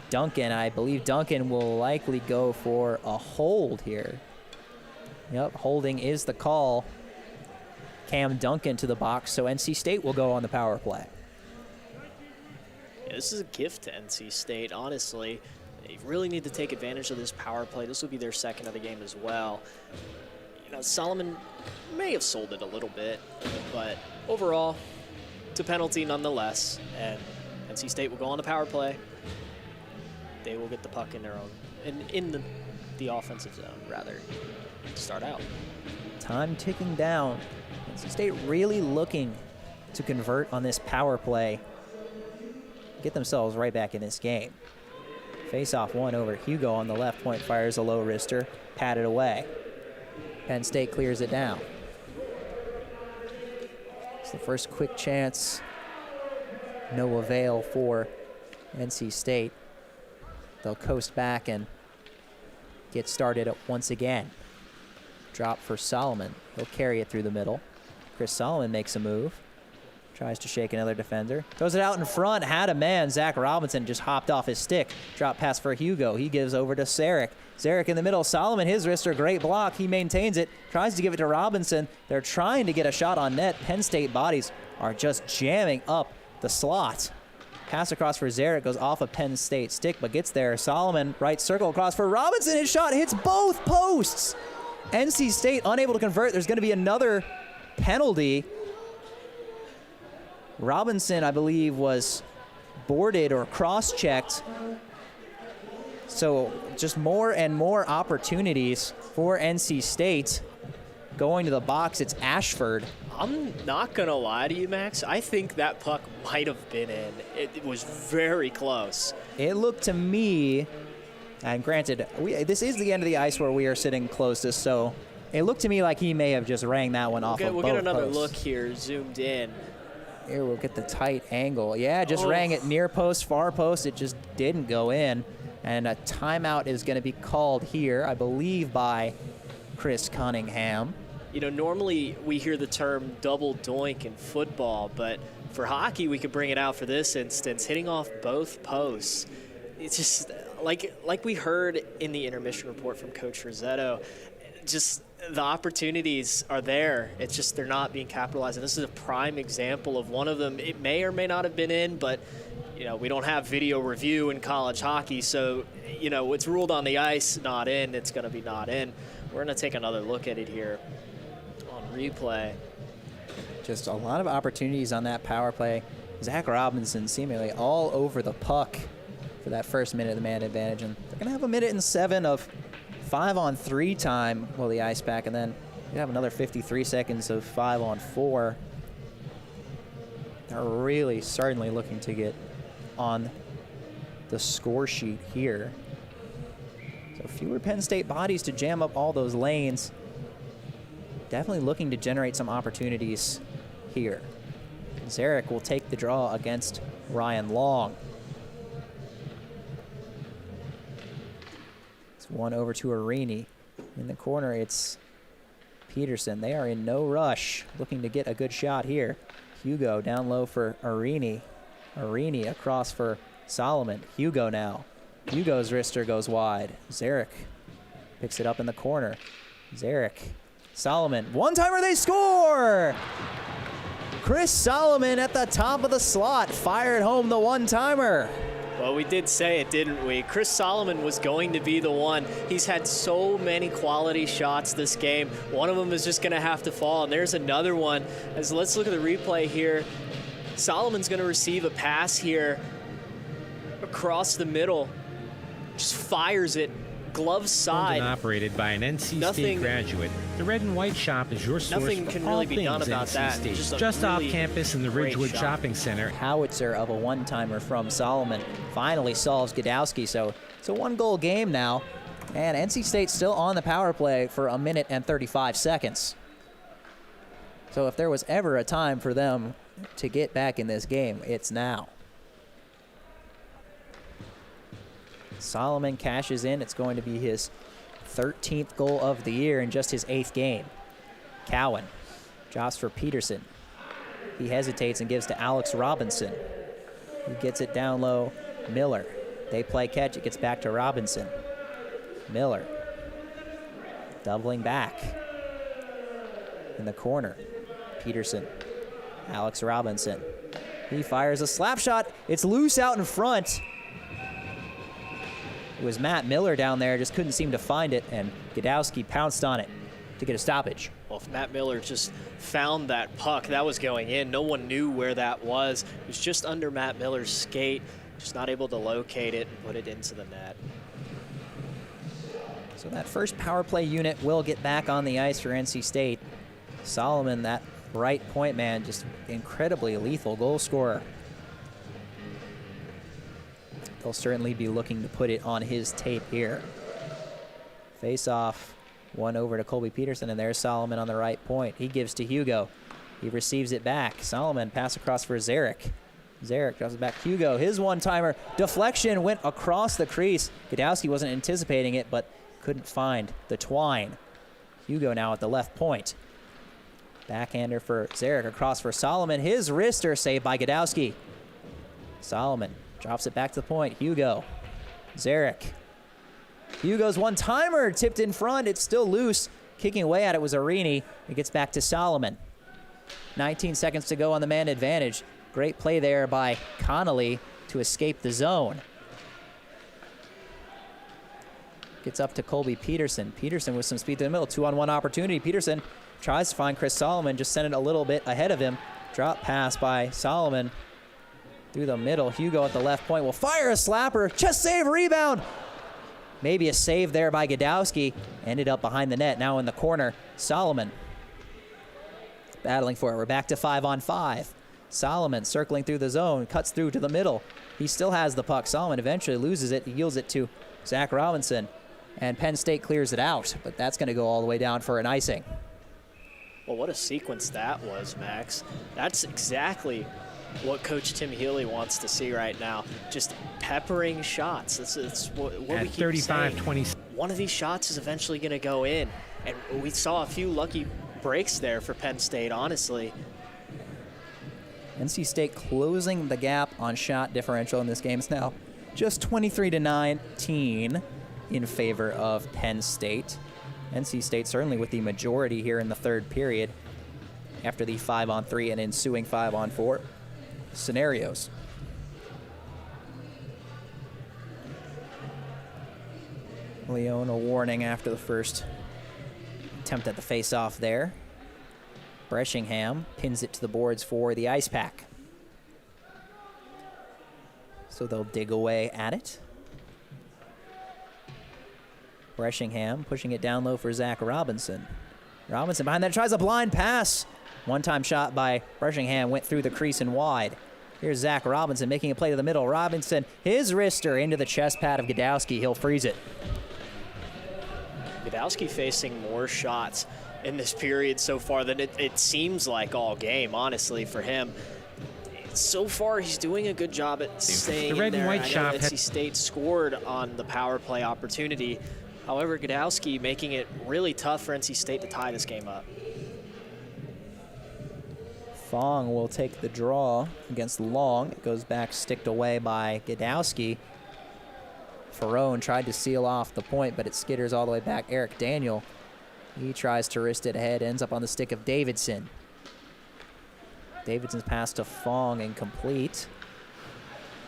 Duncan. I believe Duncan will likely go for a hold here. Yep, holding is the call. Cam Duncan to the box, so NC State will go on the power play. Yeah, this is a gift to NC State, honestly. They really need to take advantage of this power play. This will be their second of the game as well. You know, Solomon may have sold it a little bit, but overall, it's a penalty nonetheless, and NC State will go on the power play. They will get the puck in their own, in the offensive zone, rather, to start out. Time ticking down. NC State really looking to convert on this power play. Get themselves right back in this game. Face-off one over Hugo on the left point, fires a low wrister, patted away. Penn State clears it down. It's the first quick chance. No avail for NC State. They'll coast back and get started once again. Drop for Solomon. He'll carry it through the middle. Chris Solomon makes a move. Tries to shake another defender. Throws it out in front. Had a man. Zach Robinson just hopped off his stick. Drop pass for Hugo. He gives over to Zarek. Zarek in the middle. Solomon, his wrister, great block. He maintains it. Tries to give it to Robinson. They're trying to get a shot on net. Penn State bodies are just jamming up the slot. Pass across for Zarek. Goes off a Penn State stick, but gets there. Solomon, right circle across for Robinson. His shot hits both posts. NC State unable to convert. There's going to be another penalty. Robinson, I believe, was boarded or cross-checked. So just more and more opportunities for NC State. Going to the box, it's Ashford. I'm not going to lie to you, Max. I think that puck might have been in. It was very close. It looked to me, and granted, this is the end of the ice where we are sitting closest, so it looked to me like he may have just rang that one off of both We'll get another posts. look here, zoomed in. Here, we'll get the tight angle. Yeah, just rang it near post, far post. It just didn't go in. And a timeout is going to be called here, I believe, by Chris Cunningham. You know, normally we hear the term double doink in football, but for hockey, we could bring it out for this instance. Hitting off both posts. It's just like we heard in the intermission report from Coach Rossetto, just the opportunities are there. It's just they're not being capitalized. And this is a prime example of one of them. It may or may not have been in, but, you know, we don't have video review in college hockey. So, you know, it's ruled on the ice, not in. It's going to be not in. We're going to take another look at it here. replay. Just a lot of opportunities on that power play. Zach Robinson seemingly all over the puck for that first minute of the man advantage. And they're going to have 1:07 of 5-on-3 time, well, the Icepack, and then you have another 53 seconds of 5-on-4. They're really certainly looking to get on the score sheet here. So fewer Penn State bodies to jam up all those lanes. Definitely looking to generate some opportunities here. Zarek will take the draw against Ryan Long. It's one over to Arini. In the corner, it's Peterson. They are in no rush, looking to get a good shot here. Hugo down low for Arini. Arini across for Solomon. Hugo now. Hugo's wrister goes wide. Zarek picks it up in the corner. Zarek. Solomon. One-timer, they score! Chris Solomon at the top of the slot fired home the one-timer. Well, we did say it, didn't we? Chris Solomon was going to be the one. He's had so many quality shots this game. One of them is just going to have to fall, and there's another one. As let's look at the replay here. Solomon's going to receive a pass here across the middle. Just fires it. Glove side. Owned and operated by an NC State graduate, the Red and White Shop is your source nothing for can all really be done things about NC that. State. Just off really campus in the Ridgewood Shopping Center. Howitzer of a one-timer from Solomon finally solves Gadowski, so it's a one-goal game now. And NC State still on the power play for 1:35 seconds. So if there was ever a time for them to get back in this game, it's now. Solomon cashes in. It's going to be his 13th goal of the year in just his 8th game. Cowan drops for Peterson. He hesitates and gives to Alex Robinson. He gets it down low. Miller. They play catch. It gets back to Robinson. Miller doubling back in the corner. Peterson. Alex Robinson. He fires a slap shot. It's loose out in front. It was Matt Miller down there, just couldn't seem to find it, and Gadowski pounced on it to get a stoppage. Well, if Matt Miller just found that puck, that was going in. No one knew where that was. It was just under Matt Miller's skate, just not able to locate it and put it into the net. So that first power play unit will get back on the ice for NC State. Solomon, that right point man, just incredibly lethal goal scorer. They'll certainly be looking to put it on his tape here. Face off, one over to Colby Peterson, and there's Solomon on the right point. He gives to Hugo. He receives it back. Solomon pass across for Zarek. Zarek drops it back. Hugo, his one-timer. Deflection went across the crease. Gadowski wasn't anticipating it, but couldn't find the twine. Hugo now at the left point. Backhander for Zarek across for Solomon. His wrister saved by Gadowski. Solomon drops it back to the point. Hugo. Zarek. Hugo's one-timer tipped in front. It's still loose. Kicking away at it was Arini. It gets back to Solomon. 19 seconds to go on the man advantage. Great play there by Connolly to escape the zone. Gets up to Colby Peterson. Peterson with some speed to the middle. 2-on-1 opportunity. Peterson tries to find Chris Solomon. Just sent it a little bit ahead of him. Drop pass by Solomon. Through the middle, Hugo at the left point will fire a slapper. Chest save, rebound. Maybe a save there by Gadowski. Ended up behind the net, now in the corner. Solomon battling for it. We're back to 5-on-5. Solomon circling through the zone, cuts through to the middle. He still has the puck. Solomon eventually loses it. He yields it to Zach Robinson. And Penn State clears it out, but that's going to go all the way down for an icing. Well, what a sequence that was, Max. That's exactly what Coach Tim Healy wants to see right now. Just peppering shots. That's what we keep 35-20. saying. One of these shots is eventually going to go in. And we saw a few lucky breaks there for Penn State, honestly. NC State closing the gap on shot differential in this game. It's now just 23-19 in favor of Penn State. NC State certainly with the majority here in the third period after the 5-on-3 and ensuing 5-on-4 scenarios. Leone a warning after the first attempt at the face-off there. Breshingham pins it to the boards for the Icepack. So they'll dig away at it. Breshingham pushing it down low for Zach Robinson. Robinson behind that tries a blind pass. One-time shot by Breshingham went through the crease and wide. Here's Zach Robinson making a play to the middle. Robinson, his wrister into the chest pad of Gadowski. He'll freeze it. Gadowski facing more shots in this period so far than it seems like all game, honestly, for him. So far, he's doing a good job at staying the red in there. and white shop NC State scored on the power play opportunity. However, Gadowski making it really tough for NC State to tie this game up. Fong will take the draw against Long. It goes back, sticked away by Gadowski. Ferrone tried to seal off the point, but it skitters all the way back. Eric Daniel, he tries to wrist it ahead, ends up on the stick of Davidson. Davidson's pass to Fong incomplete.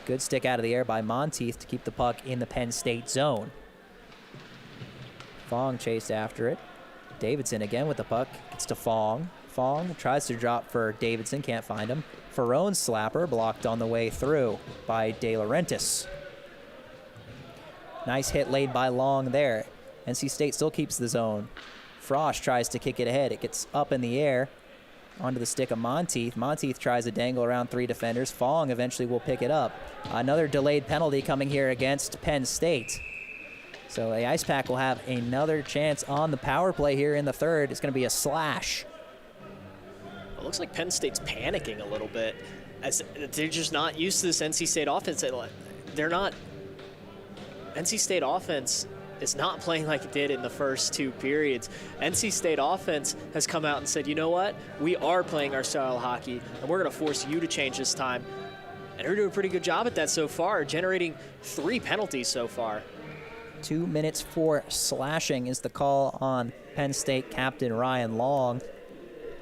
Good stick out of the air by Monteith to keep the puck in the Penn State zone. Fong chased after it. Davidson again with the puck. Gets to Fong. Fong tries to drop for Davidson, can't find him. Ferrone's slapper blocked on the way through by De Laurentiis. Nice hit laid by Long there. NC State still keeps the zone. Frost tries to kick it ahead. It gets up in the air onto the stick of Monteith. Monteith tries to dangle around three defenders. Fong eventually will pick it up. Another delayed penalty coming here against Penn State. So the Icepack will have another chance on the power play here in the third. It's going to be a slash. It looks like Penn State's panicking a little bit as they're just not used to this NC State offense. NC State offense is not playing like it did in the first two periods. NC State offense has come out and said, you know what? We are playing our style of hockey, and we're going to force you to change this time. And they're doing a pretty good job at that so far, generating 3 penalties so far. 2 minutes for slashing is the call on Penn State captain Ryan Long.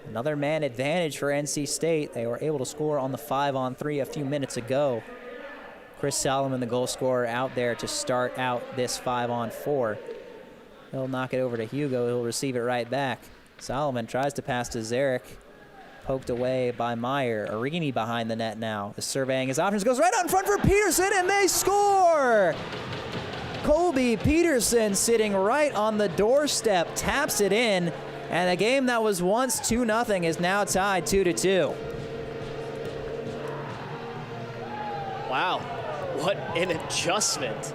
Another man advantage for NC State. They were able to score on the 5-on-3 a few minutes ago. Chris Solomon, the goal scorer, out there to start out this 5-on-4. He'll knock it over to Hugo. He'll receive it right back. Solomon tries to pass to Zarek. Poked away by Meyer. Arini behind the net now. Is surveying his options. Goes right out in front for Peterson, and they score! Colby Peterson sitting right on the doorstep, taps it in, and a game that was once 2-0 is now tied 2-2. Wow, what an adjustment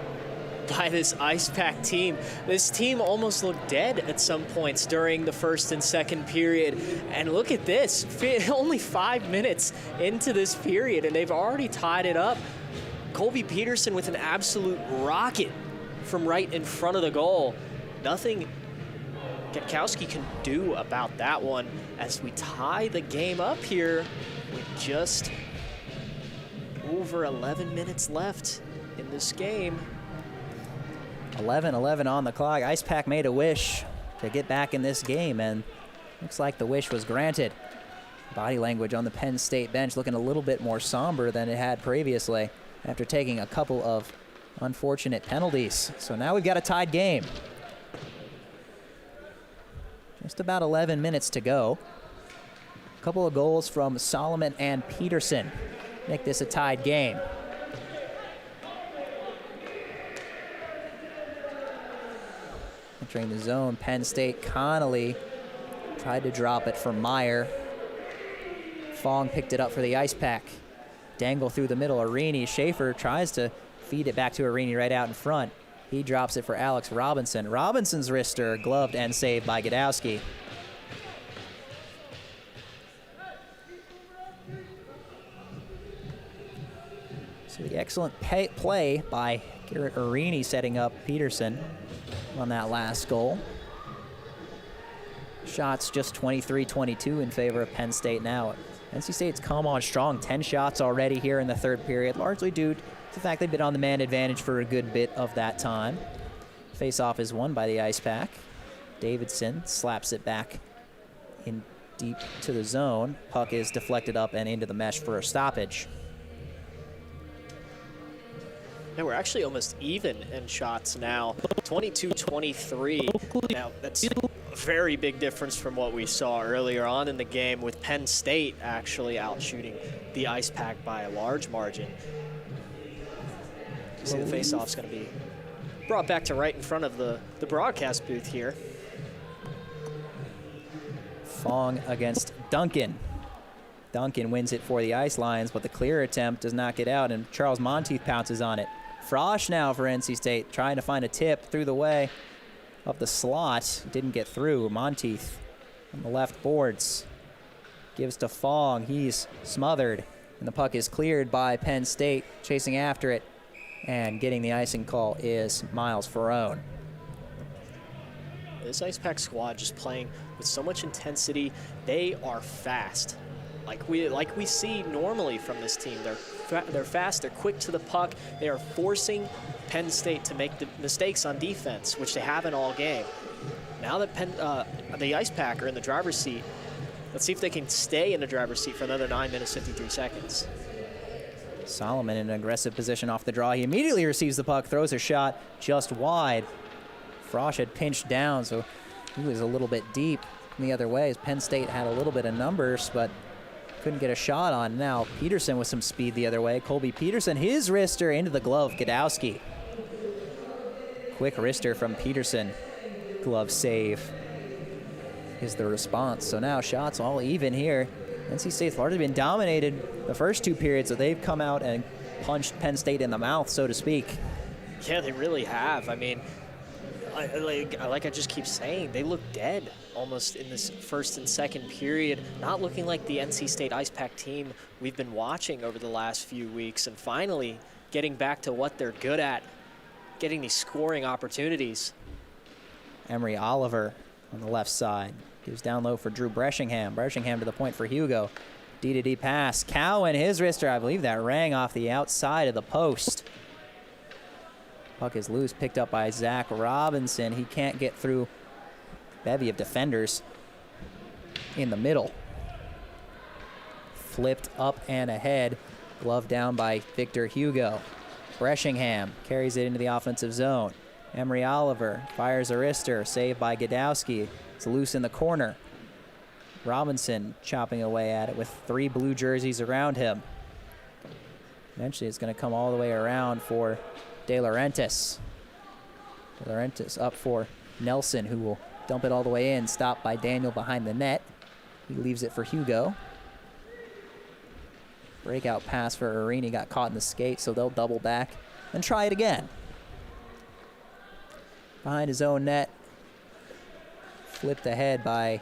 by this Icepack team. This team almost looked dead at some points during the first and second period. And look at this, only 5 minutes into this period, and they've already tied it up. Colby Peterson with an absolute rocket from right in front of the goal. Nothing Gatkowski can do about that one as we tie the game up here with just over 11 minutes left in this game. 11-11 on the clock. Icepack made a wish to get back in this game, and looks like the wish was granted. Body language on the Penn State bench looking a little bit more somber than it had previously after taking a couple of unfortunate penalties. So now we've got a tied game. Just about 11 minutes to go. A couple of goals from Solomon and Peterson make this a tied game. Entering the zone, Penn State. Connolly tried to drop it for Meyer. Fong picked it up for the Icepack. Dangle through the middle. Arini. Schaefer tries to feed it back to Arini right out in front. He drops it for Alex Robinson. Robinson's wrister gloved and saved by Gadowski. So the excellent play by Garrett Arini setting up Peterson on that last goal. Shots just 23-22 in favor of Penn State now. NC State's come on strong, 10 shots already here in the third period, largely due to the fact they've been on the man advantage for a good bit of that time. Face-off is won by the Icepack. Davidson slaps it back in deep to the zone. Puck is deflected up and into the mesh for a stoppage. Yeah, we're actually almost even in shots now, 22-23. Now, that's very big difference from what we saw earlier on in the game, with Penn State actually out-shooting the Icepack by a large margin. You see the face-off's going to be brought back to right in front of the broadcast booth here. Fong against Duncan. Duncan wins it for the Ice Lions, but the clear attempt does not get out, and Charles Monteith pounces on it. Frosch now for NC State, trying to find a tip through the way of the slot. Didn't get through. Monteith on the left boards. Gives to Fong. He's smothered, and the puck is cleared by Penn State. Chasing after it, and getting the icing call is Miles Ferrone. This Icepack squad just playing with so much intensity. They are fast. Like we see normally from this team. They're fast, they're quick to the puck. They are forcing Penn State to make the mistakes on defense, which they haven't all game. Now that the Icepack are in the driver's seat, let's see if they can stay in the driver's seat for another 9 minutes, 53 seconds. Solomon in an aggressive position off the draw. He immediately receives the puck, throws a shot just wide. Frosch had pinched down, so he was a little bit deep the other way, as Penn State had a little bit of numbers, but couldn't get a shot on. Now Peterson with some speed the other way. Colby Peterson, his wrister into the glove. Gadowski. Quick wrister from Peterson. Glove save is the response. So now shots all even here. NC State's largely been dominated the first two periods, so they've come out and punched Penn State in the mouth, so to speak. Yeah, they really have. I mean, like I just keep saying, they look dead almost in this first and second period, not looking like the NC State Icepack team we've been watching over the last few weeks, and finally getting back to what they're good at, getting these scoring opportunities. Emery Oliver on the left side. Gives down low for Drew Breshingham. Breshingham to the point for Hugo. D-to-D pass. Cowan, his wrister, I believe that rang off the outside of the post. Puck is loose, picked up by Zach Robinson. He can't get through bevy of defenders in the middle. Flipped up and ahead. Glove down by Victor Hugo. Breshingham carries it into the offensive zone. Emery Oliver fires a wrister, saved by Gadowski. It's loose in the corner. Robinson chopping away at it with 3 blue jerseys around him. Eventually it's going to come all the way around for De Laurentiis. De Laurentiis up for Nelson, who will dump it all the way in, stopped by Daniel behind the net. He leaves it for Hugo. Breakout pass for Arini, got caught in the skate, so they'll double back and try it again. Behind his own net, flipped ahead by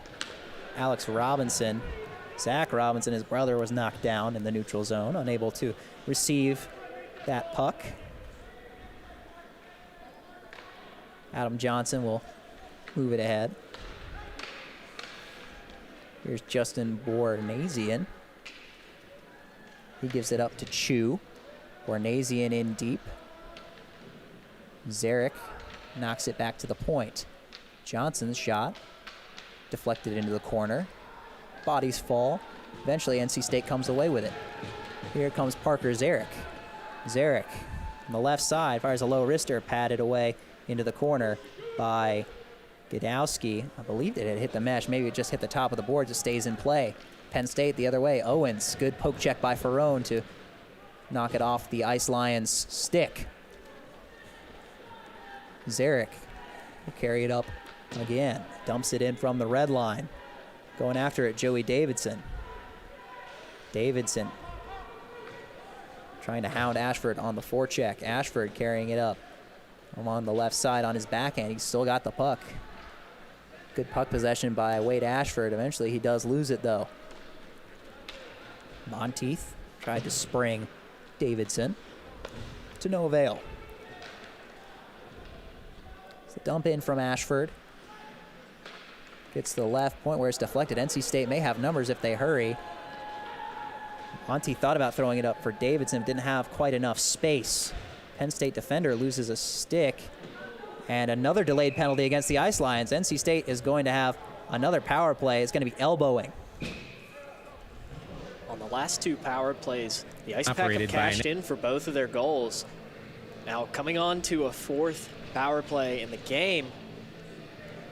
Alex Robinson. Zach Robinson, his brother, was knocked down in the neutral zone, unable to receive that puck. Adam Johnson will move it ahead. Here's Justin Bornasian. He gives it up to Chu. Bornasian in deep. Zarek knocks it back to the point. Johnson's shot deflected into the corner. Bodies fall. Eventually NC State comes away with it. Here comes Parker Zarek. Zarek on the left side fires a low wrister, padded away into the corner by Gadowski. I believe it had hit the mesh. Maybe it just hit the top of the boards. It stays in play. Penn State the other way. Owens, good poke check by Ferrone to knock it off the Ice Lions' stick. Zarek will carry it up again. Dumps it in from the red line. Going after it, Joey Davidson. Davidson trying to hound Ashford on the forecheck. Ashford carrying it up along the left side on his backhand. He's still got the puck. Good puck possession by Wade Ashford. Eventually he does lose it though. Monteith tried to spring Davidson to no avail. It's a dump in from Ashford. Gets to the left point where it's deflected. NC State may have numbers if they hurry. Monteith thought about throwing it up for Davidson, didn't have quite enough space. Penn State defender loses a stick. And another delayed penalty against the Ice Lions. NC State is going to have another power play. It's going to be elbowing. On the last 2 power plays, the Icepack have cashed in for both of their goals. Now coming on to a 4th power play in the game,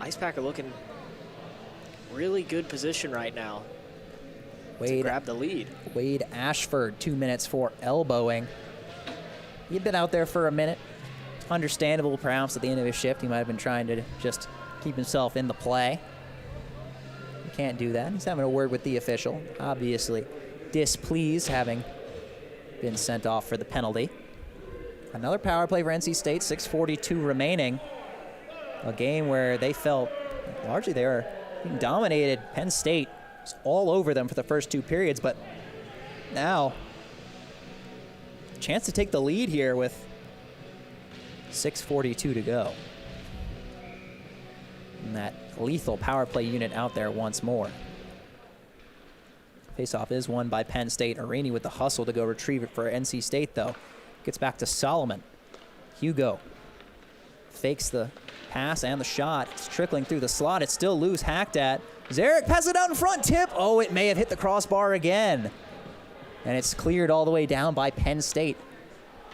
Icepack are looking really good position right now to grab the lead. Wade Ashford, 2 minutes for elbowing. He'd been out there for a minute. Understandable, perhaps, at the end of his shift. He might have been trying to just keep himself in the play. He can't do that. He's having a word with the official. Obviously displeased, having been sent off for the penalty. Another power play for NC State, 6:42 remaining. A game where they felt largely they were being dominated. Penn State was all over them for the first 2 periods, but now chance to take the lead here with 6:42 to go. And that lethal power play unit out there once more. Faceoff is won by Penn State. Arini with the hustle to go retrieve it for NC State, though. Gets back to Solomon. Hugo fakes the pass and the shot. It's trickling through the slot. It's still loose, hacked at. Zarek passes it out in front, tip. Oh, it may have hit the crossbar again. And it's cleared all the way down by Penn State.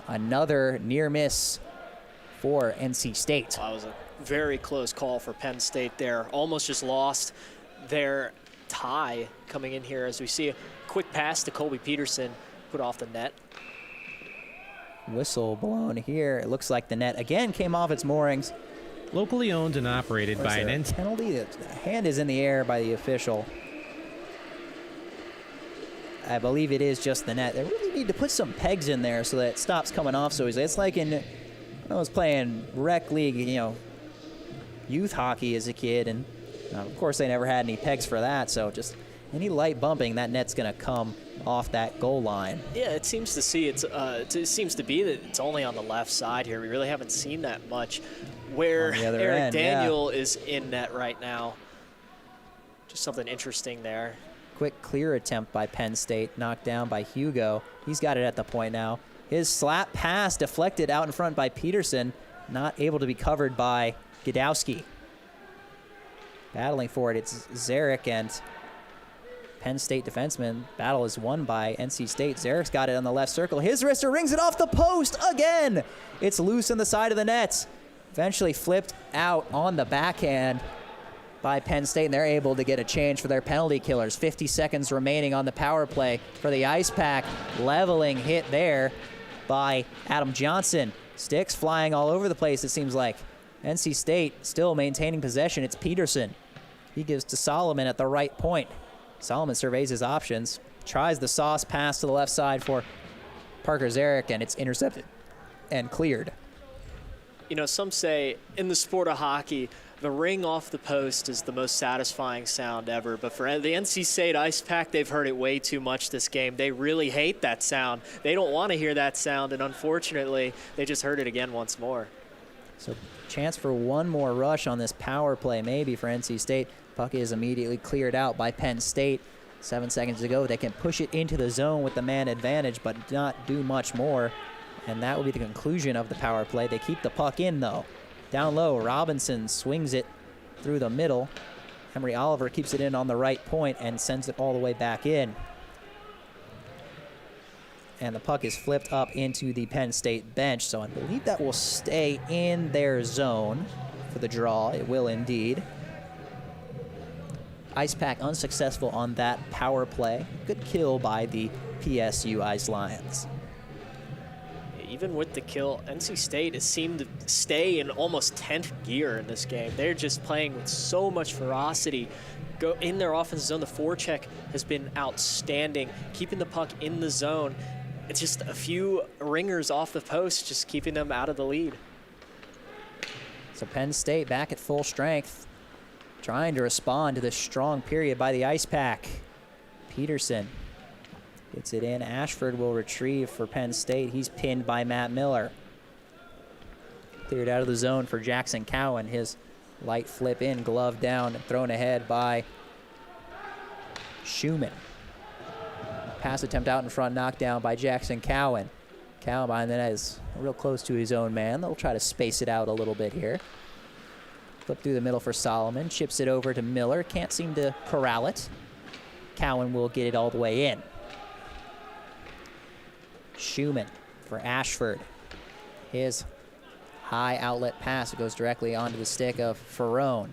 Another near miss for NC State. That was a very close call for Penn State there. Almost just lost their tie coming in here as we see a quick pass to Colby Peterson, put off the net. Whistle blown here. It looks like the net again came off its moorings. Locally owned and operated by an NC. Penalty. The hand is in the air by the official. I believe it is just the net. They really need to put some pegs in there so that it stops coming off so easily. It's like when I was playing rec league, youth hockey as a kid, and of course they never had any pegs for that, so just any light bumping, that net's going to come off that goal line. Yeah, it seems to be that it's only on the left side here. We really haven't seen that much. Where Eric Daniel is in net right now. Just something interesting there. Quick clear attempt by Penn State, knocked down by Hugo. He's got it at the point now. His slap pass deflected out in front by Peterson, not able to be covered by Gadowski. Battling for it, it's Zarek and Penn State defenseman. Battle is won by NC State. Zarek's got it on the left circle. His wrister rings it off the post again. It's loose on the side of the net. Eventually flipped out on the backhand by Penn State, and they're able to get a change for their penalty killers. 50 seconds remaining on the power play for the Icepack. Leveling hit there by Adam Johnson. Sticks flying all over the place, it seems like. NC State still maintaining possession. It's Peterson. He gives to Solomon at the right point. Solomon surveys his options, tries the sauce pass to the left side for Parker Zarek, and it's intercepted and cleared. Some say in the sport of hockey, the ring off the post is the most satisfying sound ever. But for the NC State Icepack, they've heard it way too much this game. They really hate that sound. They don't want to hear that sound, and unfortunately, they just heard it again once more. So chance for one more rush on this power play, maybe for NC State. Puck is immediately cleared out by Penn State. 7 seconds to go. They can push it into the zone with the man advantage, but not do much more. And that will be the conclusion of the power play. They keep the puck in, though. Down low, Robinson swings it through the middle. Emery Oliver keeps it in on the right point and sends it all the way back in. And the puck is flipped up into the Penn State bench, so I believe that will stay in their zone for the draw. It will indeed. Icepack unsuccessful on that power play. Good kill by the PSU Ice Lions. Even with the kill, NC State has seemed to stay in almost 10th gear in this game. They're just playing with so much ferocity. Go in their offensive zone. The forecheck has been outstanding, keeping the puck in the zone. It's just a few ringers off the post, just keeping them out of the lead. So Penn State back at full strength, trying to respond to this strong period by the Icepack. Peterson gets it in. Ashford will retrieve for Penn State. He's pinned by Matt Miller. Cleared out of the zone for Jackson Cowan. His light flip in, glove down, and thrown ahead by Schumann. Pass attempt out in front, knocked down by Jackson Cowan. Cowan behind the net is real close to his own man. They'll try to space it out a little bit here. Flip through the middle for Solomon. Chips it over to Miller. Can't seem to corral it. Cowan will get it all the way in. Schumann for Ashford. His high outlet pass. It goes directly onto the stick of Ferrone.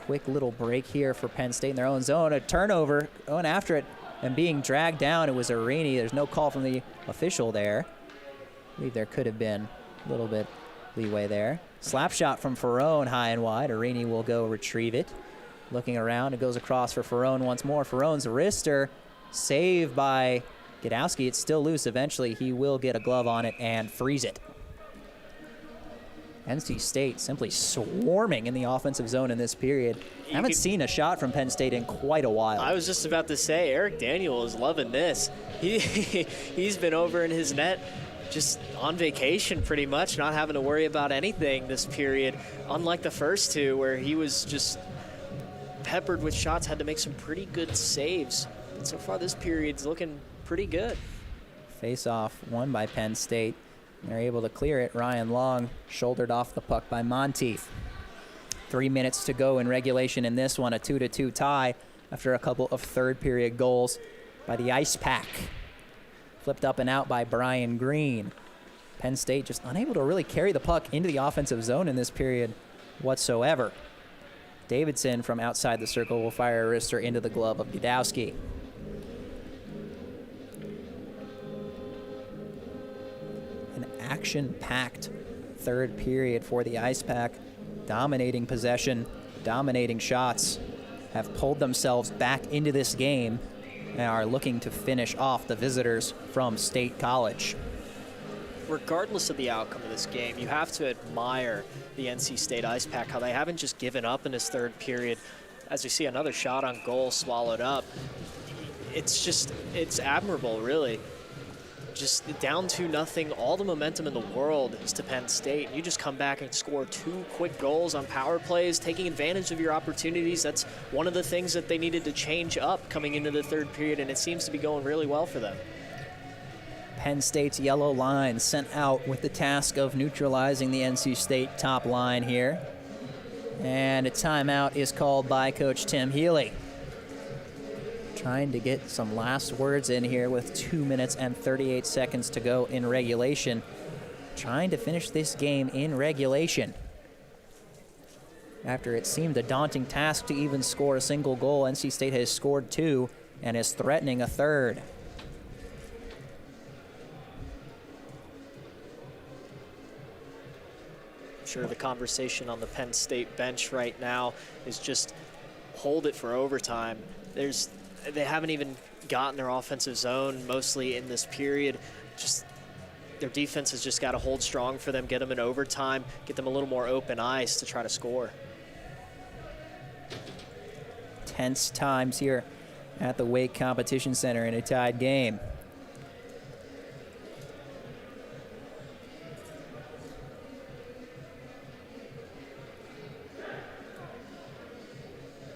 Quick little break here for Penn State in their own zone. A turnover, going after it and being dragged down. It was Arini. There's no call from the official there. I believe there could have been a little bit leeway there. Slap shot from Ferrone, high and wide. Arini will go retrieve it. Looking around, it goes across for Ferrone once more. Ferrone's wrister, saved by Gadowski. It's still loose. Eventually, he will get a glove on it and freeze it. NC State simply swarming in the offensive zone in this period. Haven't seen a shot from Penn State in quite a while. I was just about to say, Eric Daniel is loving this. He's been over in his net just on vacation pretty much, not having to worry about anything this period, unlike the first two where he was just peppered with shots, had to make some pretty good saves. But so far this period's looking pretty good. Face-off won by Penn State. They're able to clear it. Ryan Long shouldered off the puck by Monteith. 3 minutes to go in regulation in this one, a 2-2 tie after a couple of third-period goals by the Icepack. Flipped up and out by Brian Green. Penn State just unable to really carry the puck into the offensive zone in this period whatsoever. Davidson from outside the circle will fire a wrister into the glove of Gadowski. An action-packed third period for the Icepack. Dominating possession, dominating shots, have pulled themselves back into this game and are looking to finish off the visitors from State College. Regardless of the outcome of this game, you have to admire the NC State Icepack, how they haven't just given up in this third period. As we see another shot on goal swallowed up, it's admirable, really. Just down 2-0, all the momentum in the world is to Penn State. You just come back and score 2 quick goals on power plays, taking advantage of your opportunities. That's one of the things that they needed to change up coming into the third period, and it seems to be going really well for them. Penn State's yellow line sent out with the task of neutralizing the NC State top line here. And a timeout is called by Coach Tim Healy. Trying to get some last words in here with 2 minutes and 38 seconds to go in regulation. Trying to finish this game in regulation. After it seemed a daunting task to even score a single goal, NC State has scored 2 and is threatening a third. I'm sure the conversation on the Penn State bench right now is just hold it for overtime. They haven't even gotten their offensive zone mostly in this period. Just their defense has just got to hold strong for them, get them in overtime, get them a little more open ice to try to score. Tense times here at the Wake Competition Center in a tied game.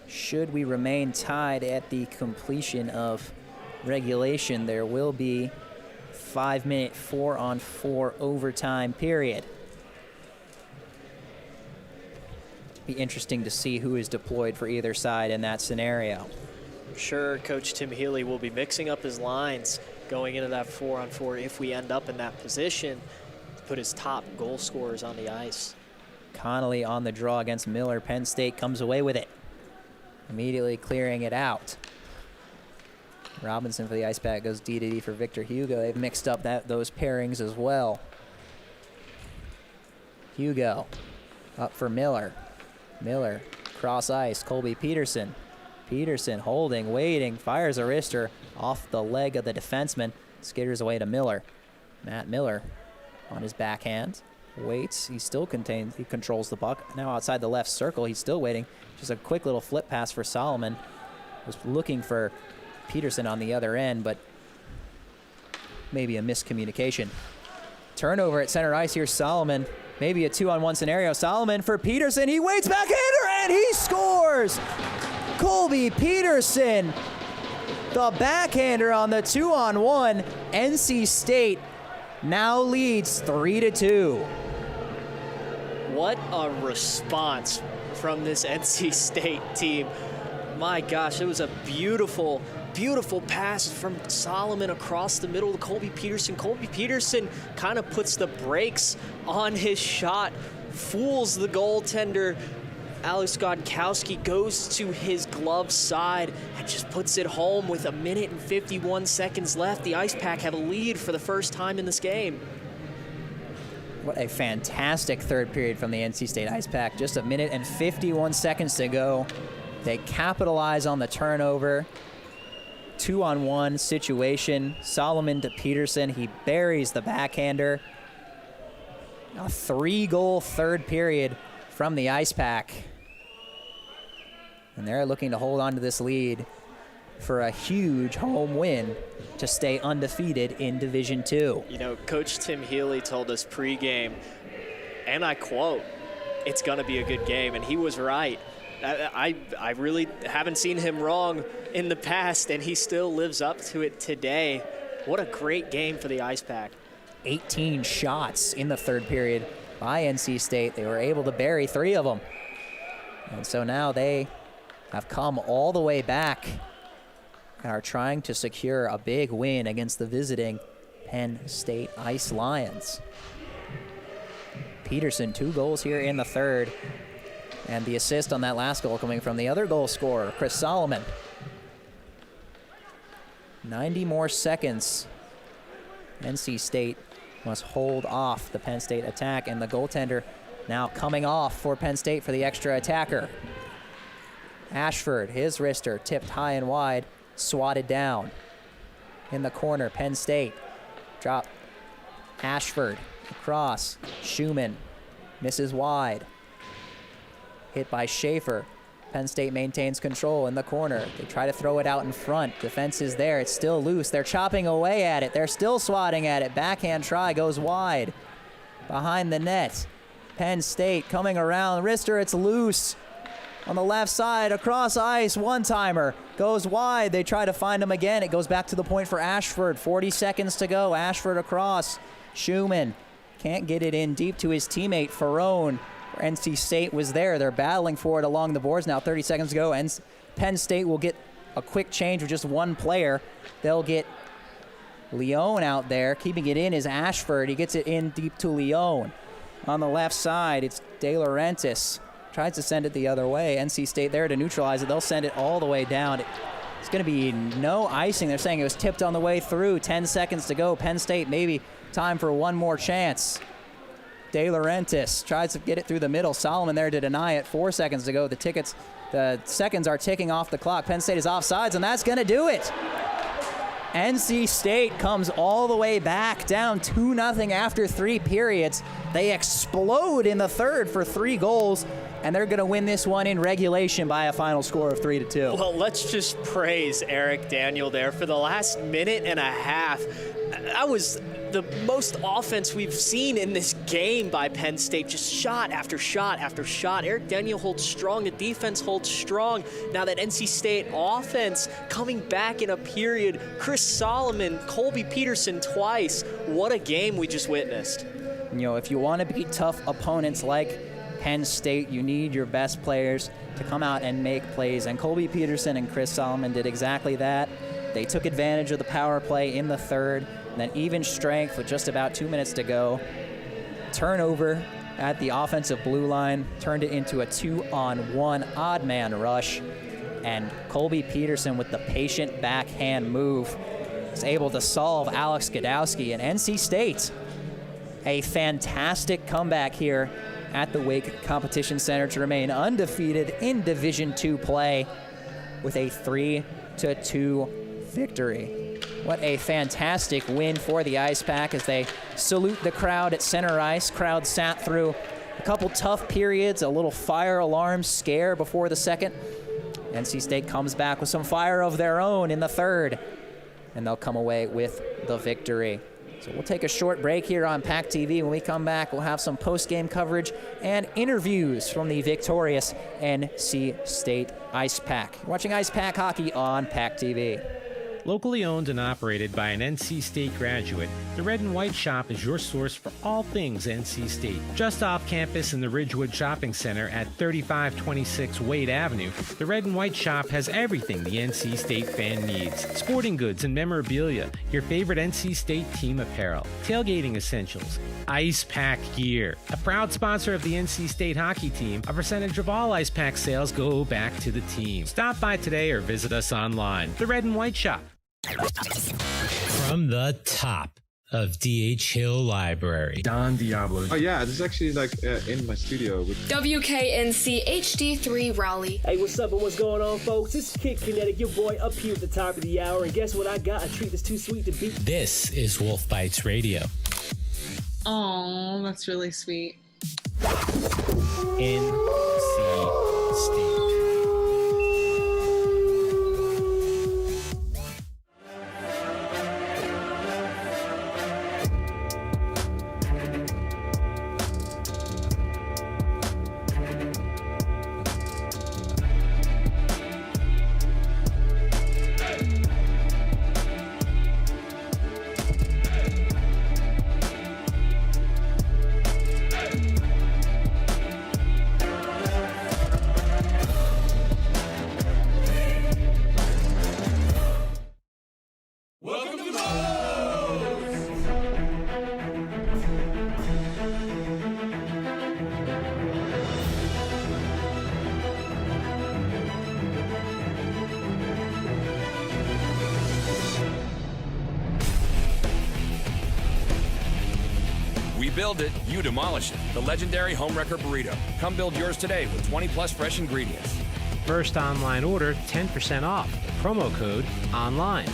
Should we remain tied at the completion of regulation, there will be 5-minute 4-on-4 overtime period. Be interesting to see who is deployed for either side in that scenario. I'm sure Coach Tim Healy will be mixing up his lines going into that 4-on-4 if we end up in that position to put his top goal scorers on the ice. Connolly on the draw against Miller. Penn State comes away with it, immediately clearing it out. Robinson for the Icepack goes D-to-D for Victor Hugo. They've mixed up those pairings as well. Hugo up for Miller. Miller cross ice. Colby Peterson. Peterson holding, waiting, fires a wrister off the leg of the defenseman. Skitters away to Miller. Matt Miller on his backhand. Waits. He controls the puck. Now outside the left circle. He's still waiting. Just a quick little flip pass for Solomon. Was looking for Peterson on the other end, but maybe a miscommunication. Turnover at center ice here. Solomon, maybe a 2-on-1 scenario. Solomon for Peterson. He waits, backhander, and he scores! Colby Peterson, the backhander on the 2-on-1. NC State now leads 3-2. What a response from this NC State team. My gosh, it was a beautiful, beautiful pass from Solomon across the middle to Colby Peterson. Colby Peterson kind of puts the brakes on his shot, fools the goaltender Alex Godkowski goes to his glove side and just puts it home with 1 minute and 51 seconds left. The Icepack have a lead for the first time in this game. What a fantastic third period from the NC State Icepack. Just 1 minute and 51 seconds to go. They capitalize on the turnover. 2-on-1 situation. Solomon to Peterson. He buries the backhander. A 3-goal third period from the Icepack. And they're looking to hold on to this lead for a huge home win to stay undefeated in Division II. You know, Coach Tim Healy told us pregame, and I quote, "It's going to be a good game," and he was right. I really haven't seen him wrong in the past, and he still lives up to it today. What a great game for the Icepack. 18 shots in the third period by NC State. They were able to bury 3 of them. And so now they have come all the way back and are trying to secure a big win against the visiting Penn State Ice Lions. Peterson, 2 goals here in the third. And the assist on that last goal coming from the other goal scorer, Chris Solomon. 90 more seconds. NC State must hold off the Penn State attack, and the goaltender now coming off for Penn State for the extra attacker. Ashford, his wrister, tipped high and wide, swatted down. In the corner, Penn State. Drop. Ashford, across. Schumann, misses wide. Hit by Schaefer. Penn State maintains control in the corner. They try to throw it out in front. Defense is there. It's still loose. They're chopping away at it. They're still swatting at it. Backhand try goes wide. Behind the net. Penn State coming around. Wrister, it's loose. On the left side, across ice, one-timer. Goes wide. They try to find him again. It goes back to the point for Ashford. 40 seconds to go. Ashford across. Schumann can't get it in deep to his teammate, Ferrone. NC State was there. They're battling for it along the boards now. 30 seconds to go, and Penn State will get a quick change with just one player. They'll get Leone out there. Keeping it in is Ashford. He gets it in deep to Leone. On the left side, it's De Laurentiis. Tries to send it the other way. NC State there to neutralize it. They'll send it all the way down. It's going to be no icing. They're saying it was tipped on the way through. 10 seconds to go. Penn State maybe time for one more chance. De Laurentiis tries to get it through the middle. Solomon there to deny it. 4 seconds to go. The seconds are ticking off the clock. Penn State is offsides, and that's going to do it. NC State comes all the way back, down 2-0 after 3 periods. They explode in the third for 3 goals, and they're going to win this one in regulation by a final score of 3-2. Well, let's just praise Eric Daniel there for the last minute and a half. That was the most offense we've seen in this game by Penn State. Just shot after shot after shot. Eric Daniel holds strong. The defense holds strong. Now that NC State offense coming back in a period. Chris Solomon, Colby Peterson twice. What a game we just witnessed. You know, if you want to beat tough opponents like Penn State, you need your best players to come out and make plays. And Colby Peterson and Chris Solomon did exactly that. They took advantage of the power play in the third. And then even strength with just about 2 minutes to go. Turnover at the offensive blue line turned it into a 2-on-1 odd man rush. And Colby Peterson with the patient backhand move is able to solve Alex Godkowski. And NC State, a fantastic comeback here at the Wake Competition Center to remain undefeated in Division II play with a 3-2 victory. What a fantastic win for the Icepack as they salute the crowd at center ice. Crowd sat through a couple tough periods, a little fire alarm scare before the second. NC State comes back with some fire of their own in the third, and they'll come away with the victory. So we'll take a short break here on PackTV. When we come back, we'll have some post-game coverage and interviews from the victorious NC State Icepack. You're watching Icepack hockey on PackTV. Locally owned and operated by an NC State graduate, the Red and White Shop is your source for all things NC State. Just off campus in the Ridgewood Shopping Center at 3526 Wade Avenue, the Red and White Shop has everything the NC State fan needs. Sporting goods and memorabilia, your favorite NC State team apparel, tailgating essentials, Icepack gear. A proud sponsor of the NC State hockey team, a percentage of all Icepack sales go back to the team. Stop by today or visit us online. The Red and White Shop. From the top of DH Hill Library, Don Diablo. Oh yeah, this is actually like in my studio. WKNC HD3 Raleigh. Hey, what's up and what's going on, folks? This is Kid Kinetic, your boy up here at the top of the hour. And guess what I got? A treat that's too sweet to beat. This is Wolf Bites Radio. Oh, that's really sweet. NC State. Build it, you demolish it. The legendary Homewrecker Burrito. Come build yours today with 20 plus fresh ingredients. First online order, 10% off. Promo code ONLINE.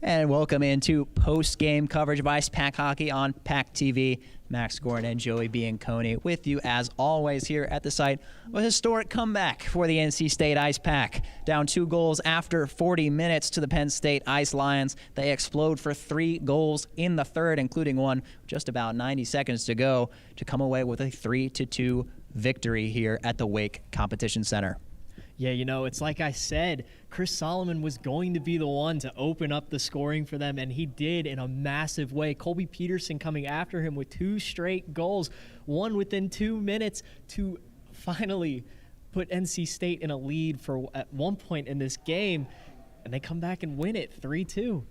And welcome into post-game coverage of Icepack hockey on PackTV. Max Gordon and Joey Bianconi with you as always here at the site of a historic comeback for the NC State Icepack. Down 2 goals after 40 minutes to the Penn State Ice Lions. They explode for 3 goals in the third, including one just about 90 seconds to go, to come away with a 3-2 victory here at the Wake Competition Center. Yeah, you know, it's like I said, Chris Solomon was going to be the one to open up the scoring for them, and he did in a massive way. Colby Peterson coming after him with 2 straight goals, one within 2 minutes to finally put NC State in a lead for at one point in this game, and they come back and win it 3-2.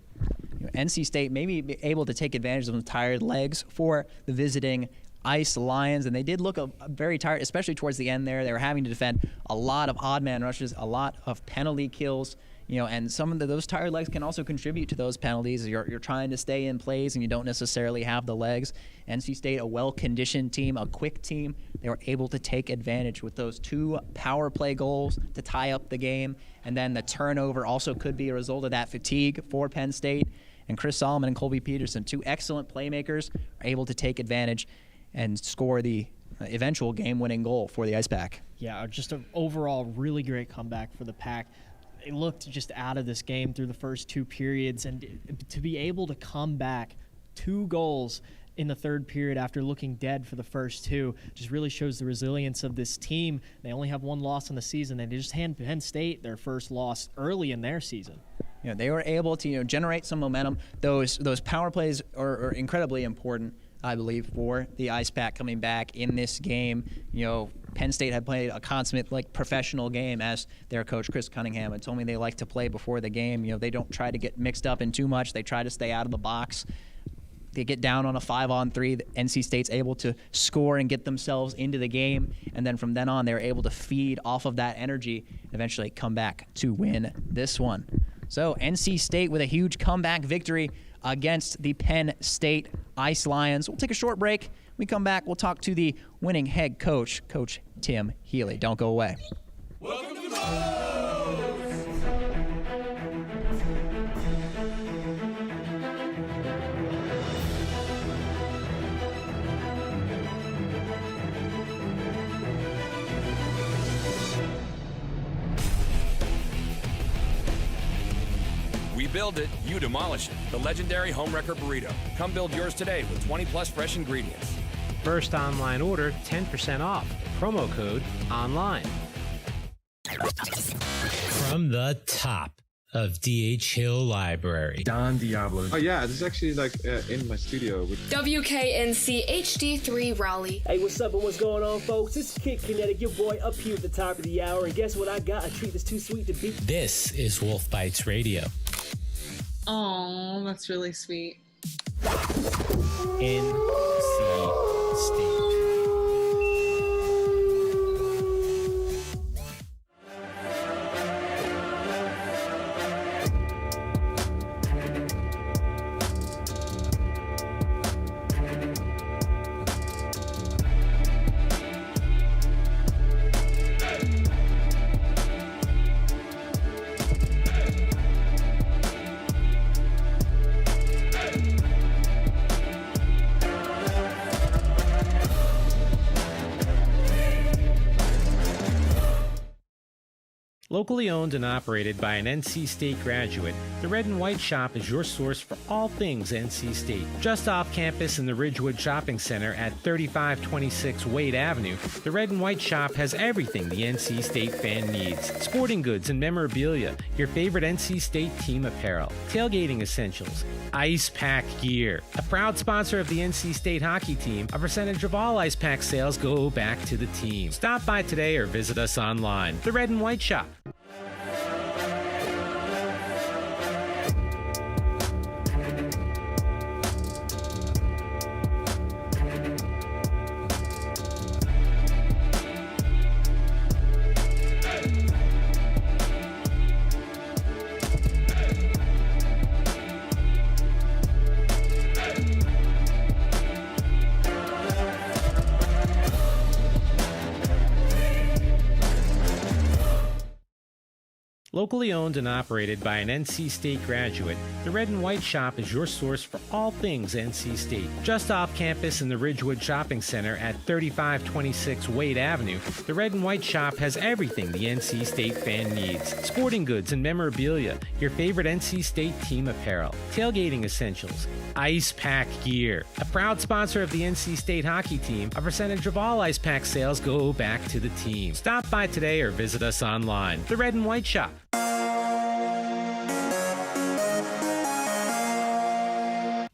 NC State may be able to take advantage of some tired legs for the visiting Ice Lions, and they did look very tired, especially towards the end there. They were having to defend a lot of odd man rushes, a lot of penalty kills, and some of those tired legs can also contribute to those penalties. You're trying to stay in plays and you don't necessarily have the legs. NC State, a well-conditioned team, a quick team, they were able to take advantage with those 2 power play goals to tie up the game, and then the turnover also could be a result of that fatigue for Penn State. And Chris Solomon and Colby Peterson, 2 excellent playmakers, are able to take advantage and score the eventual game-winning goal for the Icepack. Yeah, just an overall really great comeback for the Pack. They looked just out of this game through the first 2 periods, and to be able to come back 2 goals in the third period after looking dead for the first 2 just really shows the resilience of this team. They only have 1 loss in the season. They just hand Penn State their first loss early in their season. They were able to generate some momentum. Those power plays are incredibly important, I believe, for the Icepack coming back in this game. Penn State had played a consummate professional game, as their coach Chris Cunningham had told me they like to play before the game. They don't try to get mixed up in too much. They try to stay out of the box. They get down on a 5-on-3. NC State's able to score and get themselves into the game, and then from then on they're able to feed off of that energy and eventually come back to win this one. So NC State with a huge comeback victory against the Penn State Ice Lions. We'll take a short break. When we come back, we'll talk to the winning head coach, Coach Tim Healy. Don't go away. Welcome to the Powerhouse. We build it, you demolish it. The legendary Homewrecker Burrito. Come build yours today with 20 plus fresh ingredients. First online order, 10% off. promo code ONLINE. From the top of DH Hill Library. Don Diablo. Oh yeah, this is actually like in my studio. WKNC HD3 Raleigh. Hey, what's up and what's going on, folks? This is Kid Kinetic, your boy up here at the top of the hour, and guess what I got? A treat that's too sweet to beat. This is Wolf Bites Radio. Oh, that's really sweet. NC State. Locally owned and operated by an NC State graduate, the Red and White Shop is your source for all things NC State. Just off campus in the Ridgewood Shopping Center at 3526 Wade Avenue, the Red and White Shop has everything the NC State fan needs. Sporting goods and memorabilia, your favorite NC State team apparel, tailgating essentials, Icepack gear. A proud sponsor of the NC State hockey team, a percentage of all Icepack sales go back to the team. Stop by today or visit us online. The Red and White Shop. Locally owned and operated by an NC State graduate, the Red and White Shop is your source for all things NC State. Just off campus in the Ridgewood Shopping Center at 3526 Wade Avenue, the Red and White Shop has everything the NC State fan needs. Sporting goods and memorabilia, your favorite NC State team apparel, tailgating essentials, Icepack gear. A proud sponsor of the NC State hockey team, a percentage of all Icepack sales go back to the team. Stop by today or visit us online. The Red and White Shop.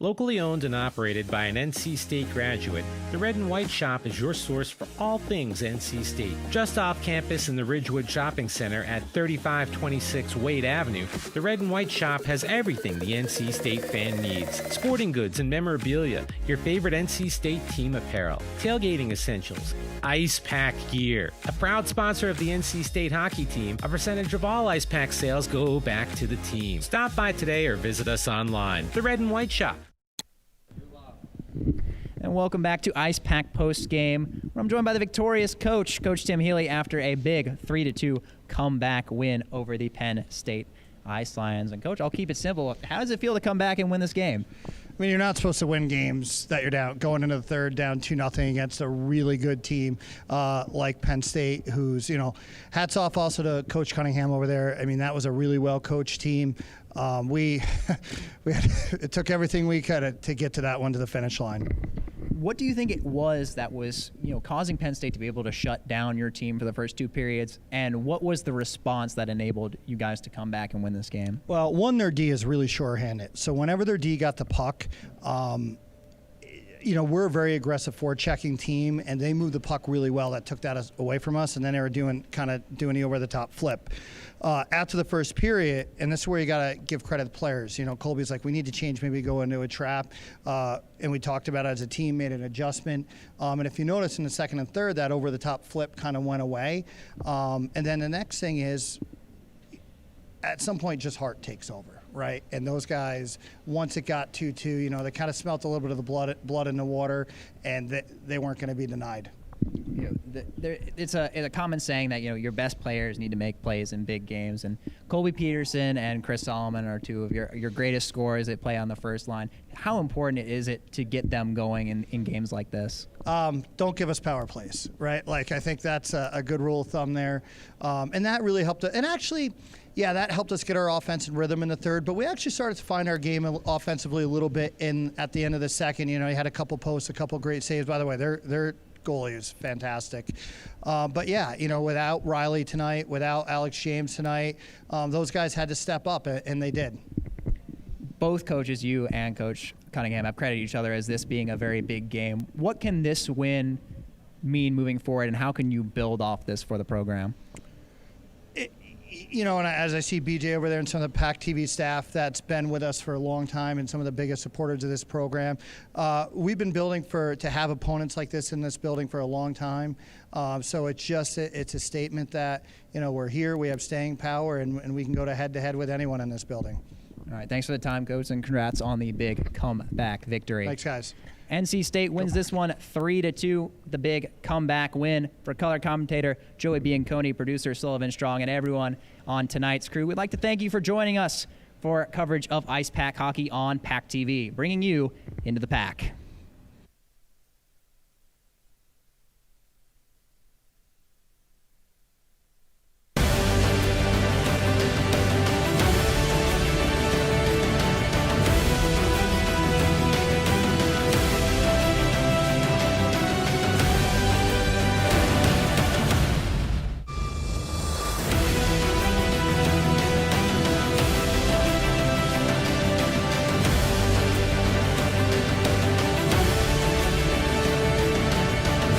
Locally owned and operated by an NC State graduate, the Red and White Shop is your source for all things NC State. Just off campus in the Ridgewood Shopping Center at 3526 Wade Avenue, the Red and White Shop has everything the NC State fan needs. Sporting goods and memorabilia, your favorite NC State team apparel, tailgating essentials, Icepack gear. A proud sponsor of the NC State hockey team, a percentage of all Icepack sales go back to the team. Stop by today or visit us online. The Red and White Shop. And welcome back to Icepack Post Game, where I'm joined by the victorious coach, Coach Tim Healy, after a big 3-2 comeback win over the Penn State Ice Lions. And Coach, I'll keep it simple. How does it feel to come back and win this game? I mean, you're not supposed to win games that you're down, going into the third down 2-0 against a really good team like Penn State, who's, hats off also to Coach Cunningham over there. I mean, that was a really well-coached team. It took everything we could to get to that one to the finish line. What do you think it was that was, causing Penn State to be able to shut down your team for the first two periods? And what was the response that enabled you guys to come back and win this game? Well, one, their D is really sure-handed. So whenever their D got the puck, we're a very aggressive forward-checking team, and they moved the puck really well. That took that away from us, and then they were doing the over-the-top flip. After the first period, and this is where you got to give credit to the players. Colby's like, we need to change, maybe go into a trap. And we talked about it as a team, made an adjustment. And if you notice in the second and third, that over-the-top flip kind of went away. And then the next thing is, at some point, just heart takes over, right? And those guys, once it got 2-2, they kind of smelt a little bit of the blood in the water, and they weren't going to be denied. It's a common saying that your best players need to make plays in big games, and Colby Peterson and Chris Solomon are two of your greatest scorers that play on the first line. How important is it to get them going in games like this? Don't give us power plays, right? Like, I think that's a good rule of thumb there, and that really helped. And actually, yeah, that helped us get our offensive rhythm in the third, but we actually started to find our game offensively a little bit at the end of the second. He had a couple posts, a couple great saves. By the way, their goalie who's fantastic. But yeah, without Riley tonight, without Alex James tonight, those guys had to step up, and they did. Both coaches, you and Coach Cunningham, have credited each other as this being a very big game. What can this win mean moving forward, and how can you build off this for the program? And as I see BJ over there and some of the PackTV staff that's been with us for a long time and some of the biggest supporters of this program, we've been building to have opponents like this in this building for a long time. So it's a statement that, we're here, we have staying power, and we can go head-to-head with anyone in this building. All right, thanks for the time, Coach, and congrats on the big comeback victory. Thanks, guys. NC State wins this one 3-2, the big comeback win. For color commentator Joey Bianconi, producer Sullivan Strong, and everyone on tonight's crew, we'd like to thank you for joining us for coverage of Icepack hockey on PackTV, bringing you into the Pack.